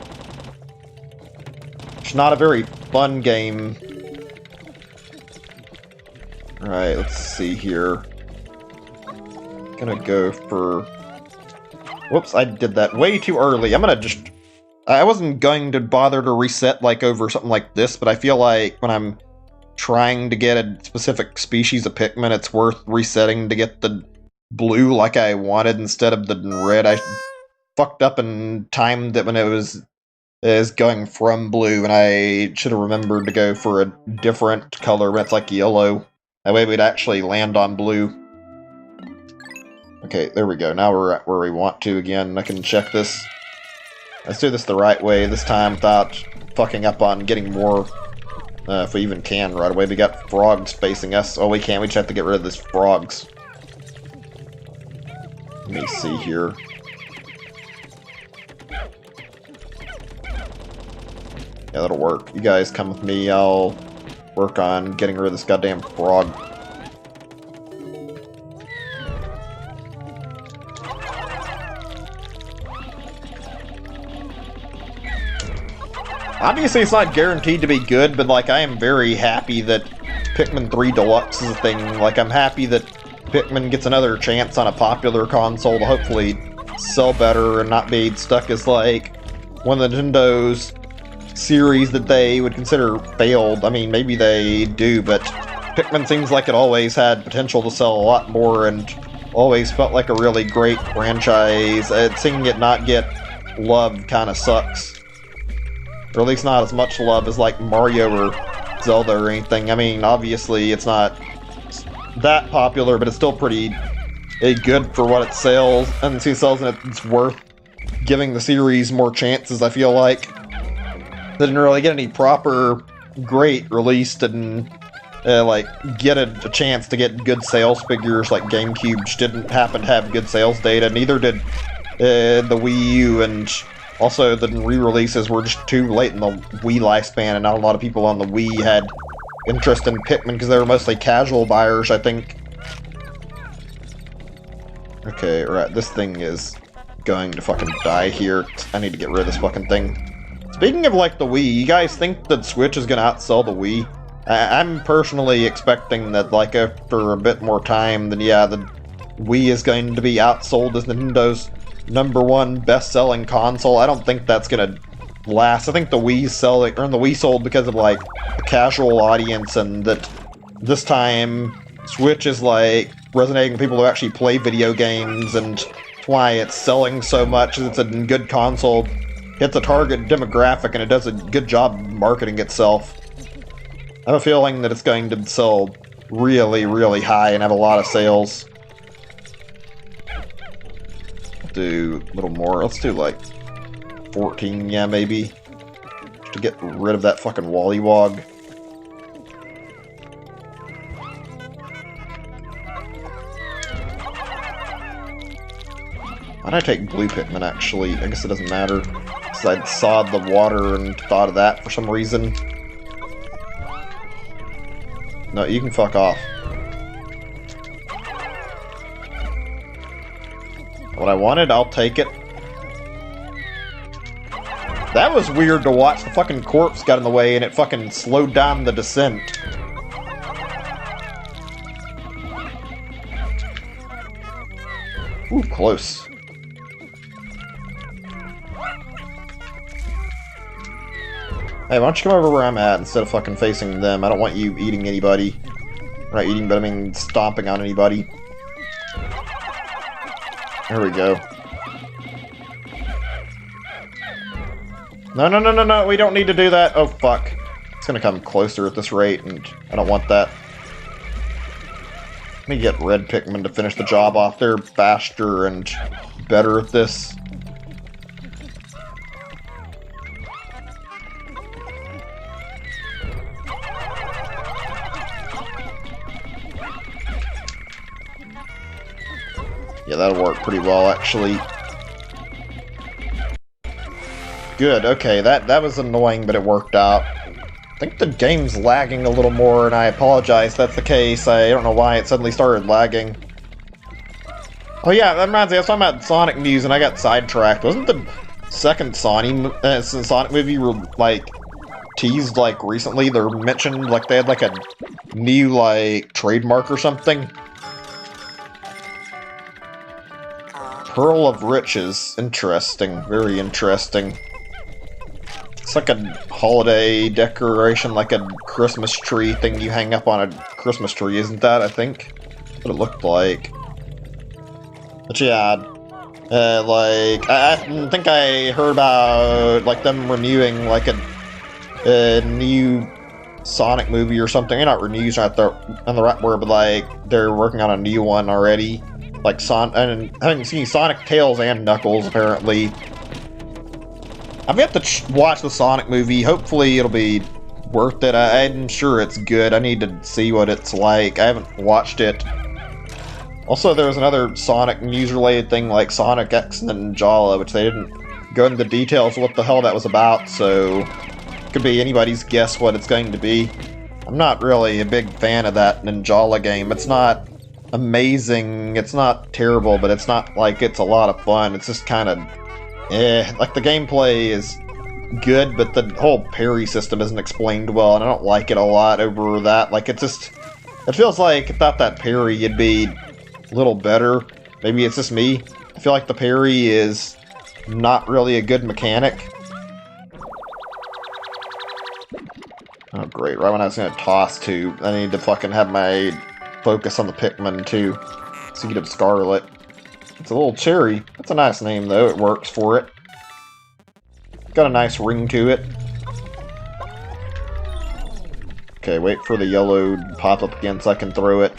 It's not a very fun game. Alright, let's see here. Gonna go for... Whoops, I did that way too early. I'm gonna just... I wasn't going to bother to reset like over something like this, but I feel like when I'm trying to get a specific species of Pikmin, it's worth resetting to get the blue like I wanted instead of the red. I fucked up and timed it when it was going from blue, and I should have remembered to go for a different color when it's like yellow. That way we'd actually land on blue. Okay, there we go. Now we're at where we want to again. I can check this. Let's do this the right way this time without fucking up on getting more, if we even can right away. We got frogs facing us. Oh, we can. We just have to get rid of these frogs. Let me see here. Yeah, that'll work. You guys come with me. I'll work on getting rid of this goddamn frog. Obviously, it's not guaranteed to be good, but, like, I am very happy that Pikmin 3 Deluxe is a thing. Like, I'm happy that Pikmin gets another chance on a popular console to hopefully sell better and not be stuck as, like, one of Nintendo's series that they would consider failed. I mean, maybe they do, but Pikmin seems like it always had potential to sell a lot more and always felt like a really great franchise. Seeing it not get love kind of sucks. Or at least not as much love as like Mario or Zelda or anything. I mean, obviously it's not that popular, but it's still pretty good for what it sells. And it's worth giving the series more chances, I feel like. They didn't really get any proper great release, didn't like get a chance to get good sales figures. Like GameCube just didn't happen to have good sales data, neither did the Wii U, and also the re-releases were just too late in the Wii lifespan, and not a lot of people on the Wii had interest in Pikmin because they were mostly casual buyers, I think. Okay, right, this thing is going to fucking die here. I need to get rid of this fucking thing. Speaking of, like, the Wii, you guys think that Switch is gonna outsell the Wii? I'm personally expecting that, like, after a bit more time, then yeah, the Wii is going to be outsold as Nintendo's #1 best-selling console. I don't think that's gonna last. I think the Wii sold because of, like, a casual audience, and that this time Switch is, like, resonating with people who actually play video games, and that's why it's selling so much. It's a good console. Hits a target demographic, and it does a good job marketing itself. I have a feeling that it's going to sell really, really high and have a lot of sales. I'll do a little more. Let's do like 14, yeah, maybe. Just to get rid of that fucking Wollywog. Why'd I take blue Pikmin, actually? I guess it doesn't matter. Because I'd sawed the water and thought of that for some reason. No, you can fuck off. What I wanted, I'll take it. That was weird to watch. The fucking corpse got in the way and it fucking slowed down the descent. Ooh, close. Hey, why don't you come over where I'm at instead of fucking facing them? I don't want you eating anybody. Not eating, but I mean stomping on anybody. There we go. No, we don't need to do that. Oh, fuck. It's gonna come closer at this rate, and I don't want that. Let me get red Pikmin to finish the job off. They're faster and better at this. Yeah, that'll work pretty well, actually. Good, okay, that was annoying, but it worked out. I think the game's lagging a little more, and I apologize if that's the case. I don't know why it suddenly started lagging. Oh yeah, that reminds me, I was talking about Sonic news, and I got sidetracked. Wasn't the second Sonic movie, like, teased, like, recently. They're mentioned, like, they had, like, a new, like, trademark or something. Pearl of Riches. Interesting. Very interesting. It's like a holiday decoration, like a Christmas tree thing you hang up on a Christmas tree, isn't that, I think? That's what it looked like. But yeah, like, I think I heard about, like, them renewing, like, a new Sonic movie or something. They're not renewed, not on the right word, but, like, they're working on a new one already. Like, and I haven't seen Sonic, Tails, and Knuckles, apparently. I've got to watch the Sonic movie. Hopefully it'll be worth it. I'm sure it's good. I need to see what it's like. I haven't watched it. Also, there was another Sonic news-related thing, like Sonic X Ninjala, which they didn't go into the details of what the hell that was about, so it could be anybody's guess what it's going to be. I'm not really a big fan of that Ninjala game. It's not amazing, it's not terrible, but it's not like it's a lot of fun. It's just kind of like, the gameplay is good, but the whole parry system isn't explained well, and I don't like it a lot over that. Like, it feels like without that parry, it'd be a little better. Maybe it's just me. I feel like the parry is not really a good mechanic. Oh, great. Right when I was going to toss to, I need to fucking have my focus on the Pikmin, too. So you get a Scarlet. It's a little cherry. That's a nice name, though. It works for it. Got a nice ring to it. Okay, wait for the yellow to pop up again so I can throw it.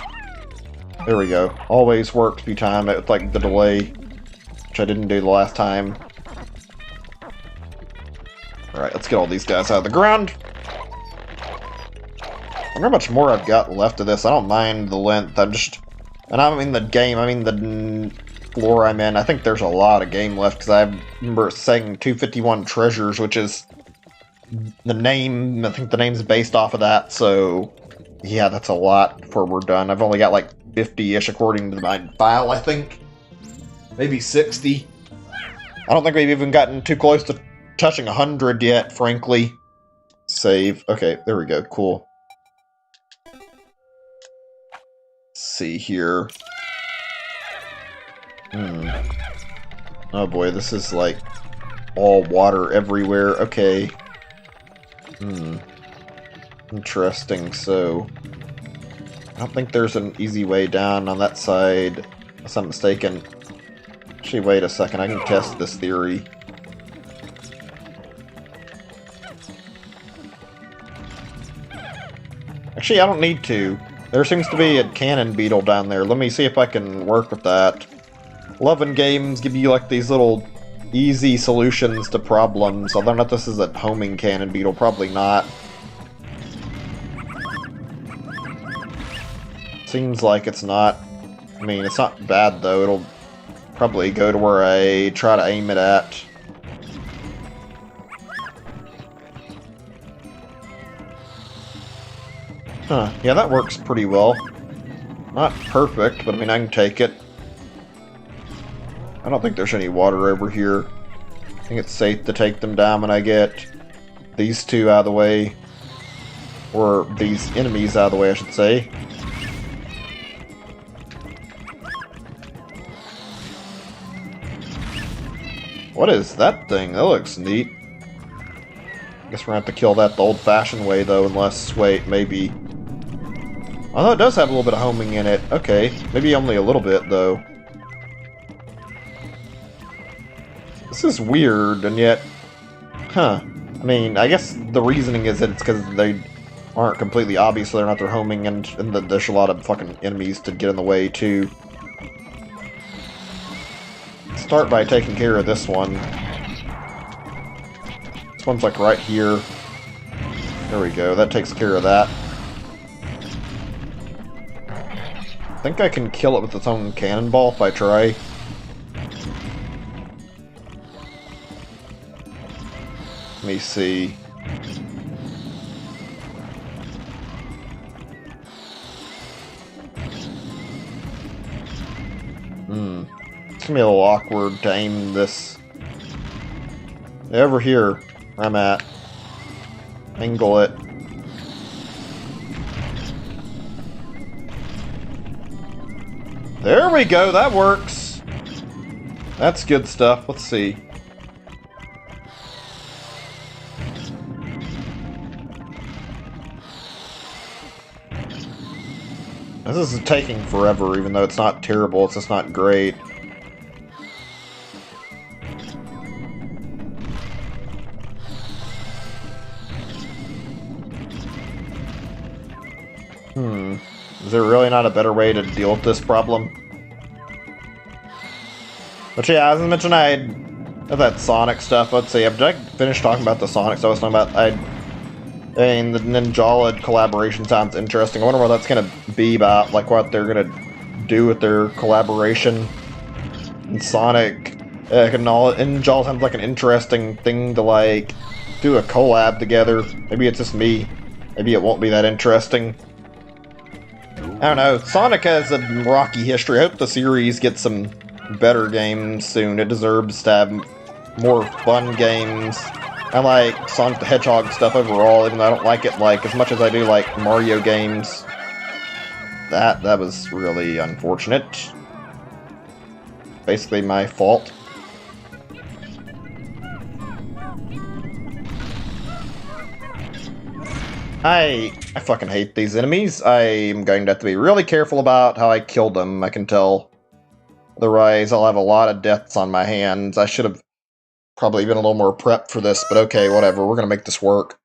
There we go. Always works if you time it with, like, the delay, which I didn't do the last time. Alright, let's get all these guys out of the ground. I wonder how much more I've got left of this. I don't mind the length. And I don't mean the game, I mean the floor I'm in. I think there's a lot of game left, because I remember saying 251 Treasures, which is the name. I think the name's based off of that, so yeah, that's a lot before we're done. I've only got like 50-ish according to my file, I think. Maybe 60. I don't think we've even gotten too close to touching 100 yet, frankly. Save. Okay, there we go. Cool. Let's see here. Oh boy, this is like all water everywhere. Okay. Interesting. So, I don't think there's an easy way down on that side, unless I'm mistaken. Actually, wait a second. I can test this theory. Actually, I don't need to. There seems to be a cannon beetle down there. Let me see if I can work with that. Love in games give you like these little easy solutions to problems. I don't know if this is a homing cannon beetle. Probably not. Seems like it's not. I mean, it's not bad though. It'll probably go to where I try to aim it at. Huh, yeah, that works pretty well. Not perfect, but I mean, I can take it. I don't think there's any water over here. I think it's safe to take them down when I get these two out of the way. Or these enemies out of the way, I should say. What is that thing? That looks neat. Guess we're gonna have to kill that the old-fashioned way, though, unless... wait, maybe... although it does have a little bit of homing in it. Okay, maybe only a little bit, though. This is weird, and yet... huh. I mean, I guess the reasoning is that it's because they aren't completely obvious whether or not they're homing, and that there's a lot of fucking enemies to get in the way, too. Start by taking care of this one. This one's like right here. There we go, that takes care of that. I think I can kill it with its own cannonball if I try. Let me see. It's gonna be a little awkward to aim this over here, where I'm at. Angle it. There we go, that works. That's good stuff. Let's see. This is taking forever, even though it's not terrible, it's just not great. Is there really not a better way to deal with this problem? But yeah, as I mentioned, I had that Sonic stuff. Let's see, did I finish talking about the Sonic stuff I was talking about? I mean, the Ninjalad collaboration sounds interesting. I wonder what that's gonna be about, like what they're gonna do with their collaboration. And Sonic, Ninjalad sounds like an interesting thing to, like, do a collab together. Maybe it's just me. Maybe it won't be that interesting. I don't know. Sonic has a rocky history. I hope the series gets some better games soon. It deserves to have more fun games. I like Sonic the Hedgehog stuff overall, even though I don't like it like as much as I do like Mario games. That was really unfortunate. Basically my fault. I fucking hate these enemies. I'm going to have to be really careful about how I kill them, I can tell. Otherwise, I'll have a lot of deaths on my hands. I should have probably been a little more prepped for this, but okay, whatever. We're going to make this work.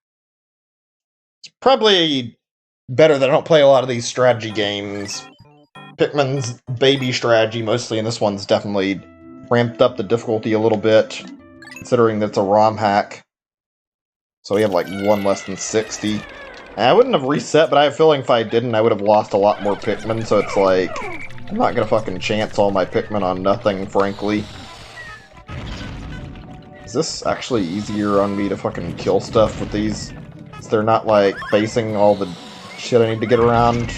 It's probably better that I don't play a lot of these strategy games. Pikmin's baby strategy, mostly, and this one's definitely ramped up the difficulty a little bit, considering that it's a Romhack. So we have like one less than 60. And I wouldn't have reset, but I have a feeling if I didn't, I would have lost a lot more Pikmin, so it's like, I'm not gonna fucking chance all my Pikmin on nothing, frankly. Is this actually easier on me to fucking kill stuff with these? So they're not, like, facing all the shit I need to get around?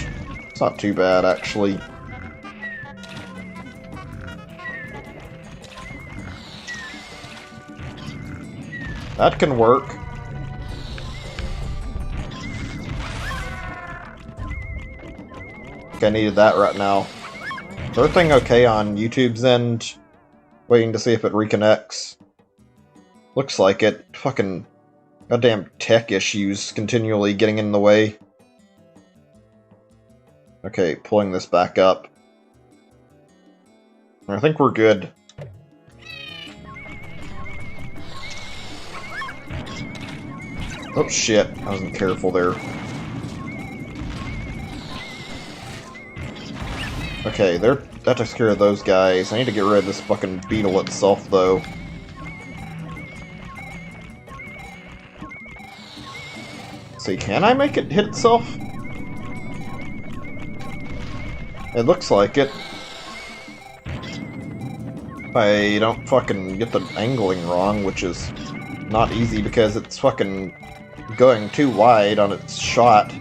It's not too bad, actually. That can work. I needed that right now. Is everything okay on YouTube's end? Waiting to see if it reconnects. Looks like it. Fucking goddamn tech issues continually getting in the way. Okay, pulling this back up. I think we're good. Oh shit, I wasn't careful there. Okay, that takes care of those guys. I need to get rid of this fucking beetle itself, though. See, can I make it hit itself? It looks like it. If I don't fucking get the angling wrong, which is not easy because it's fucking going too wide on its shot.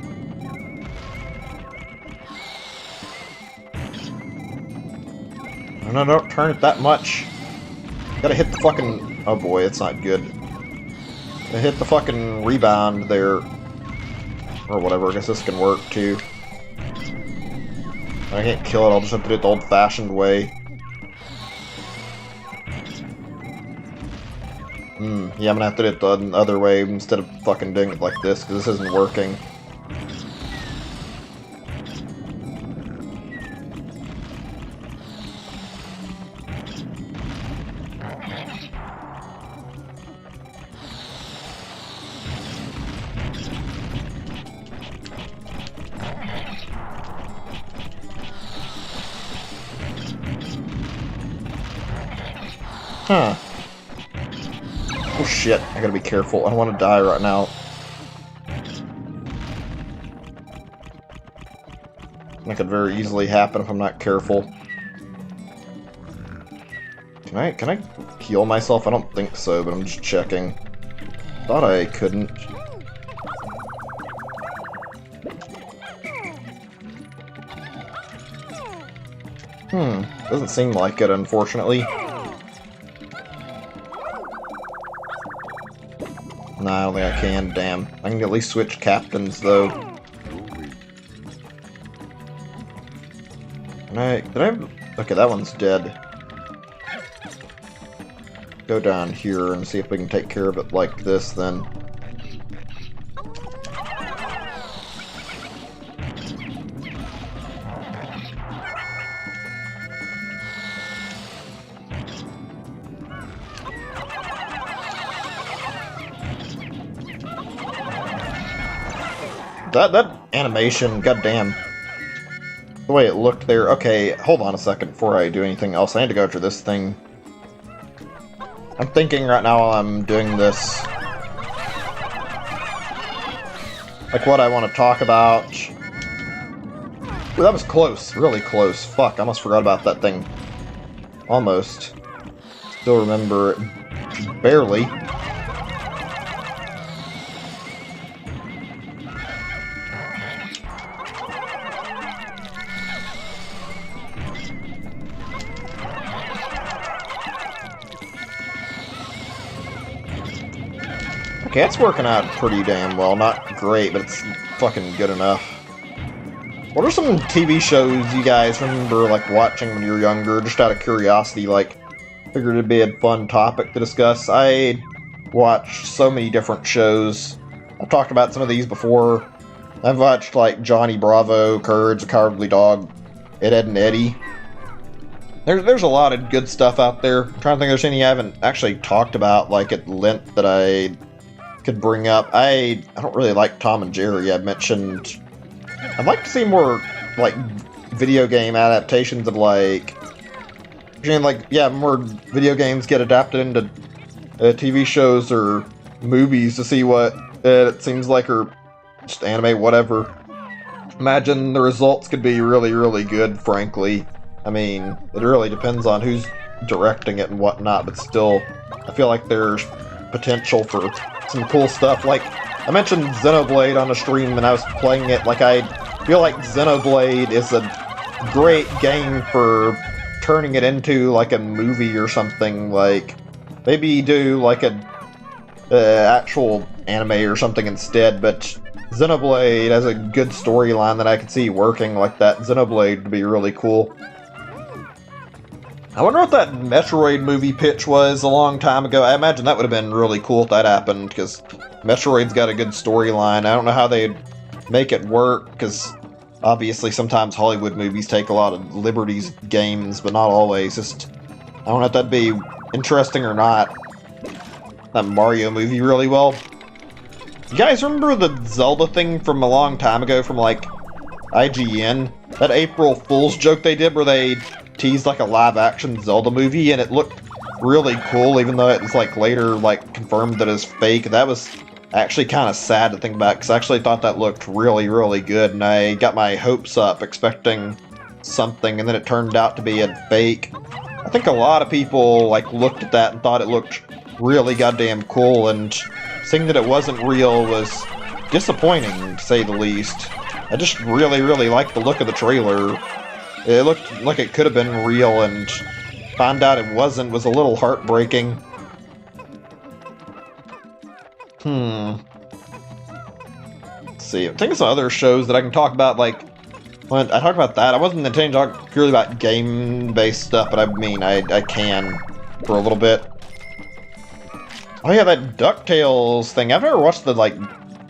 No, don't turn it that much. Gotta hit the fucking... Oh boy, it's not good. Gotta hit the fucking rebound there. Or whatever, I guess this can work too. I can't kill it, I'll just have to do it the old-fashioned way. Yeah, I'm gonna have to do it the other way instead of fucking doing it like this, because this isn't working. Huh. Oh shit, I gotta be careful. I don't want to die right now. That could very easily happen if I'm not careful. Can I heal myself? I don't think so, but I'm just checking. Thought I couldn't. Doesn't seem like it, unfortunately. Nah, I don't think I can, damn. I can at least switch captains, though. Did I... Okay, that one's dead. Go down here and see if we can take care of it like this, then. That animation, goddamn. The way it looked there. Okay, hold on a second before I do anything else. I need to go through this thing. I'm thinking right now while I'm doing this, like what I want to talk about. Ooh, that was close, really close. Fuck, I almost forgot about that thing. Almost. Still remember it barely. Okay, it's working out pretty damn well. Not great, but it's fucking good enough. What are some TV shows you guys remember, like, watching when you were younger? Just out of curiosity, like, figured it'd be a fun topic to discuss. I watched so many different shows. I've talked about some of these before. I've watched, like, Johnny Bravo, Courage the Cowardly Dog, Ed, Edd and Eddy. There's a lot of good stuff out there. I'm trying to think if there's any I haven't actually talked about, like, at length that I could bring up. I don't really like Tom and Jerry. I've mentioned I'd like to see more like video game adaptations of like more video games get adapted into TV shows or movies to see what it seems like, or just anime, whatever. Imagine the results could be really, really good, frankly. I mean, it really depends on who's directing it and whatnot, but still, I feel like there's potential for some cool stuff. Like, I mentioned Xenoblade on a stream when I was playing it. Like, I feel like Xenoblade is a great game for turning it into, like, a movie or something. Like, maybe do, like, a actual anime or something instead, but Xenoblade has a good storyline that I could see working like that. Xenoblade would be really cool. I wonder what that Metroid movie pitch was a long time ago. I imagine that would have been really cool if that happened, because Metroid's got a good storyline. I don't know how they'd make it work, because obviously sometimes Hollywood movies take a lot of liberties with games, but not always. Just, I don't know if that'd be interesting or not. That Mario movie really well. You guys remember the Zelda thing from a long time ago from, like, IGN? That April Fool's joke they did where they teased, like, a live-action Zelda movie, and it looked really cool, even though it was, like, later, like, confirmed that it's fake. That was actually kind of sad to think about, because I actually thought that looked really, really good, and I got my hopes up, expecting something, and then it turned out to be a fake. I think a lot of people, like, looked at that and thought it looked really goddamn cool, and seeing that it wasn't real was disappointing, to say the least. I just really, really liked the look of the trailer. It looked like it could have been real, and found out it wasn't was a little heartbreaking. Let's see. I think some other shows that I can talk about, like, when I talked about that, I wasn't intending to talk purely about game-based stuff, but I mean, I can for a little bit. Oh yeah, that DuckTales thing. I've never watched the, like,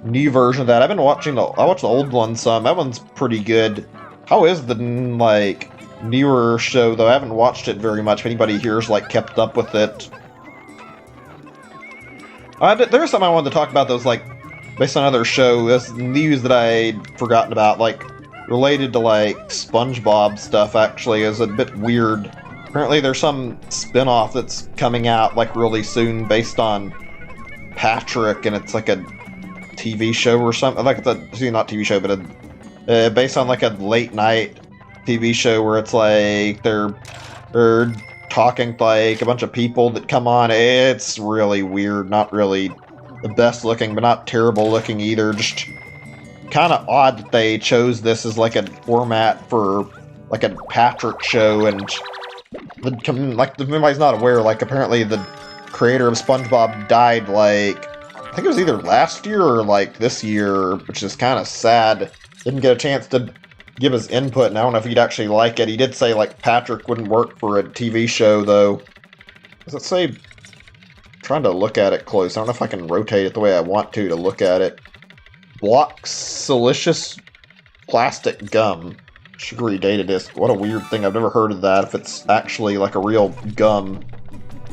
new version of that. I've been watching I watched the old one some. That one's pretty good. How is the, like, newer show, though? I haven't watched it very much. If anybody here's, like, kept up with it. There's something I wanted to talk about that was, like, based on another show. This news that I'd forgotten about, like, related to, like, SpongeBob stuff, actually, is a bit weird. Apparently there's some spin-off that's coming out, like, really soon based on Patrick, and it's, like, a TV show or something. Like, it's a, not TV show, but based on, like, a late-night TV show where it's, like, they're talking to, like, a bunch of people that come on. It's really weird. Not really the best looking, but not terrible looking either. Just kind of odd that they chose this as, like, a format for, like, a Patrick show, and like, if anybody's not aware, like, apparently the creator of SpongeBob died, like, I think it was either last year or like this year, which is kind of sad. Didn't get a chance to give his input, and I don't know if he'd actually like it. He did say like Patrick wouldn't work for a TV show though. Does it say? I'm trying to look at it close. I don't know if I can rotate it the way I want to look at it. Bloxilicious plastic gum. Sugary data disc. What a weird thing. I've never heard of that if it's actually like a real gum.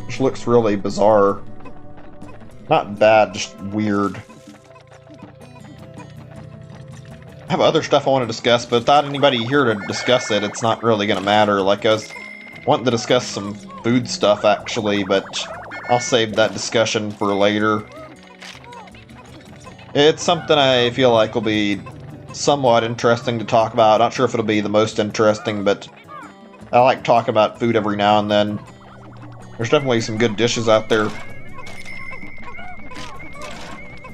Which looks really bizarre. Not bad, just weird. I have other stuff I want to discuss, but without anybody here to discuss it, it's not really going to matter. Like, I was wanting to discuss some food stuff, actually, but I'll save that discussion for later. It's something I feel like will be somewhat interesting to talk about. Not sure if it'll be the most interesting, but I like talking about food every now and then. There's definitely some good dishes out there.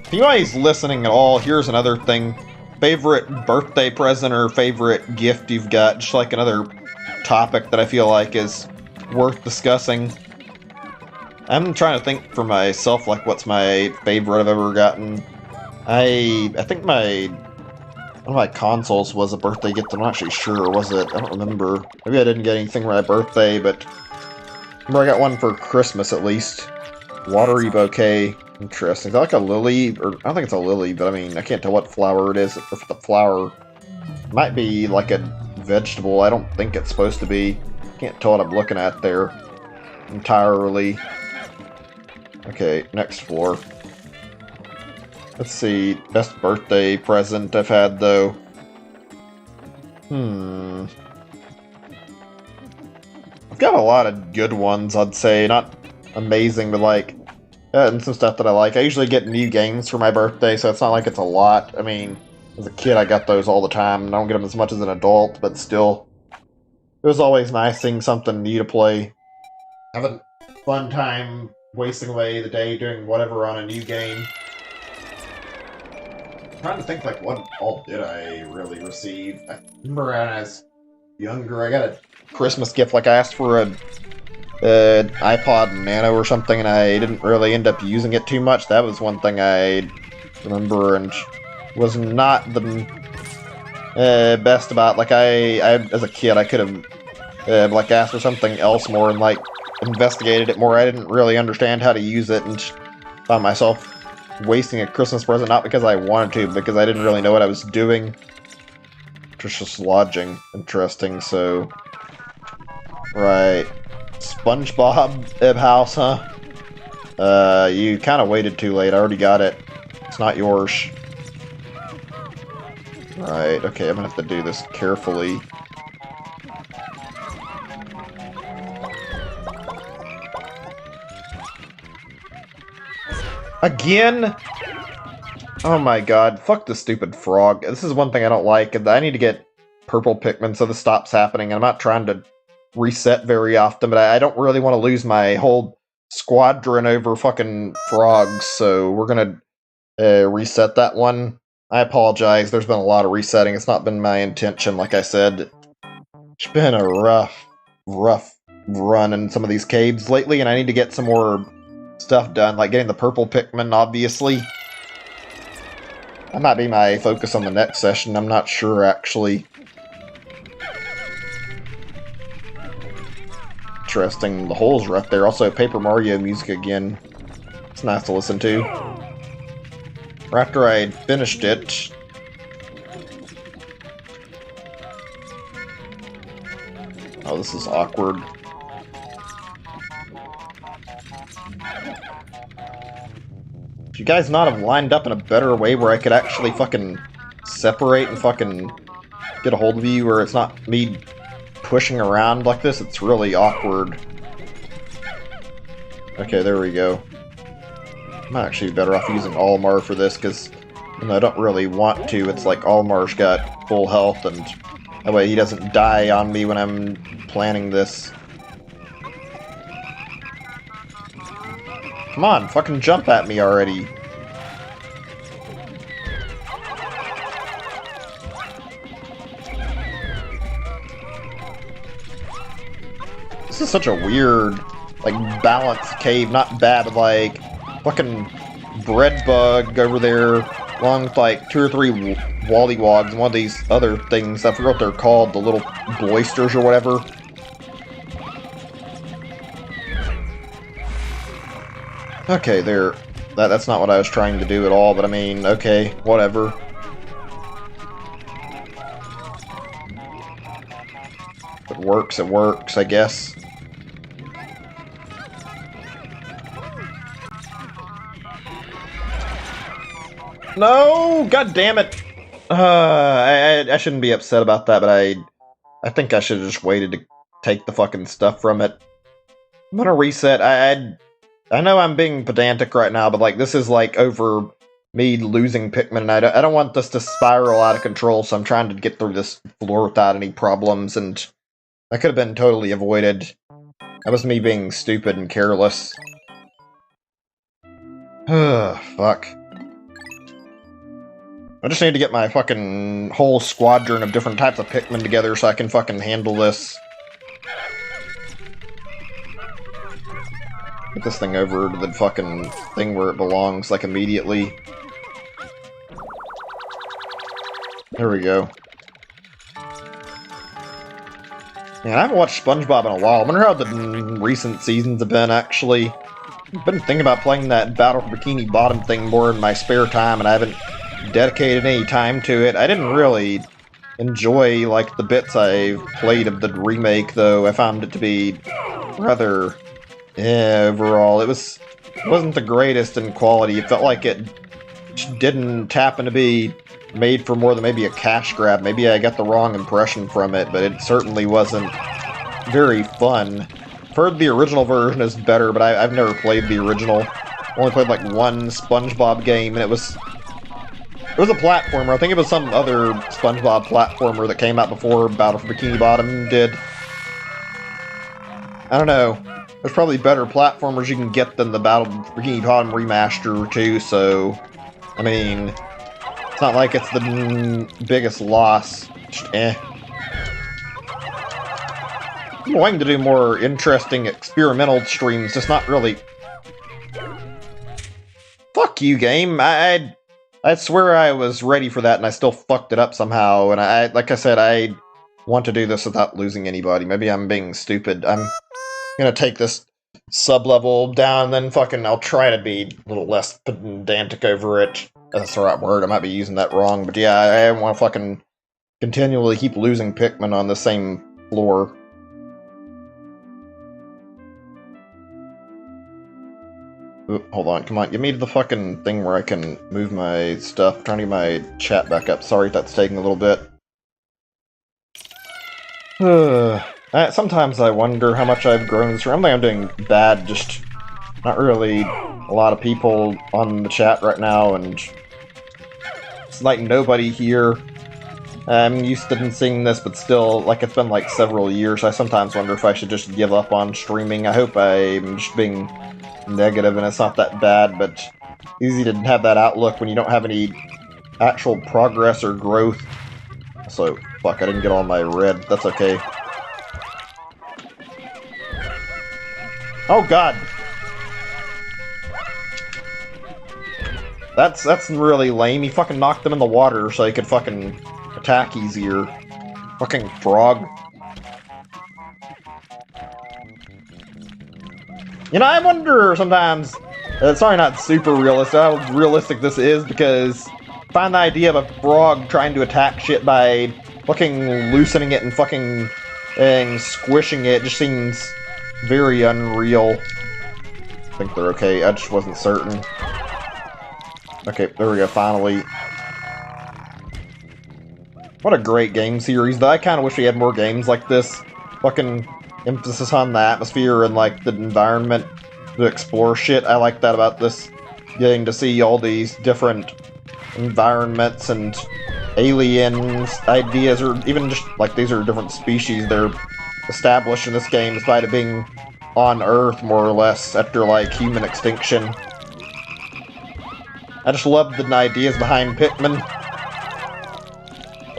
If anybody's listening at all, here's another thing. Favorite birthday present or favorite gift you've got. Just like another topic that I feel like is worth discussing. I'm trying to think for myself, like, what's my favorite I've ever gotten. I think one of my consoles was a birthday gift. I'm not actually sure, was it? I don't remember. Maybe I didn't get anything for my birthday, but I remember I got one for Christmas at least. Watery bouquet. Interesting. Is that like a lily? Or I don't think it's a lily, but I mean, I can't tell what flower it is. If the flower might be like a vegetable. I don't think it's supposed to be. Can't tell what I'm looking at there entirely. Okay, next floor. Let's see. Best birthday present I've had, though. I've got a lot of good ones, I'd say. Not amazing, but like, and some stuff that I like. I usually get new games for my birthday, so it's not like it's a lot. I mean, as a kid, I got those all the time, and I don't get them as much as an adult, but still, it was always nice seeing something new to play. Have a fun time wasting away the day doing whatever on a new game. I'm trying to think, like, what all did I really receive? I remember when I was younger, I got a Christmas gift, like I asked for an iPod Nano or something, and I didn't really end up using it too much. That was one thing I remember, and was not the best about. Like, I as a kid, I could have like asked for something else more and like investigated it more. I didn't really understand how to use it, and found myself wasting a Christmas present, not because I wanted to, because I didn't really know what I was doing. Just lodging. Interesting, so... Right. SpongeBob house, huh? You kind of waited too late. I already got it. It's not yours. Right, okay, I'm gonna have to do this carefully. Again? Oh my god, fuck this stupid frog. This is one thing I don't like. I need to get purple Pikmin so this stops happening. I'm not trying to reset very often, but I don't really want to lose my whole squadron over fucking frogs, so we're gonna reset that one. I apologize, there's been a lot of resetting. It's not been my intention, like I said. It's been a rough run in some of these caves lately, and I need to get some more stuff done, like getting the purple Pikmin, obviously. That might be my focus on the next session, I'm not sure, actually. Interesting, the holes right there. Also, Paper Mario music again. It's nice to listen to. After I had finished it... Oh, this is awkward. If you guys not have lined up in a better way where I could actually fucking separate and fucking get a hold of you, where it's not me pushing around like this, it's really awkward. Okay, there we go. I'm actually better off using Almar for this, because I don't really want to. It's like Almar's got full health, and that way he doesn't die on me when I'm planning this. Come on, fucking jump at me already. This is such a weird, like, balanced cave. Not bad, like, fucking bread bug over there, along with like 2 or 3 wallywogs and one of these other things. I forgot what they're called, the little bloisters or whatever. Okay, there. That's not what I was trying to do at all, but I mean, okay, whatever. It works, I guess. No! God damn it! I shouldn't be upset about that, but I think I should have just waited to take the fucking stuff from it. I'm gonna reset. I know I'm being pedantic right now, but like this is like over me losing Pikmin, and I don't want this to spiral out of control, so I'm trying to get through this floor without any problems, and that could have been totally avoided. That was me being stupid and careless. Fuck. I just need to get my fucking whole squadron of different types of Pikmin together so I can fucking handle this. Get this thing over to the fucking thing where it belongs, like, immediately. There we go. Man, I haven't watched SpongeBob in a while. I wonder how the recent seasons have been, actually. I've been thinking about playing that Battle for Bikini Bottom thing more in my spare time, and I haven't dedicated any time to it. I didn't really enjoy, like, the bits I played of the remake, though. I found it to be rather... overall, it wasn't the greatest in quality. It felt like it didn't happen to be made for more than maybe a cash grab. Maybe I got the wrong impression from it, but it certainly wasn't very fun. I've heard the original version is better, but I've never played the original. I only played like one SpongeBob game, and it was a platformer. I think it was some other SpongeBob platformer that came out before Battle for Bikini Bottom did. I don't know. There's probably better platformers you can get than the Battle for Bikini Bottom remaster, too, so... I mean... It's not like it's the biggest loss. Just I'm wanting to do more interesting experimental streams, just not really... Fuck you, game. I swear I was ready for that, and I still fucked it up somehow, and like I said, I want to do this without losing anybody. Maybe I'm being stupid. I'm gonna take this sub-level down, and then fucking I'll try to be a little less pedantic over it. That's the right word, I might be using that wrong, but yeah, I want to fucking continually keep losing Pikmin on the same floor. Ooh, hold on, come on, get me to the fucking thing where I can move my stuff. I'm trying to get my chat back up. Sorry if that's taking a little bit. Sometimes I wonder how much I've grown this room. I think I'm doing bad, just not really a lot of people on the chat right now, and it's like nobody here. I'm used to seeing this, but still, like, it's been like several years. I sometimes wonder if I should just give up on streaming. I hope I'm just being negative and it's not that bad, but easy to have that outlook when you don't have any actual progress or growth. So, fuck, I didn't get all my red. That's okay. Oh god! That's really lame. He fucking knocked them in the water so he could fucking attack easier. Fucking frog. You know, I wonder sometimes, it's probably not super realistic, how realistic this is, because I find the idea of a frog trying to attack shit by fucking loosening it and fucking squishing it just seems very unreal. I think they're okay, I just wasn't certain. Okay, there we go, finally. What a great game series, though. I kind of wish we had more games like this. Fucking emphasis on the atmosphere and, like, the environment to explore shit. I like that about this. Getting to see all these different environments and aliens, ideas, or even just, like, these are different species. They're established in this game despite it being on Earth, more or less, after, like, human extinction. I just love the ideas behind Pikmin.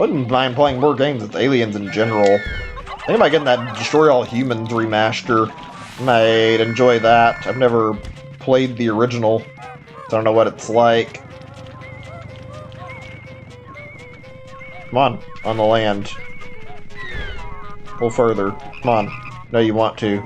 Wouldn't mind playing more games with aliens in general. I think about getting that Destroy All Humans remaster. Might enjoy that. I've never played the original. Don't know what it's like. Come on the land. A little further. Come on. No, you want to.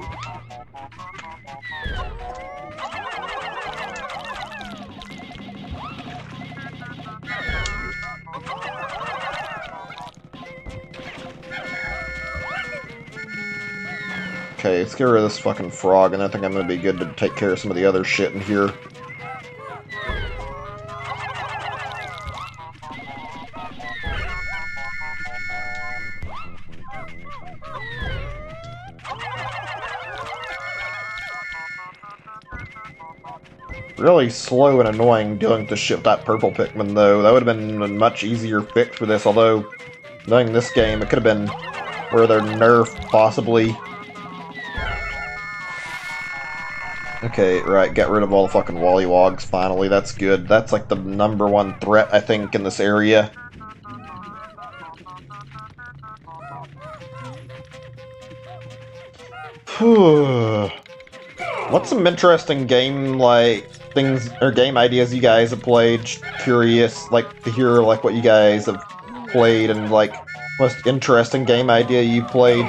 Okay, let's get rid of this fucking frog, and I think I'm gonna be good to take care of some of the other shit in here. Really slow and annoying dealing with shit with that purple Pikmin, though. That would have been a much easier fix for this, although, knowing this game, it could have been where they're nerfed, possibly. Okay, right, get rid of all the fucking Wollywogs, finally. That's good. That's like the #1 threat, I think, in this area. What's some interesting game, like, things, or game ideas you guys have played? Just curious, like, to hear, like, what you guys have played, and, like, most interesting game idea you played.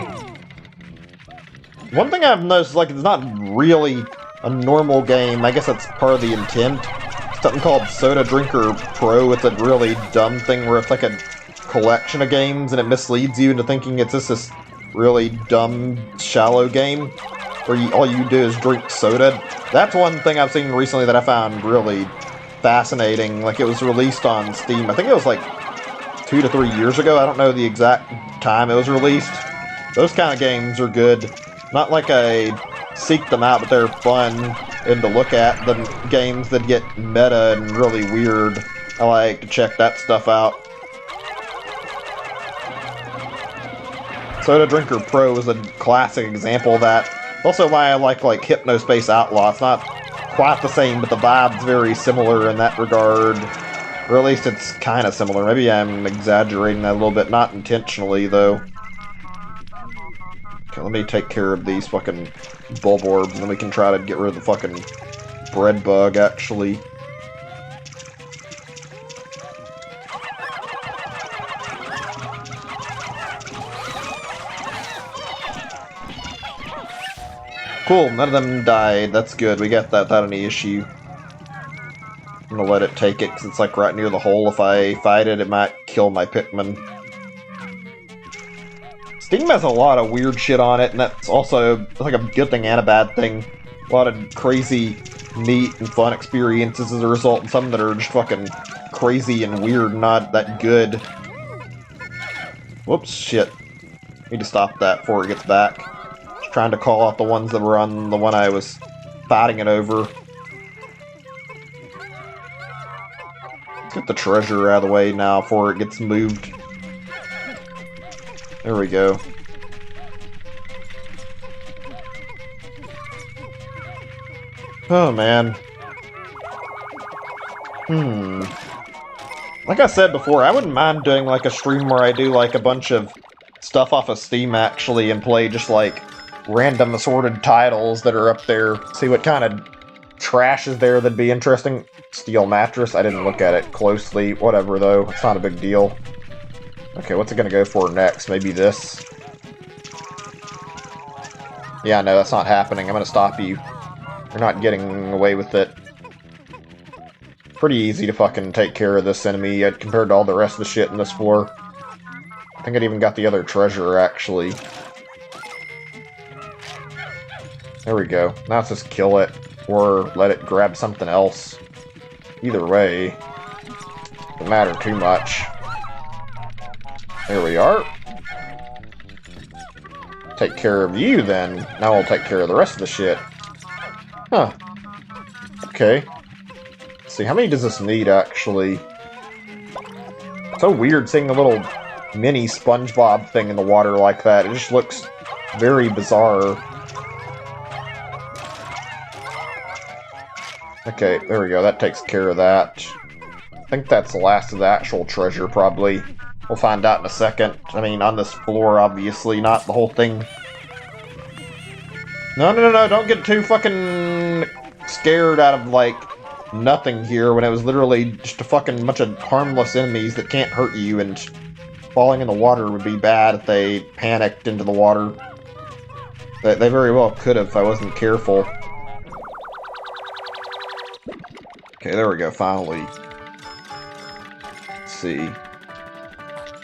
One thing I've noticed, like, it's not really a normal game. I guess that's part of the intent. Something called Soda Drinker Pro. It's a really dumb thing where it's like a collection of games, and it misleads you into thinking it's just this really dumb, shallow game where all you do is drink soda. That's one thing I've seen recently that I found really fascinating. Like, it was released on Steam. I think it was like 2 to 3 years ago. I don't know the exact time it was released. Those kind of games are good. Not like I seek them out, but they're fun and to look at. The games that get meta and really weird, I like to check that stuff out. Soda Drinker Pro is a classic example of that. Also why I like Hypnospace Outlaw. It's not quite the same, but the vibe's very similar in that regard. Or at least it's kind of similar. Maybe I'm exaggerating that a little bit. Not intentionally, though. Okay, let me take care of these fucking bulb orbs, and then we can try to get rid of the fucking bread bug, actually. Cool, none of them died. That's good. We got that without any issue. I'm gonna let it take it, because it's like right near the hole. If I fight it, it might kill my Pikmin. Steam has a lot of weird shit on it, and that's also like a good thing and a bad thing. A lot of crazy, neat, and fun experiences as a result, and some that are just fucking crazy and weird, not that good. Whoops, shit. Need to stop that before it gets back. Just trying to call out the ones that were on the one I was fighting it over. Let's get the treasure out of the way now before it gets moved. There we go. Oh, man. Like I said before, I wouldn't mind doing like a stream where I do like a bunch of stuff off of Steam, actually, and play just like random assorted titles that are up there. See what kind of trash is there that'd be interesting. Steel mattress, I didn't look at it closely. Whatever, though. It's not a big deal. Okay, what's it gonna go for next? Maybe this? Yeah, no, that's not happening. I'm gonna stop you. You're not getting away with it. Pretty easy to fucking take care of this enemy compared to all the rest of the shit in this floor. I think it even got the other treasure, actually. There we go. Now let's just kill it, or let it grab something else. Either way, doesn't matter too much. There we are. Take care of you, then. Now we'll take care of the rest of the shit. Huh. Okay. Let's see, how many does this need, actually? It's so weird seeing a little mini SpongeBob thing in the water like that. It just looks very bizarre. Okay, there we go. That takes care of that. I think that's the last of the actual treasure, probably. We'll find out in a second. I mean, on this floor, obviously, not the whole thing. No, no, no, no, don't get too fucking scared out of, like, nothing here when it was literally just a fucking bunch of harmless enemies that can't hurt you, and falling in the water would be bad if they panicked into the water. They very well could have if I wasn't careful. Okay, there we go, finally. Let's see.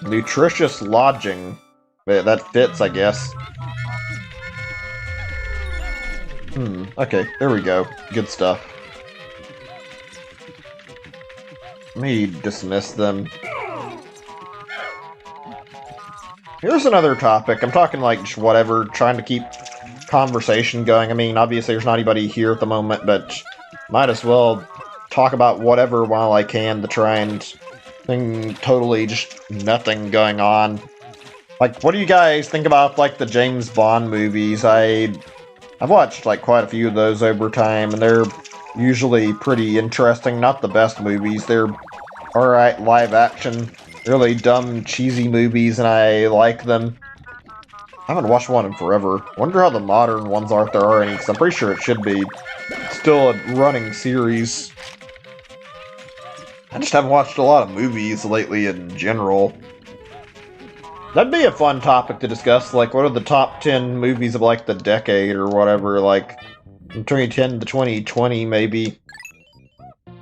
Nutritious lodging. That fits, I guess. Okay, there we go. Good stuff. Let me dismiss them. Here's another topic. I'm talking like just whatever, trying to keep conversation going. I mean, obviously there's not anybody here at the moment, but might as well talk about whatever while I can to try and totally just nothing going on. Like, what do you guys think about, like, the James Bond movies? I've watched, like, quite a few of those over time, and they're usually pretty interesting. Not the best movies. They're alright live action, really dumb, cheesy movies, and I like them. I haven't watched one in forever. Wonder how the modern ones are, if there are any, because I'm pretty sure it should be still a running series. I just haven't watched a lot of movies lately in general. That'd be a fun topic to discuss, like, what are the top 10 movies of, like, the decade or whatever, like, from 2010 to 2020, maybe.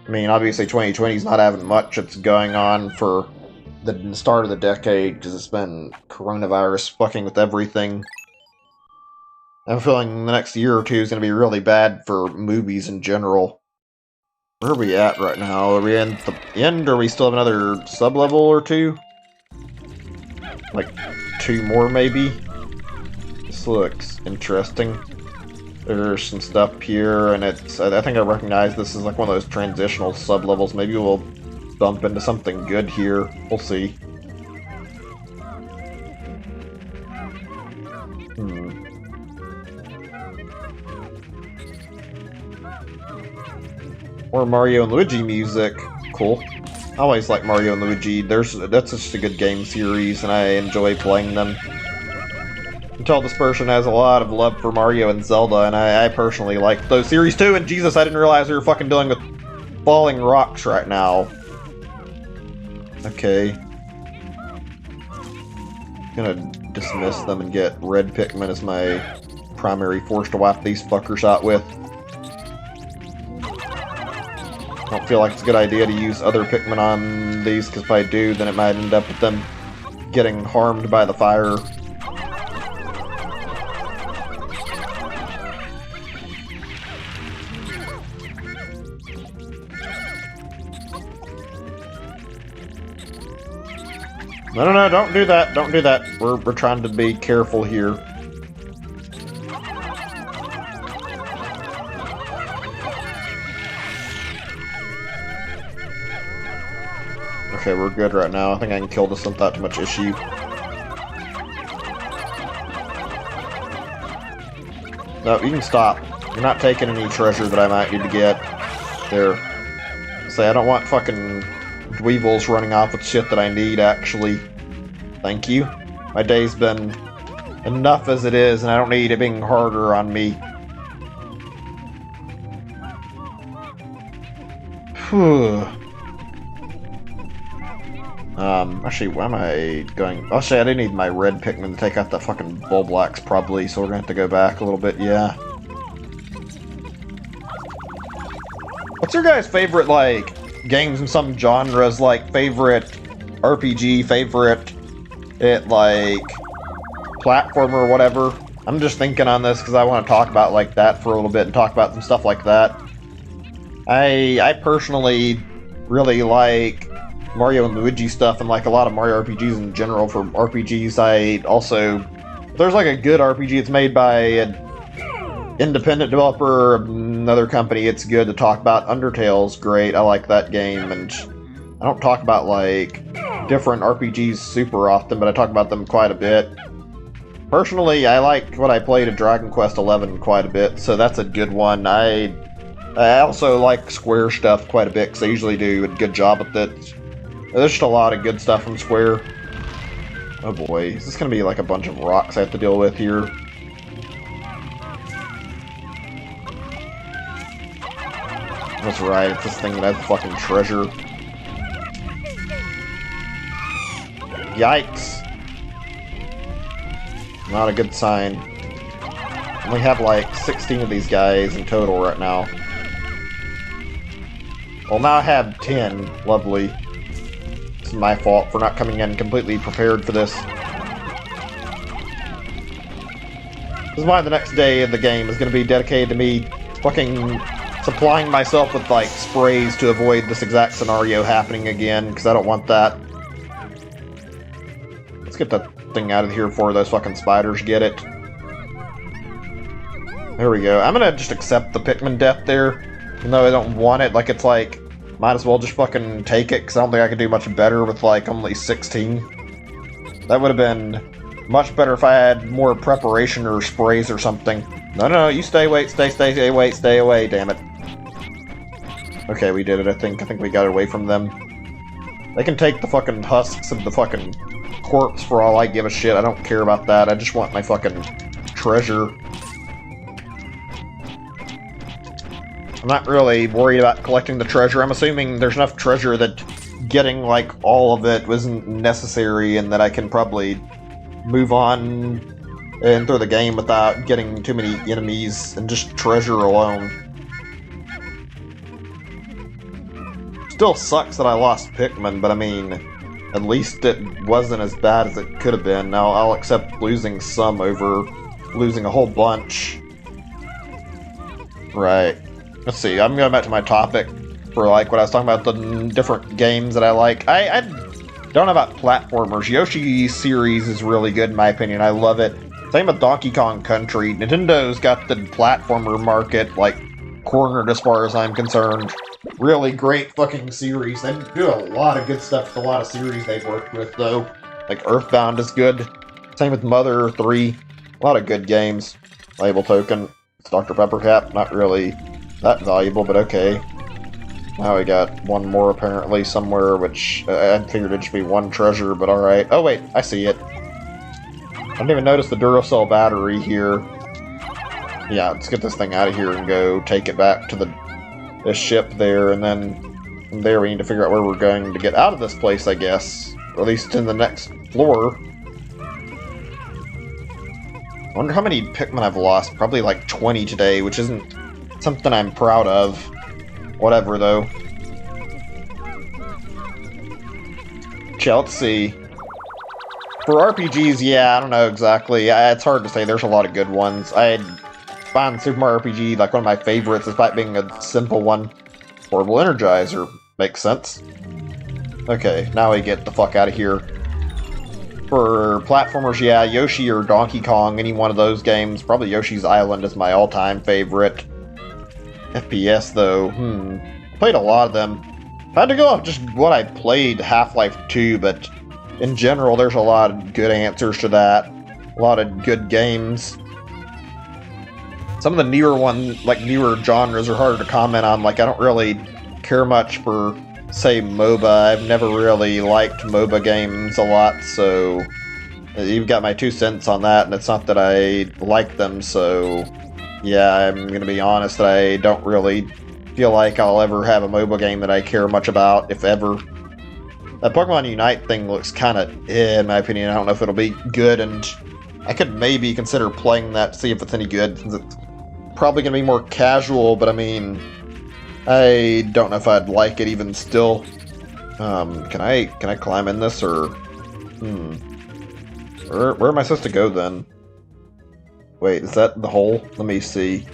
I mean, obviously 2020's not having much that's going on for the start of the decade, because it's been coronavirus fucking with everything. I'm feeling the next year or two is going to be really bad for movies in general. Where are we at right now? Are we in the end, or we still have another sub-level or two? Like, 2 more, maybe? This looks interesting. There's some stuff here, and it's... I think I recognize this is like one of those transitional sub-levels. Maybe we'll bump into something good here. We'll see. More Mario and Luigi music. Cool. I always like Mario and Luigi. That's just a good game series, and I enjoy playing them. I can tell this person has a lot of love for Mario and Zelda, and I personally like those series too, and Jesus, I didn't realize we were fucking dealing with falling rocks right now. Okay. I'm gonna dismiss them and get red Pikmin as my primary force to wipe these fuckers out with. I don't feel like it's a good idea to use other Pikmin on these, because if I do, then it might end up with them getting harmed by the fire. No, don't do that, don't do that. We're trying to be careful here. Okay, we're good right now. I think I can kill this without too much issue. No, you can stop. You're not taking any treasure that I might need to get. There. Say, I don't want fucking dweevils running off with shit that I need, actually. Thank you. My day's been enough as it is, and I don't need it being harder on me. Phew. Actually, why am I going... Actually, I do need my red Pikmin to take out the fucking Bulblax, probably, so we're gonna have to go back a little bit, yeah. What's your guys' favorite, like, games in some genres, like, favorite RPG, favorite, like, platformer or whatever? I'm just thinking on this because I want to talk about, like, that for a little bit and talk about some stuff like that. I personally really like Mario and Luigi stuff, and like a lot of Mario RPGs in general. For RPGs, I also... If there's like a good RPG that's made by an independent developer of another company, it's good to talk about. Undertale's great, I like that game, and I don't talk about like different RPGs super often, but I talk about them quite a bit. Personally, I like what I played at Dragon Quest XI quite a bit, so that's a good one. I also like Square stuff quite a bit, because they usually do a good job with it. There's just a lot of good stuff from Square. Oh boy, is this gonna be like a bunch of rocks I have to deal with here? That's right, it's this thing that has fucking treasure. Yikes. Not a good sign. We have like 16 of these guys in total right now. Well, now I have 10. Lovely. This is my fault for not coming in completely prepared for this. This is why the next day of the game is going to be dedicated to me fucking supplying myself with, like, sprays to avoid this exact scenario happening again, because I don't want that. Let's get that thing out of here before those fucking spiders get it. There we go. I'm gonna just accept the Pikmin death there, even though I don't want it. Like, it's like, might as well just fucking take it, because I don't think I could do much better with, like, only 16. That would have been much better if I had more preparation or sprays or something. No, you stay away, stay away, damn it. Okay, we did it, I think we got away from them. They can take the fucking husks of the fucking corpse for all I give a shit. I don't care about that. I just want my fucking treasure. I'm not really worried about collecting the treasure. I'm assuming there's enough treasure that getting, like, all of it wasn't necessary and that I can probably move on and through the game without getting too many enemies and just treasure alone. Still sucks that I lost Pikmin, but I mean, at least it wasn't as bad as it could have been. Now I'll accept losing some over losing a whole bunch. Right. Let's see, I'm going back to my topic for, like, what I was talking about, the different games that I like. I don't know about platformers. Yoshi's series is really good in my opinion. I love it. Same with Donkey Kong Country. Nintendo's got the platformer market, like, cornered as far as I'm concerned. Really great fucking series. They do a lot of good stuff with a lot of series they've worked with, though. Like, Earthbound is good. Same with Mother 3. A lot of good games. Label token. It's Dr. Pepper Cap. Not really that valuable, but okay. Now we got one more apparently somewhere, which I figured it'd just be one treasure, but alright. Oh wait, I see it. I didn't even notice the Duracell battery here. Yeah, let's get this thing out of here and go take it back to the ship there, and then from there we need to figure out where we're going to get out of this place, I guess. Or at least in the next floor. I wonder how many Pikmin I've lost. Probably like 20 today, which isn't something I'm proud of. Whatever, though. Let's see. For RPGs, yeah, I don't know exactly. It's hard to say. There's a lot of good ones. I find Super Mario RPG like one of my favorites, despite being a simple one. Portable Energizer. Makes sense. Okay, now we get the fuck out of here. For platformers, yeah, Yoshi or Donkey Kong, any one of those games. Probably Yoshi's Island is my all-time favorite. FPS, though, played a lot of them. I had to go off just what I played Half-Life 2, but in general, there's a lot of good answers to that. A lot of good games. Some of the newer ones, like newer genres, are harder to comment on. Like, I don't really care much for, say, MOBA. I've never really liked MOBA games a lot, so you've got my 2 cents on that, and it's not that I like them, so yeah, I'm gonna be honest, I don't really feel like I'll ever have a MOBA game that I care much about, if ever. That Pokemon Unite thing looks kinda in my opinion. I don't know if it'll be good, and I could maybe consider playing that to see if it's any good, since it's probably gonna be more casual, but I mean, I don't know if I'd like it even still. Can I climb in this, or where am I supposed to go then? Wait, is that the hole? Let me see.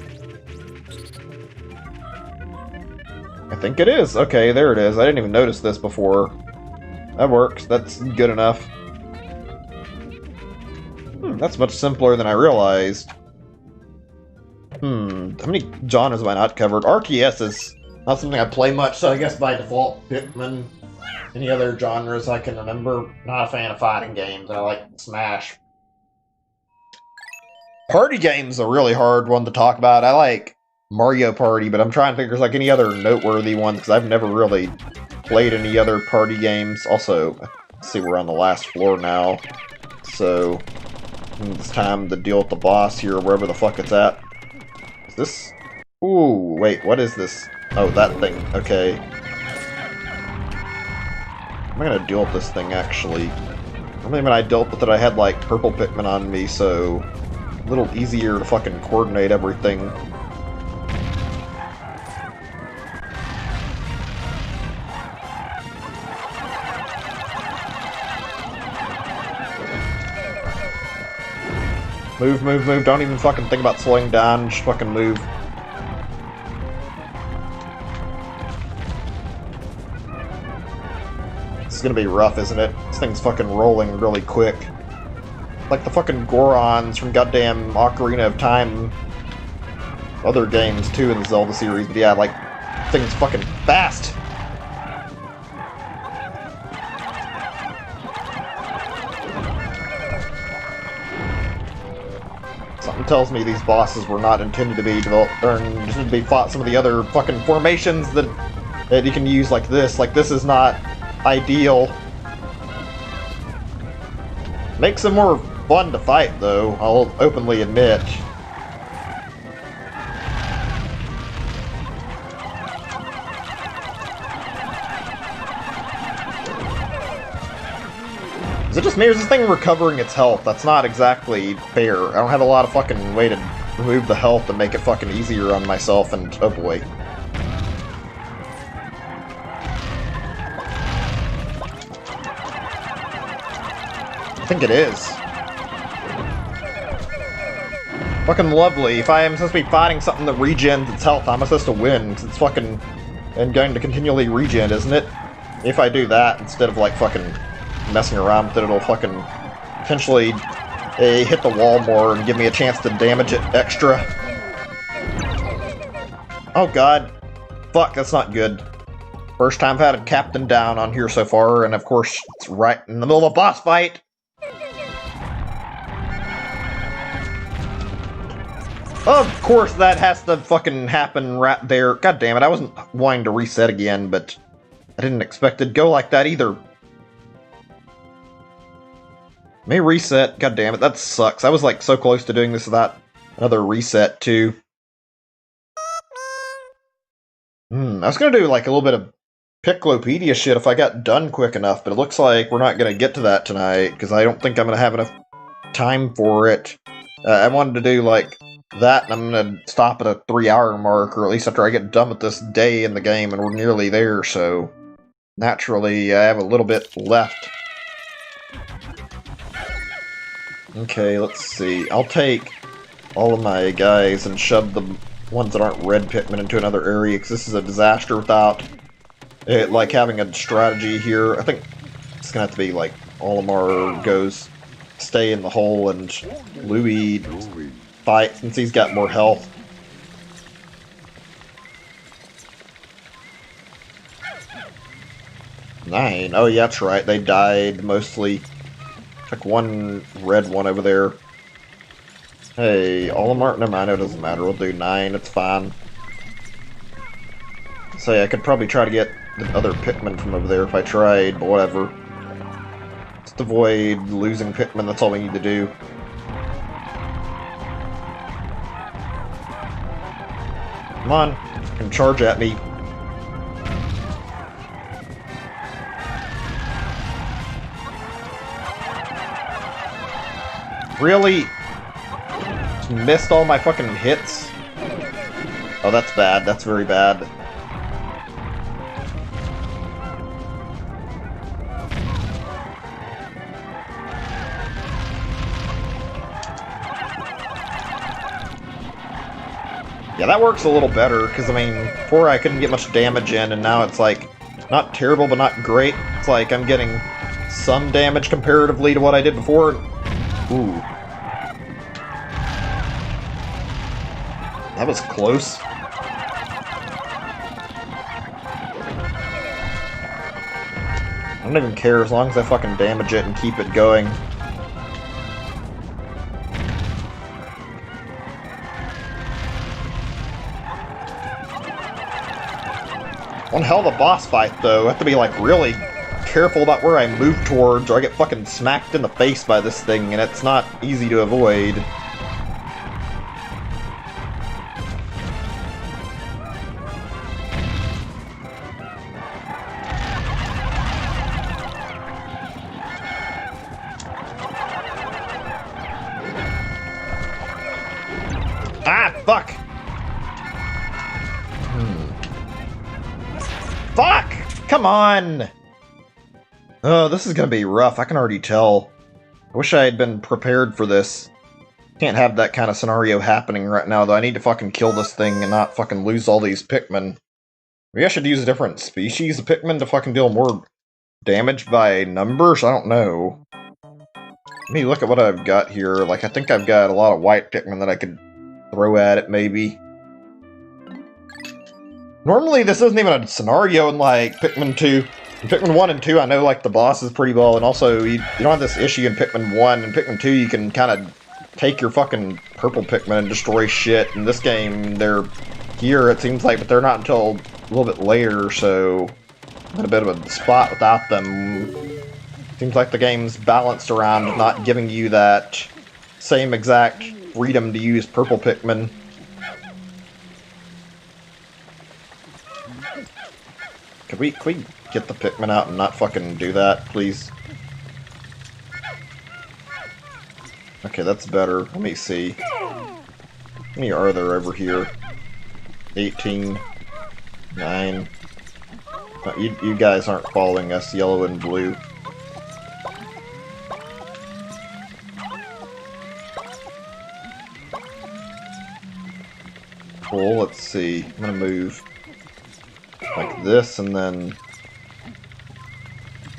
I think it is. Okay, there it is. I didn't even notice this before. That works. That's good enough. That's much simpler than I realized. How many genres have I not covered? RTS is not something I play much, so I guess by default, Pikmin. Any other genres I can remember? Not a fan of fighting games. I like Smash. Party game's a really hard one to talk about. I like Mario Party, but I'm trying to think if there's like any other noteworthy ones, because I've never really played any other party games. Also, let's see, we're on the last floor now. So, it's time to deal with the boss here, wherever the fuck it's at. Is this? Ooh, wait, what is this? Oh, that thing. Okay. I'm gonna deal with this thing, actually. I mean, when I dealt with it, I had, like, purple Pikmin on me, so... a little easier to fucking coordinate everything. Move, move, move. Don't even fucking think about slowing down. Just fucking move. This is gonna be rough, isn't it? This thing's fucking rolling really quick. Like the fucking Gorons from goddamn Ocarina of Time. Other games, too, in the Zelda series. But yeah, like, thing's fucking fast! Something tells me these bosses were not intended to be developed, or intended to be fought some of the other fucking formations that you can use like this. Like, this is not ideal. Makes them more fun to fight, though, I'll openly admit. Is it just me, or is this thing recovering its health? That's not exactly fair. I don't have a lot of fucking way to remove the health and make it fucking easier on myself, and oh boy. I think it is. Fucking lovely. If I am supposed to be fighting something that regens its health, how am I supposed to win? Because it's fucking... and going to continually regen, isn't it? If I do that, instead of, like, fucking messing around with it, it'll fucking potentially hit the wall more and give me a chance to damage it extra. Oh god. Fuck, that's not good. First time I've had a captain down on here so far, and of course, it's right in the middle of a boss fight! Of course that has to fucking happen right there. God damn it, I wasn't wanting to reset again, but I didn't expect it to go like that either. May reset. God damn it, that sucks. I was like so close to doing this without another reset too. I was gonna do like a little bit of Piccolopedia shit if I got done quick enough, but it looks like we're not gonna get to that tonight, because I don't think I'm gonna have enough time for it. I wanted to do like that, and I'm gonna stop at a 3-hour mark, or at least after I get done with this day in the game, and we're nearly there, so naturally I have a little bit left. Okay, let's see. I'll take all of my guys and shove the ones that aren't red Pikmin into another area, because this is a disaster without it, like, having a strategy here. I think it's gonna have to be, like, Olimar goes stay in the hole and Louis fight, since he's got more health. Nine. Oh, yeah, that's right. They died, mostly. Like one red one over there. Hey, Olimar? Never mind, it doesn't matter. We'll do 9, it's fine. Say, I could probably try to get the other Pikmin from over there if I tried, but whatever. Just avoid losing Pikmin, that's all we need to do. Come on, you can charge at me. Really? Just missed all my fucking hits? Oh, that's bad. That's very bad. Yeah, that works a little better, because, I mean, before I couldn't get much damage in, and now it's, like, not terrible, but not great. It's like I'm getting some damage comparatively to what I did before. Ooh. That was close. I don't even care as long as I fucking damage it and keep it going. One hell of a boss fight, though. I have to be, like, really careful about where I move towards, or I get fucking smacked in the face by this thing, and it's not easy to avoid. Ah, fuck! Fuck! Come on! Oh, this is gonna be rough, I can already tell. I wish I had been prepared for this. Can't have that kind of scenario happening right now, though. I need to fucking kill this thing and not fucking lose all these Pikmin. Maybe I should use a different species of Pikmin to fucking deal more damage by numbers? I don't know. Let me look at what I've got here. Like, I think I've got a lot of white Pikmin that I could throw at it, maybe. Normally, this isn't even a scenario in, like, Pikmin 2. In Pikmin 1 and 2, I know, like, the boss is pretty well, and also, you don't have this issue in Pikmin 1. In Pikmin 2, you can kind of take your fucking purple Pikmin and destroy shit. In this game, they're here, it seems like, but they're not until a little bit later, so I'm in a bit of a spot without them. Seems like the game's balanced around not giving you that same exact freedom to use purple Pikmin. Could we get the Pikmin out and not fucking do that, please? Okay, that's better. Let me see. How many are there over here? 18. 9. You guys aren't following us, yellow and blue. Cool, let's see. I'm gonna move like this and then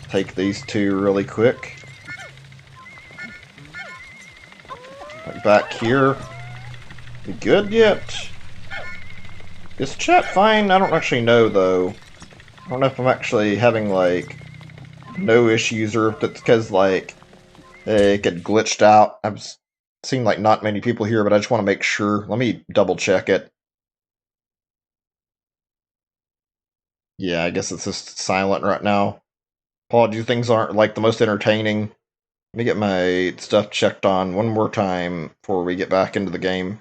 take these two really quick. Like back here. We good yet? Is chat fine? I don't actually know though. I don't know if I'm actually having like no issues or if it's because like it get glitched out. I've seen like not many people here, but I just want to make sure. Let me double check it. Yeah, I guess it's just silent right now. Apologies, things aren't like the most entertaining. Let me get my stuff checked on one more time before we get back into the game.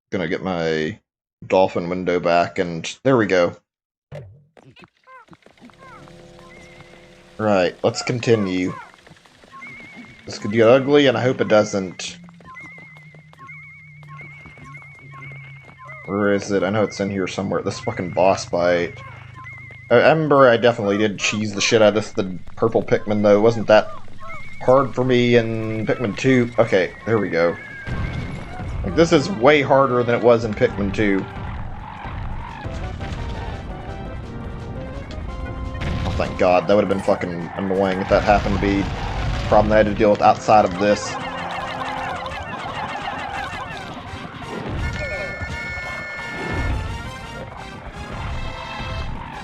Gonna get my dolphin window back, and there we go. Right, let's continue. This could get ugly, and I hope it doesn't. Where is it? I know it's in here somewhere. This fucking boss fight. I remember I definitely did cheese the shit out of this, the purple Pikmin, though. It wasn't that hard for me in Pikmin 2. Okay, there we go. Like, this is way harder than it was in Pikmin 2. Oh, thank God. That would have been fucking annoying if that happened to be a problem that I had to deal with outside of this.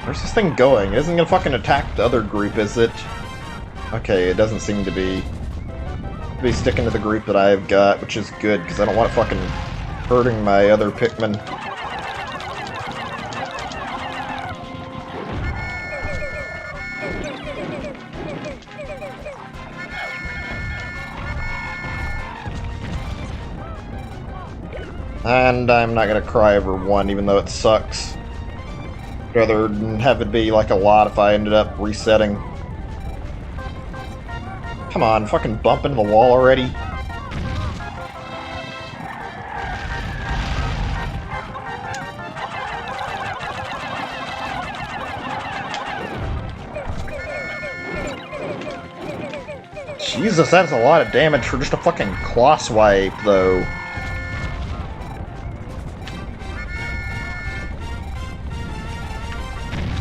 Where's this thing going? It isn't gonna fucking attack the other group, is it? Okay, it doesn't seem to be. Be sticking to the group that I've got, which is good, because I don't want it fucking hurting my other Pikmin. And I'm not gonna cry over one, even though it sucks. I'd rather have it be like a lot if I ended up resetting. Come on, fucking bump into the wall already. Jesus, that's a lot of damage for just a fucking claw swipe, though.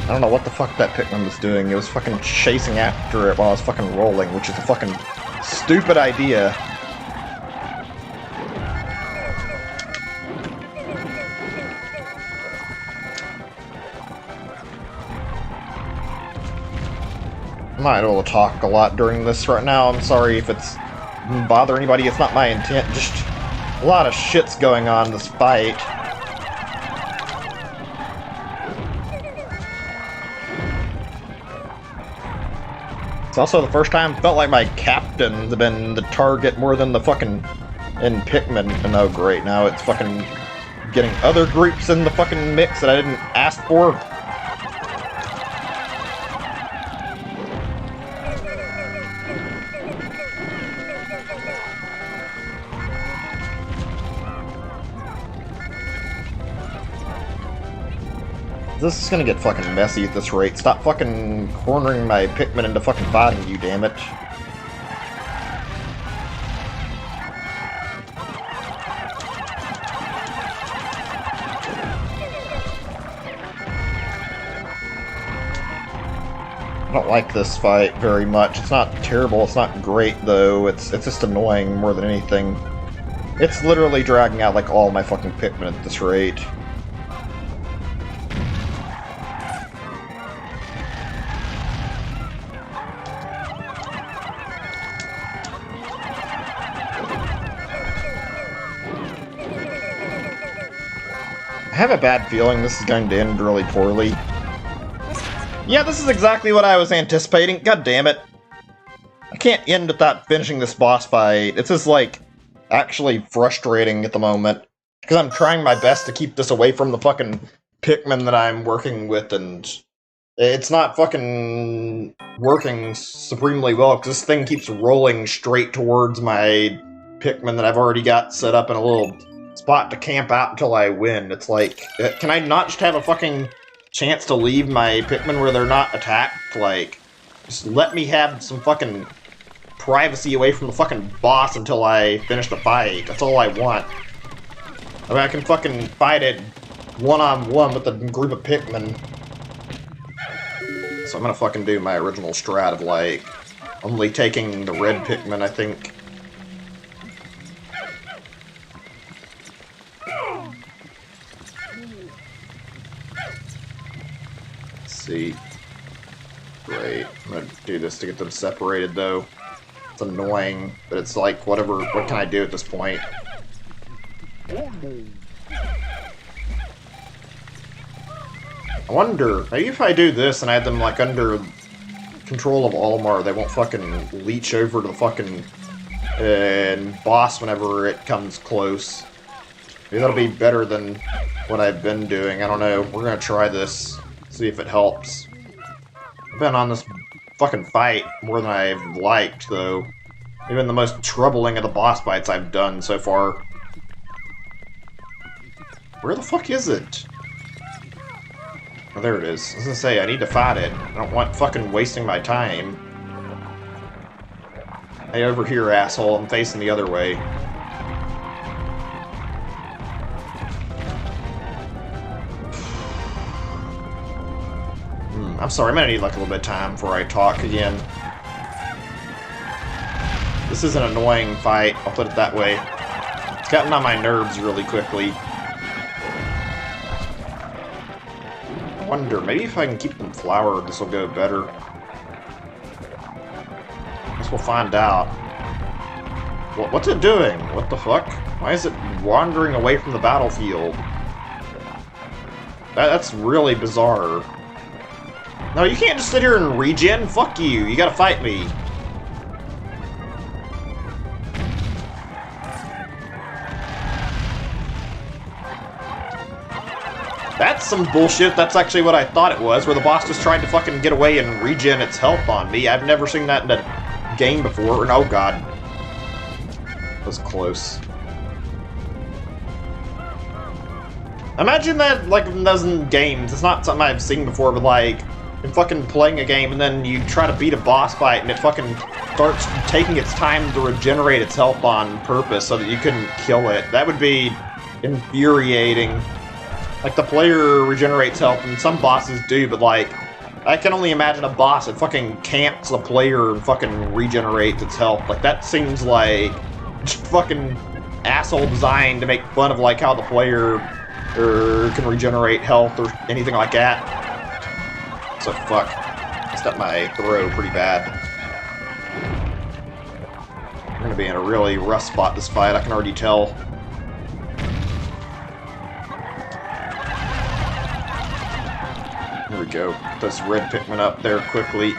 I don't know what the fuck that Pikmin was doing. It was fucking chasing after it while I was fucking rolling, which is a fucking stupid idea. I'm not able to talk a lot during this right now. I'm sorry if it's bother anybody. It's not my intent. Just a lot of shit's going on this fight. It's also the first time I felt like my captain's been the target more than the fucking in Pikmin. And oh great, now it's fucking getting other groups in the fucking mix that I didn't ask for. This is gonna get fucking messy at this rate. Stop fucking cornering my Pikmin into fucking fighting you, damn it. I don't like this fight very much. It's not terrible, it's not great though. It's just annoying more than anything. It's literally dragging out like all my fucking Pikmin at this rate. I have a bad feeling this is going to end really poorly. Yeah, this is exactly what I was anticipating. God damn it. I can't end without finishing this boss fight. This is, like, actually frustrating at the moment. Because I'm trying my best to keep this away from the fucking Pikmin that I'm working with, and it's not fucking working supremely well, because this thing keeps rolling straight towards my Pikmin that I've already got set up in a little spot to camp out until I win. It's like, can I not just have a fucking chance to leave my Pikmin where they're not attacked? Like, just let me have some fucking privacy away from the fucking boss until I finish the fight. That's all I want. I mean, I can fucking fight it one-on-one with a group of Pikmin. So I'm gonna fucking do my original strat of, like, only taking the red Pikmin, I think. See. Great. I'm gonna do this to get them separated, though. It's annoying, but it's like, whatever, what can I do at this point? I wonder, maybe if I do this and I had them, like, under control of Olimar, they won't fucking leech over to the fucking boss whenever it comes close. Maybe that'll be better than what I've been doing. I don't know. We're gonna try this. See if it helps. I've been on this fucking fight more than I've liked, though. Even the most troubling of the boss fights I've done so far. Where the fuck is it? Oh, there it is. I was gonna say, I need to fight it. I don't want fucking wasting my time. Hey, over here, asshole. I'm facing the other way. I'm sorry, I'm gonna need like a little bit of time before I talk again. This is an annoying fight, I'll put it that way. It's gotten on my nerves really quickly. I wonder, maybe if I can keep them flowered, this will go better. Guess we'll find out. What's it doing? What the fuck? Why is it wandering away from the battlefield? That's really bizarre. No, you can't just sit here and regen. Fuck you. You gotta fight me. That's some bullshit. That's actually what I thought it was, where the boss just tried to fucking get away and regen its health on me. I've never seen that in a game before. Oh god. That was close. Imagine that, like, in dozen games. It's not something I've seen before, but, like, in fucking playing a game and then you try to beat a boss fight and it fucking starts taking its time to regenerate its health on purpose so that you couldn't kill it. That would be infuriating. Like, the player regenerates health, and some bosses do, but, like, I can only imagine a boss that fucking camps the player and fucking regenerates its health. Like, that seems like just fucking asshole design to make fun of, like, how the player can regenerate health or anything like that. So fuck. I stepped my throw pretty bad. We're gonna be in a really rough spot this fight, I can already tell. There we go. Get this red Pikmin up there quickly.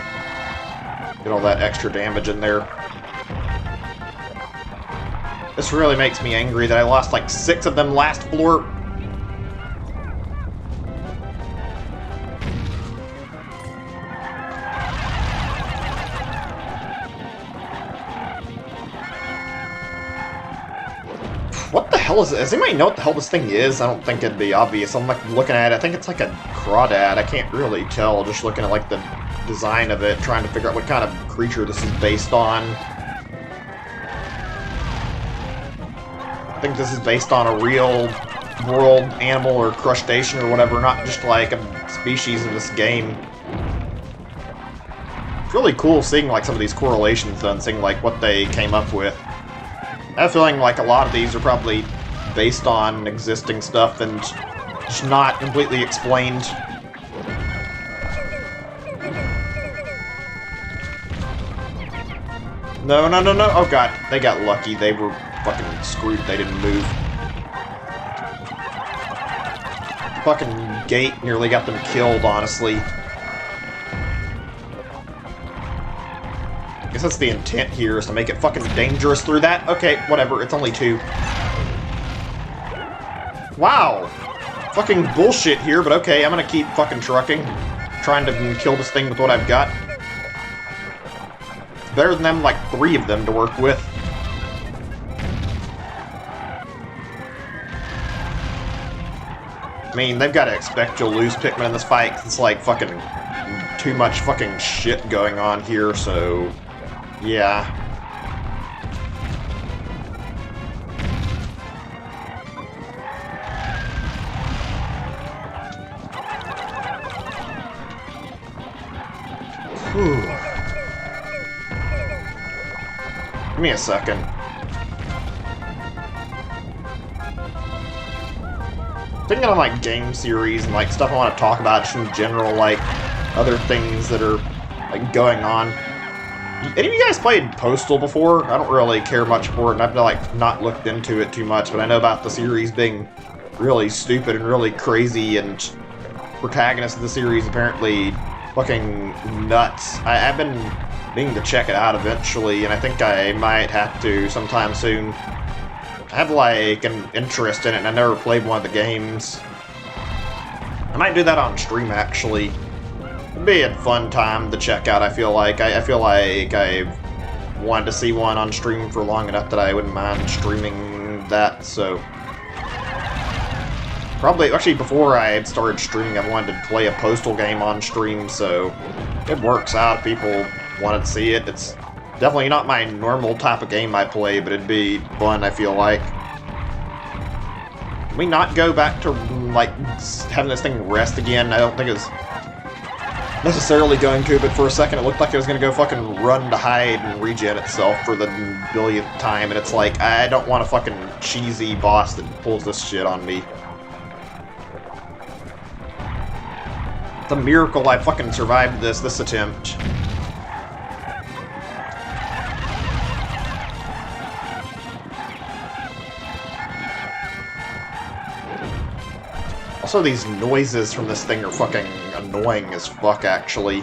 Get all that extra damage in there. This really makes me angry that I lost like 6 of them last floor. What the hell? hell is it? Does anybody know what the hell this thing is? I don't think it'd be obvious. I'm like looking at it. I think it's like a crawdad. I can't really tell just looking at like the design of it, trying to figure out what kind of creature this is based on. I think this is based on a real world animal or crustacean or whatever, not just like a species in this game. It's really cool seeing like some of these correlations done, seeing like what they came up with. I have a feeling like a lot of these are probably based on existing stuff and just not completely explained. No, no, no, no. Oh god, they got lucky. They were fucking screwed. They didn't move. The fucking gate nearly got them killed, honestly. I guess that's the intent here, is to make it fucking dangerous through that. Okay, whatever. It's only 2. Wow. Fucking bullshit here, but okay, I'm gonna keep fucking trucking. Trying to kill this thing with what I've got. It's better than them, like 3 of them to work with. I mean, they've got to expect you'll lose Pikmin in this fight, 'cause it's like fucking too much fucking shit going on here, so yeah. Whew. Give me a second. Thinking on like game series and like stuff I want to talk about just in general, like other things that are like going on. Any of you guys played Postal before? I don't really care much for it, and I've like not looked into it too much, but I know about the series being really stupid and really crazy, and protagonist of the series apparently fucking nuts. I've been meaning to check it out eventually, and I think I might have to sometime soon. I have like an interest in it, and I never played one of the games. I might do that on stream, actually. It'd be a fun time to check out, I feel like. I feel like I've wanted to see one on stream for long enough that I wouldn't mind streaming that, so... Probably, actually, before I had started streaming, I wanted to play a Postal game on stream, so it works out. People wanted to see it. It's definitely not my normal type of game I play, but it'd be fun, I feel like. Can we not go back to, like, having this thing rest again? I don't think it's necessarily going to, but for a second it looked like it was going to go fucking run to hide and regen itself for the billionth time, and it's like, I don't want a fucking cheesy boss that pulls this shit on me. It's a miracle I fucking survived this attempt. Also, these noises from this thing are fucking annoying as fuck, actually.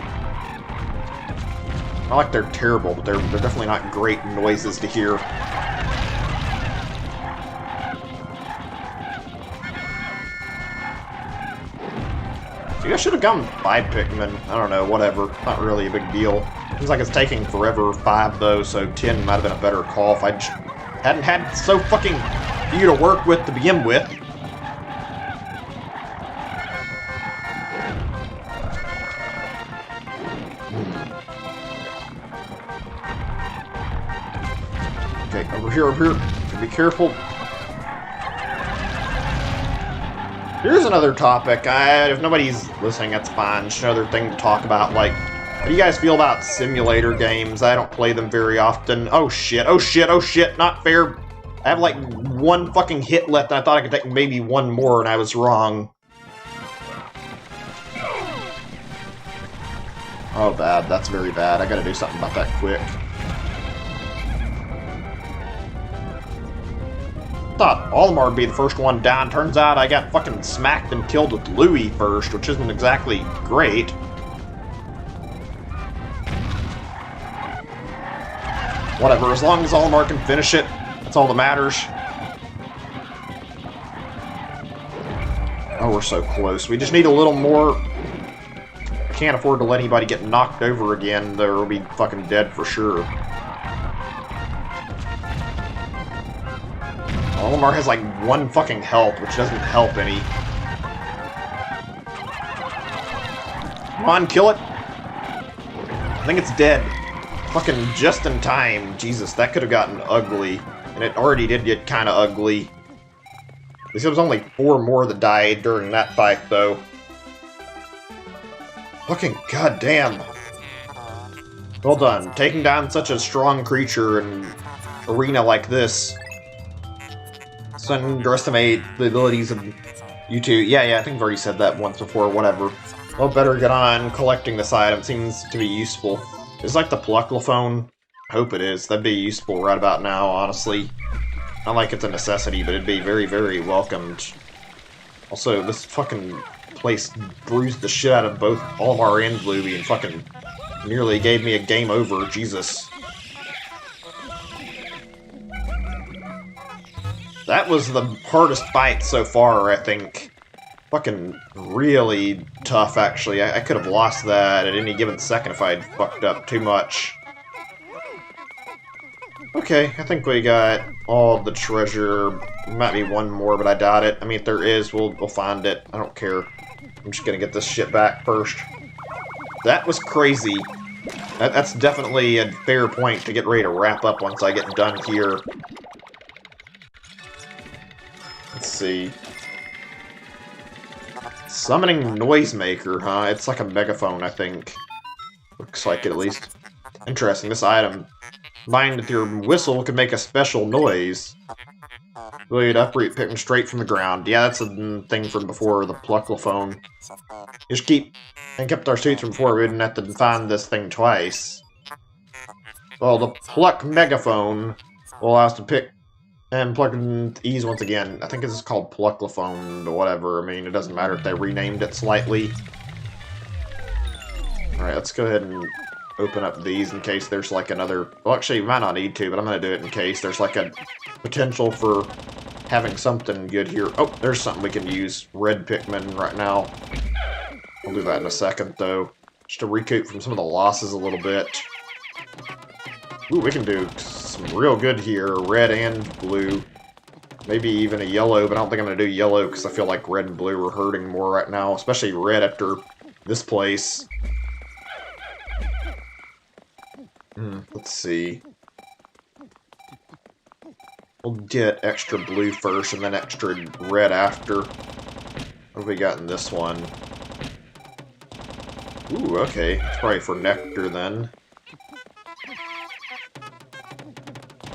Not like they're terrible, but they're definitely not great noises to hear. Maybe I should have gone 5 Pikmin. I don't know, whatever. Not really a big deal. Seems like it's taking forever 5, though, so 10 might have been a better call if I just hadn't had so fucking few to work with to begin with. Okay, over here. Be careful. Here's another topic. If nobody's listening, that's fine. Just another thing to talk about. Like, how do you guys feel about simulator games? I don't play them very often. Oh shit, oh shit, oh shit, not fair. I have like 1 fucking hit left, and I thought I could take maybe 1 more, and I was wrong. Oh, bad. That's very bad. I gotta do something about that quick. Thought Olimar would be the first one down. Turns out I got fucking smacked and killed with Louie first, which isn't exactly great. Whatever, as long as Olimar can finish it, that's all that matters. Oh, we're so close. We just need a little more. I can't afford to let anybody get knocked over again. They'll be fucking dead for sure. Olimar has like 1 fucking health, which doesn't help any. Come on, kill it! I think it's dead. Fucking just in time. Jesus, that could have gotten ugly. And it already did get kind of ugly. At least it was only 4 more that died during that fight, though. Fucking goddamn. Well done. Taking down such a strong creature in an arena like this. So underestimate the abilities of you two. Yeah, I think I've already said that once before, whatever. Well, better get on collecting this item. Seems to be useful. Is like the Plucklophone? I hope it is. That'd be useful right about now, honestly. Not like it's a necessity, but it'd be very, very welcomed. Also, this fucking place bruised the shit out of both Olimar and Bluey and fucking nearly gave me a game over. Jesus. That was the hardest fight so far, I think. Fucking really tough, actually. I could have lost that at any given second if I'd fucked up too much. Okay, I think we got all the treasure. Might be 1 more, but I doubt it. I mean, if there is, we'll find it. I don't care. I'm just gonna get this shit back first. That was crazy. That's definitely a fair point to get ready to wrap up once I get done here. Let's see. Summoning Noisemaker, huh? It's like a megaphone, I think. Looks like it, at least. Interesting, this item. Combined with your whistle can make a special noise. Ability to uproot Pikmin straight from the ground. Yeah, that's a thing from before, the Plucklophone. Just kept our suits from before, we didn't have to find this thing twice. Well, the Pluck Megaphone will allow us to pick and plug in ease once again. I think this is called Plucklophone or whatever. I mean, it doesn't matter if they renamed it slightly. Alright, let's go ahead and open up these in case there's like another... Well, actually, we might not need to, but I'm going to do it in case there's like a potential for having something good here. Oh, there's something we can use. Red Pikmin right now. I'll do that in a second, though. Just to recoup from some of the losses a little bit. Ooh, we can do some real good here. Red and blue. Maybe even a yellow, but I don't think I'm going to do yellow because I feel like red and blue are hurting more right now. Especially red after this place. Let's see. We'll get extra blue first and then extra red after. What have we got in this one? Ooh, okay. It's probably for nectar then.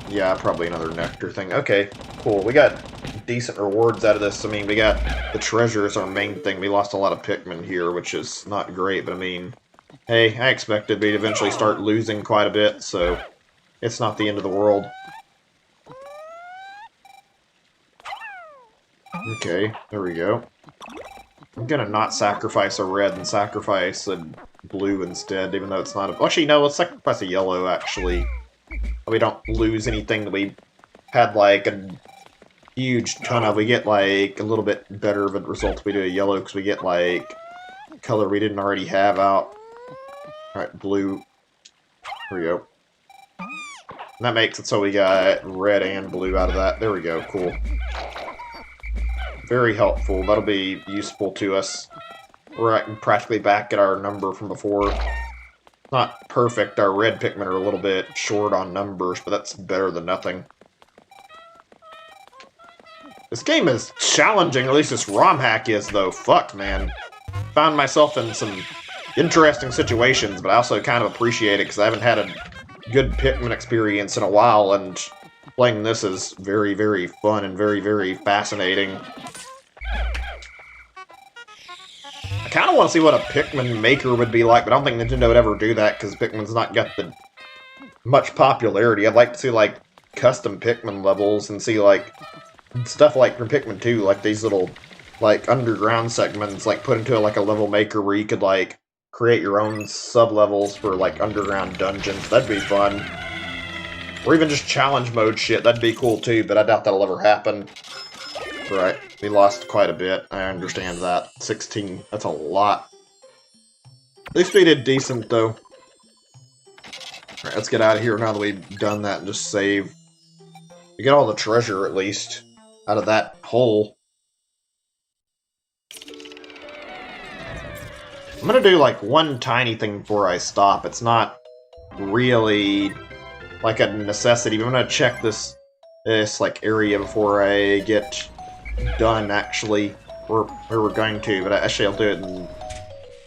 Yeah, probably another nectar thing. Okay, cool. We got decent rewards out of this. I mean, we got the treasure is our main thing. We lost a lot of Pikmin here, which is not great, but I mean... Hey, I expected we'd eventually start losing quite a bit, so it's not the end of the world. Okay, there we go. I'm gonna not sacrifice a red and sacrifice a blue instead, even though it's not a... Actually, no, let's sacrifice a yellow, actually. We don't lose anything that we had, like, a huge ton of. We get, like, a little bit better of a result if we do a yellow, because we get, like, color we didn't already have out. Alright, blue. Here we go. And that makes it so we got red and blue out of that. There we go, cool. Very helpful. That'll be useful to us. We're practically back at our number from before. Not perfect. Our red Pikmin are a little bit short on numbers, but that's better than nothing. This game is challenging, or at least this Romhack is, though. Fuck, man. Found myself in some interesting situations, but I also kind of appreciate it because I haven't had a good Pikmin experience in a while, and playing this is very, very fun and very, very fascinating. I kind of want to see what a Pikmin maker would be like, but I don't think Nintendo would ever do that because Pikmin's not got the much popularity. I'd like to see, like, custom Pikmin levels and see, like, stuff like from Pikmin 2, like these little, like, underground segments, like, put into, like, a level maker where you could, like, create your own sub-levels for, like, underground dungeons. That'd be fun. Or even just challenge mode shit. That'd be cool, too, but I doubt that'll ever happen. Right. We lost quite a bit. I understand that. 16. That's a lot. At least we did decent, though. Alright, let's get out of here now that we've done that and just save. We get all the treasure, at least. out of that hole. I'm gonna do like one tiny thing before I stop. It's not really like a necessity, but I'm gonna check this like area before I get done actually, where we're going to, but actually I'll do it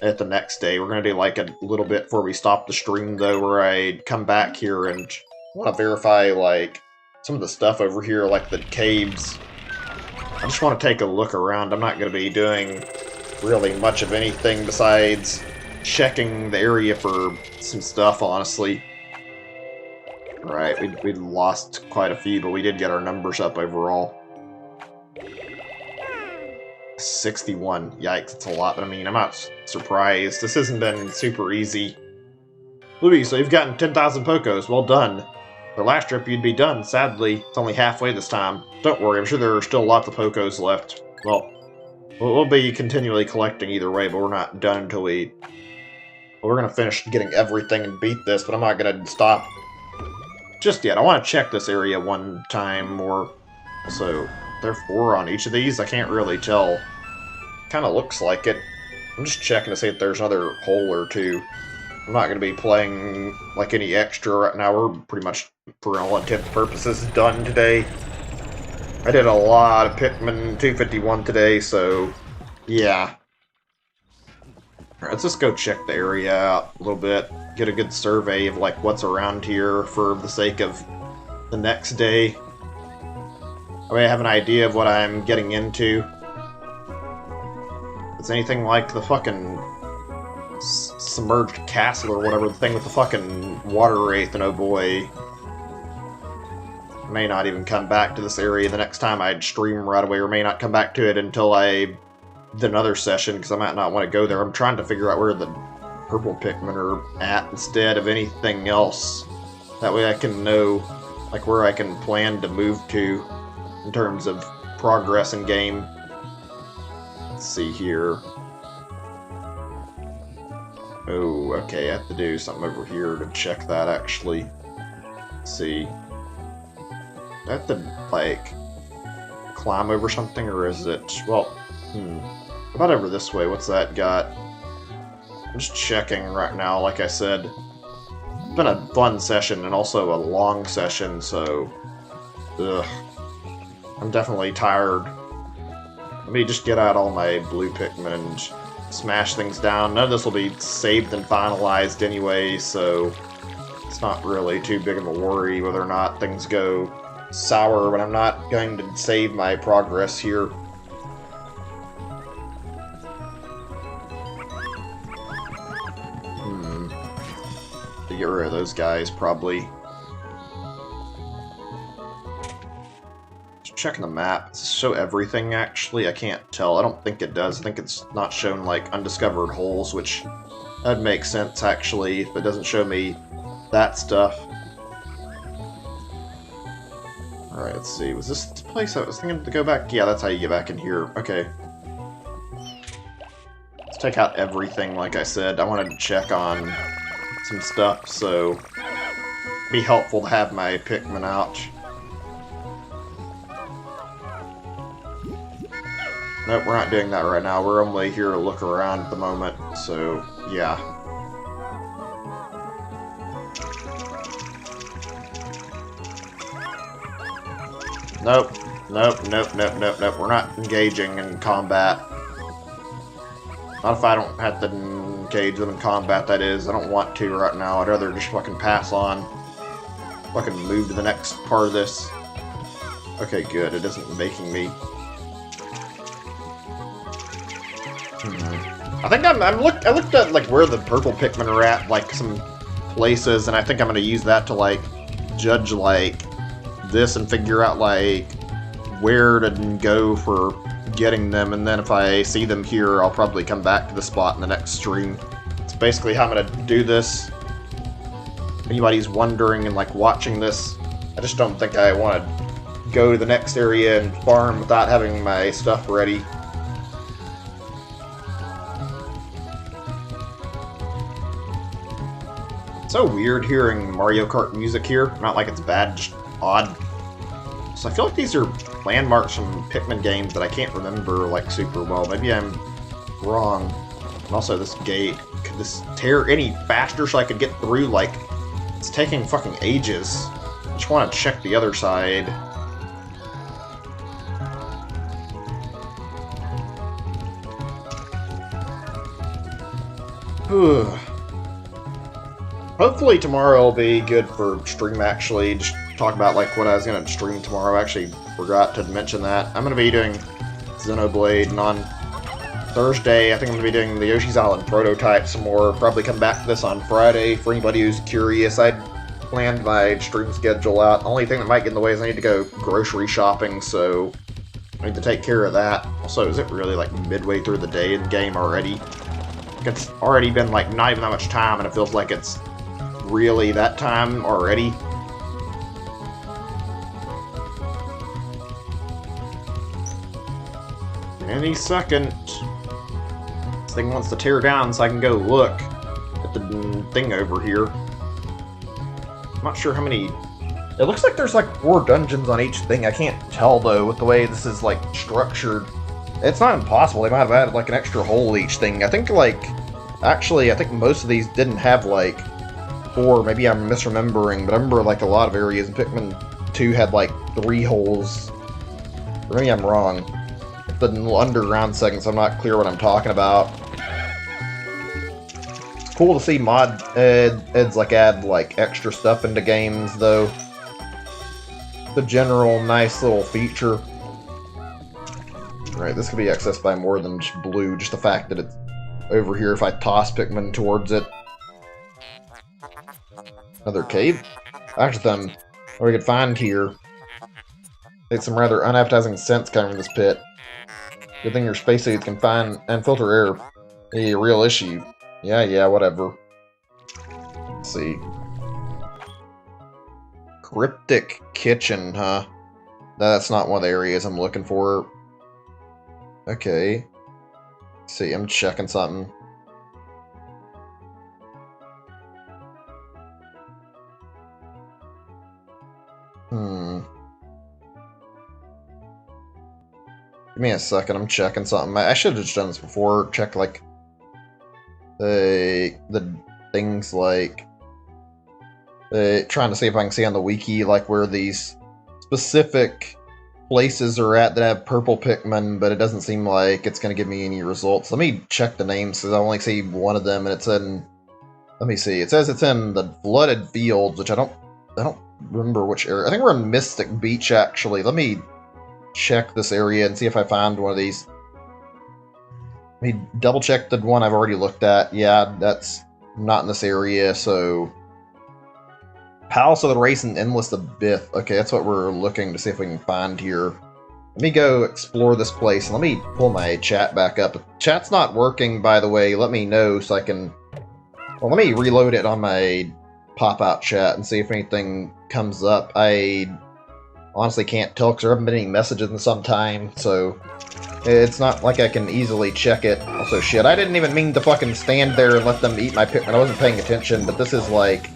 at the next day. We're gonna do like a little bit before we stop the stream though, where I come back here and want to verify like some of the stuff over here, like the caves. I just want to take a look around. I'm not gonna be doing really much of anything besides checking the area for some stuff, honestly. Right, we lost quite a few, but we did get our numbers up overall. 61. Yikes, it's a lot, but I mean, I'm not surprised. This hasn't been super easy. Louis, so you've gotten 10,000 Pokos. Well done. For last trip, you'd be done. Sadly, it's only halfway this time. Don't worry, I'm sure there are still lots of Pokos left. Well, we'll be continually collecting either way, but we're not done until we... Well, we're going to finish getting everything and beat this, but I'm not going to stop just yet. I want to check this area one time more. So, there are 4 on each of these? I can't really tell. Kind of looks like it. I'm just checking to see if there's another hole or two. I'm not going to be playing like any extra right now. We're pretty much, for all intents and purposes, done today. I did a lot of Pikmin 251 today, so yeah. Alright, let's just go check the area out a little bit. Get a good survey of like what's around here for the sake of the next day. I have an idea of what I'm getting into. It's anything like the fucking submerged castle or whatever, the thing with the fucking water wraith, and oh boy. I may not even come back to this area the next time I stream right away, or may not come back to it until I did another session, because I might not want to go there. I'm trying to figure out where the purple Pikmin are at instead of anything else. That way I can know like where I can plan to move to in terms of progress in game. Let's see here. Oh, okay, I have to do something over here to check that, actually. Let's see. Do I have to, like, climb over something, or is it... Well, about over this way, what's that got? I'm just checking right now, like I said. It's been a fun session, and also a long session, so... Ugh. I'm definitely tired. Let me just get out all my blue Pikmin and smash things down. None of this will be saved and finalized anyway, so it's not really too big of a worry whether or not things go sour, but I'm not going to save my progress here. To get rid of those guys, probably. Checking the map. Does it show everything, actually? I can't tell. I don't think it does. I think it's not shown, like, undiscovered holes, which that'd make sense, actually, if it doesn't show me that stuff. Alright, let's see. Was this the place I was thinking to go back? Yeah, that's how you get back in here. Okay. Let's take out everything, like I said. I wanted to check on some stuff, so it'd be helpful to have my Pikmin out. Nope, we're not doing that right now. We're only here to look around at the moment, so yeah. Nope. Nope. We're not engaging in combat. Not if I don't have to engage them in combat, that is. I don't want to right now. I'd rather just fucking pass on. Fucking move to the next part of this. Okay, good. It isn't making me... I think I looked at like where the purple Pikmin are at, like some places, and I think I'm gonna use that to like judge like this and figure out like where to go for getting them, and then if I see them here, I'll probably come back to the spot in the next stream. It's basically how I'm gonna do this. If anybody's wondering and like watching this, I just don't think I want to go to the next area and farm without having my stuff ready. So weird hearing Mario Kart music here. Not like it's bad, just odd. So I feel like these are landmarks from Pikmin games that I can't remember, like, super well. Maybe I'm wrong. And also, this gate, could this tear any faster so I could get through? Like, it's taking fucking ages. I just want to check the other side. Hopefully tomorrow will be good for stream, actually. Just talk about, like, what I was going to stream tomorrow. I actually forgot to mention that. I'm going to be doing Xenoblade, and on Thursday, I think I'm going to be doing the Yoshi's Island prototype some more. Probably come back to this on Friday. For anybody who's curious, I planned my stream schedule out. The only thing that might get in the way is I need to go grocery shopping, so I need to take care of that. Also, is it really, like, midway through the day in the game already? It's already been, like, not even that much time, and it feels like it's really that time already. Any second. This thing wants to tear down so I can go look at the thing over here. I'm not sure how many... It looks like there's like 4 dungeons on each thing. I can't tell though with the way this is like structured. It's not impossible. They might have added like an extra hole each thing. I think like... Actually, I think most of these didn't have like 4. Maybe I'm misremembering, but I remember like a lot of areas in Pikmin 2 had like 3 holes. Or maybe I'm wrong. The underground segments, I'm not clear what I'm talking about. It's cool to see mod eds like add like extra stuff into games though. The general nice little feature. Right, this could be accessed by more than just blue, just the fact that it's over here if I toss Pikmin towards it. Another cave? Actually, what we could find here. It's some rather unappetizing scents coming from this pit. Good thing your spacesuits can find and filter air. A real issue. Yeah, whatever. Let's see. Cryptic kitchen, huh? That's not one of the areas I'm looking for. Okay. Let's see, I'm checking something. Give me a second, I'm checking something. I should have just done this before. Check, like, the things, like, trying to see if I can see on the wiki, like, where these specific places are at that have purple Pikmin, but it doesn't seem like it's going to give me any results. Let me check the names, because I only see one of them, and it's in... Let me see. It says it's in the Flooded Fields, which I don't remember which area. I think we're in Mystic Beach, actually. Let me check this area and see if I find one of these. Let me double check the one I've already looked at. Yeah, that's not in this area, so... Palace of the Race and Endless Abyss. Okay, that's what we're looking to see if we can find here. Let me go explore this place, and let me pull my chat back up. If chat's not working, by the way, let me know so I can... Well, let me reload it on my pop-out chat and see if anything comes up. I honestly can't tell because there haven't been any messages in some time, so it's not like I can easily check it. Also, shit, I didn't even mean to fucking stand there and let them eat my Pikmin. I wasn't paying attention, but this is like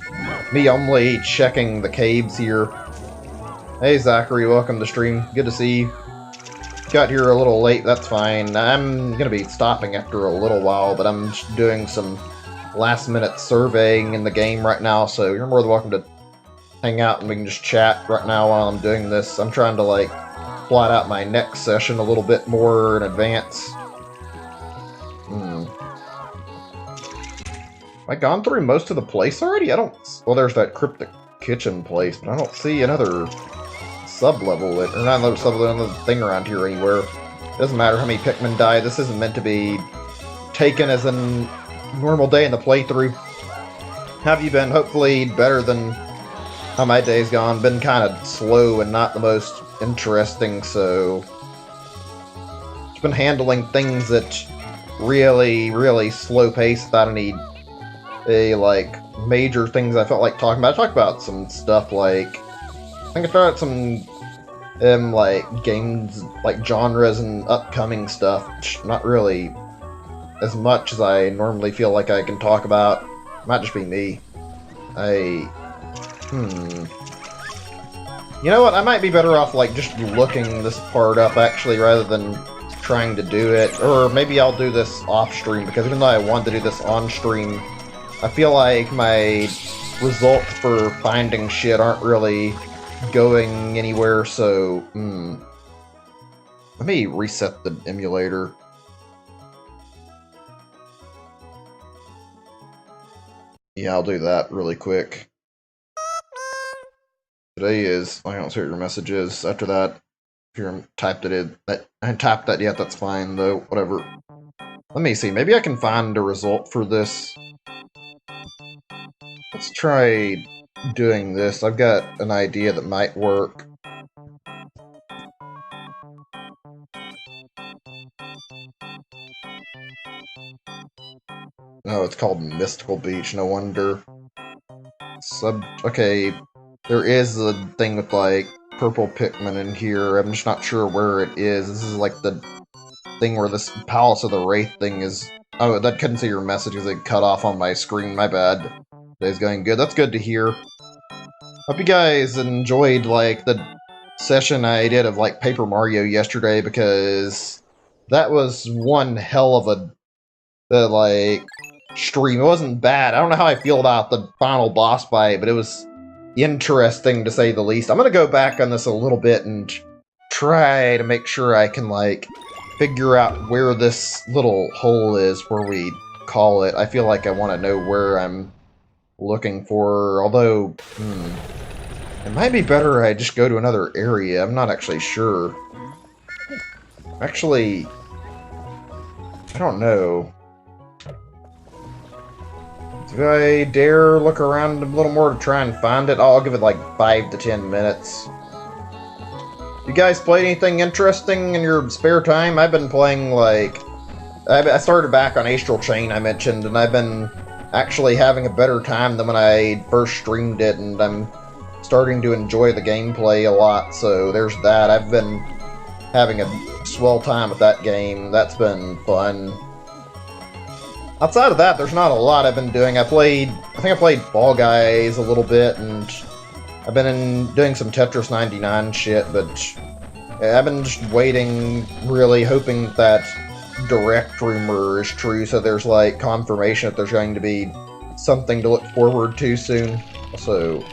me only checking the caves here. Hey, Zachary, welcome to stream. Good to see you. Got here a little late, that's fine. I'm gonna be stopping after a little while, but I'm just doing some last-minute surveying in the game right now, so you're more than welcome to hang out and we can just chat right now while I'm doing this. I'm trying to, like, plot out my next session a little bit more in advance. Have I gone through most of the place already? I don't... Well, there's that cryptic kitchen place, but I don't see another sub-level, or not another sub-level, another thing around here anywhere. It doesn't matter how many Pikmin die, this isn't meant to be taken as a normal day in the playthrough. How have you been? Hopefully better than how my day's gone. Been kind of slow and not the most interesting, so... Just been handling things at really slow pace without any like major things I felt like talking about. I talked about some stuff like... I think I started some like games, like genres and upcoming stuff, which not really as much as I normally feel like I can talk about. Might just be me. You know what? I might be better off, like, just looking this part up, actually, rather than trying to do it. Or maybe I'll do this off-stream, because even though I want to do this on-stream, I feel like my results for finding shit aren't really going anywhere, so, Let me reset the emulator. Yeah, I'll do that really quick. Today is, I don't see what your message is. After that, if you typed it in, I haven't typed that yet, that's fine though, whatever. Let me see, maybe I can find a result for this. Let's try doing this. I've got an idea that might work. Oh, it's called Mystical Beach, no wonder. Okay, there is a thing with, like, purple Pikmin in here. I'm just not sure where it is. This is, like, the thing where this Palace of the Wraith thing is... Oh, that couldn't see your message because it cut off on my screen. My bad. Today's going good. That's good to hear. Hope you guys enjoyed, like, the session I did of, like, Paper Mario yesterday, because that was one hell of a, like, stream. It wasn't bad. I don't know how I feel about the final boss fight, but it was interesting to say the least. I'm gonna go back on this a little bit and try to make sure I can, like, figure out where this little hole is, where we call it. I feel like I want to know where I'm looking for, although, it might be better I just go to another area. I'm not actually sure. Actually, I don't know. Do I dare look around a little more to try and find it? I'll give it like 5 to 10 minutes. You guys played anything interesting in your spare time? I've been playing, like... I started back on Astral Chain, I mentioned, and I've been actually having a better time than when I first streamed it, and I'm starting to enjoy the gameplay a lot, so there's that. I've been having a swell time with that game. That's been fun. Outside of that, there's not a lot I've been doing. I think I played Fall Guys a little bit, and I've been doing some Tetris 99 shit, but I've been just waiting, really hoping that Direct rumor is true, so there's, like, confirmation that there's going to be something to look forward to soon. So,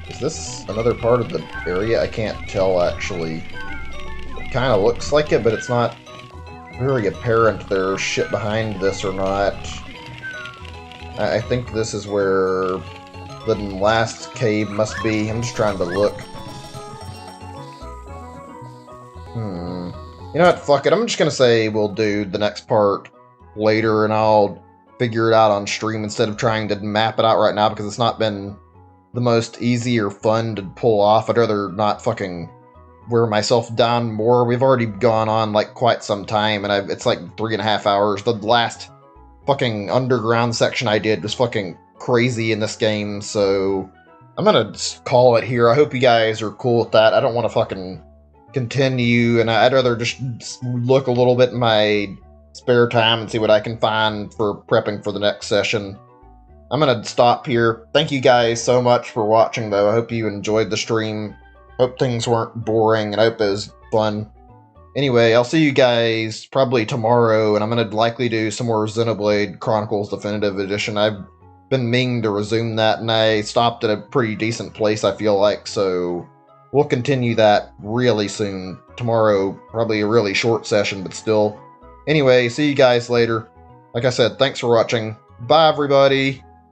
is this another part of the area? I can't tell, actually. It kind of looks like it, but it's not very apparent there's shit behind this or not. I think this is where the last cave must be. I'm just trying to look. You know what, fuck it. I'm just gonna say we'll do the next part later, and I'll figure it out on stream instead of trying to map it out right now, because it's not been the most easy or fun to pull off. I'd rather not fucking wear myself down more. We've already gone on, like, quite some time, and it's like 3.5 hours. The last fucking underground section I did was fucking crazy in this game, so I'm gonna just call it here. I hope you guys are cool with that. I don't want to fucking continue, and I'd rather just look a little bit in my spare time and see what I can find for prepping for the next session. I'm gonna stop here. Thank you guys so much for watching, though. I hope you enjoyed the stream. Hope things weren't boring, and I hope it was fun. Anyway, I'll see you guys probably tomorrow, and I'm gonna likely do some more Xenoblade Chronicles Definitive Edition. I've been meaning to resume that, and I stopped at a pretty decent place, I feel like, so we'll continue that really soon. Tomorrow, probably a really short session, but still. Anyway, see you guys later. Like I said, thanks for watching. Bye, everybody!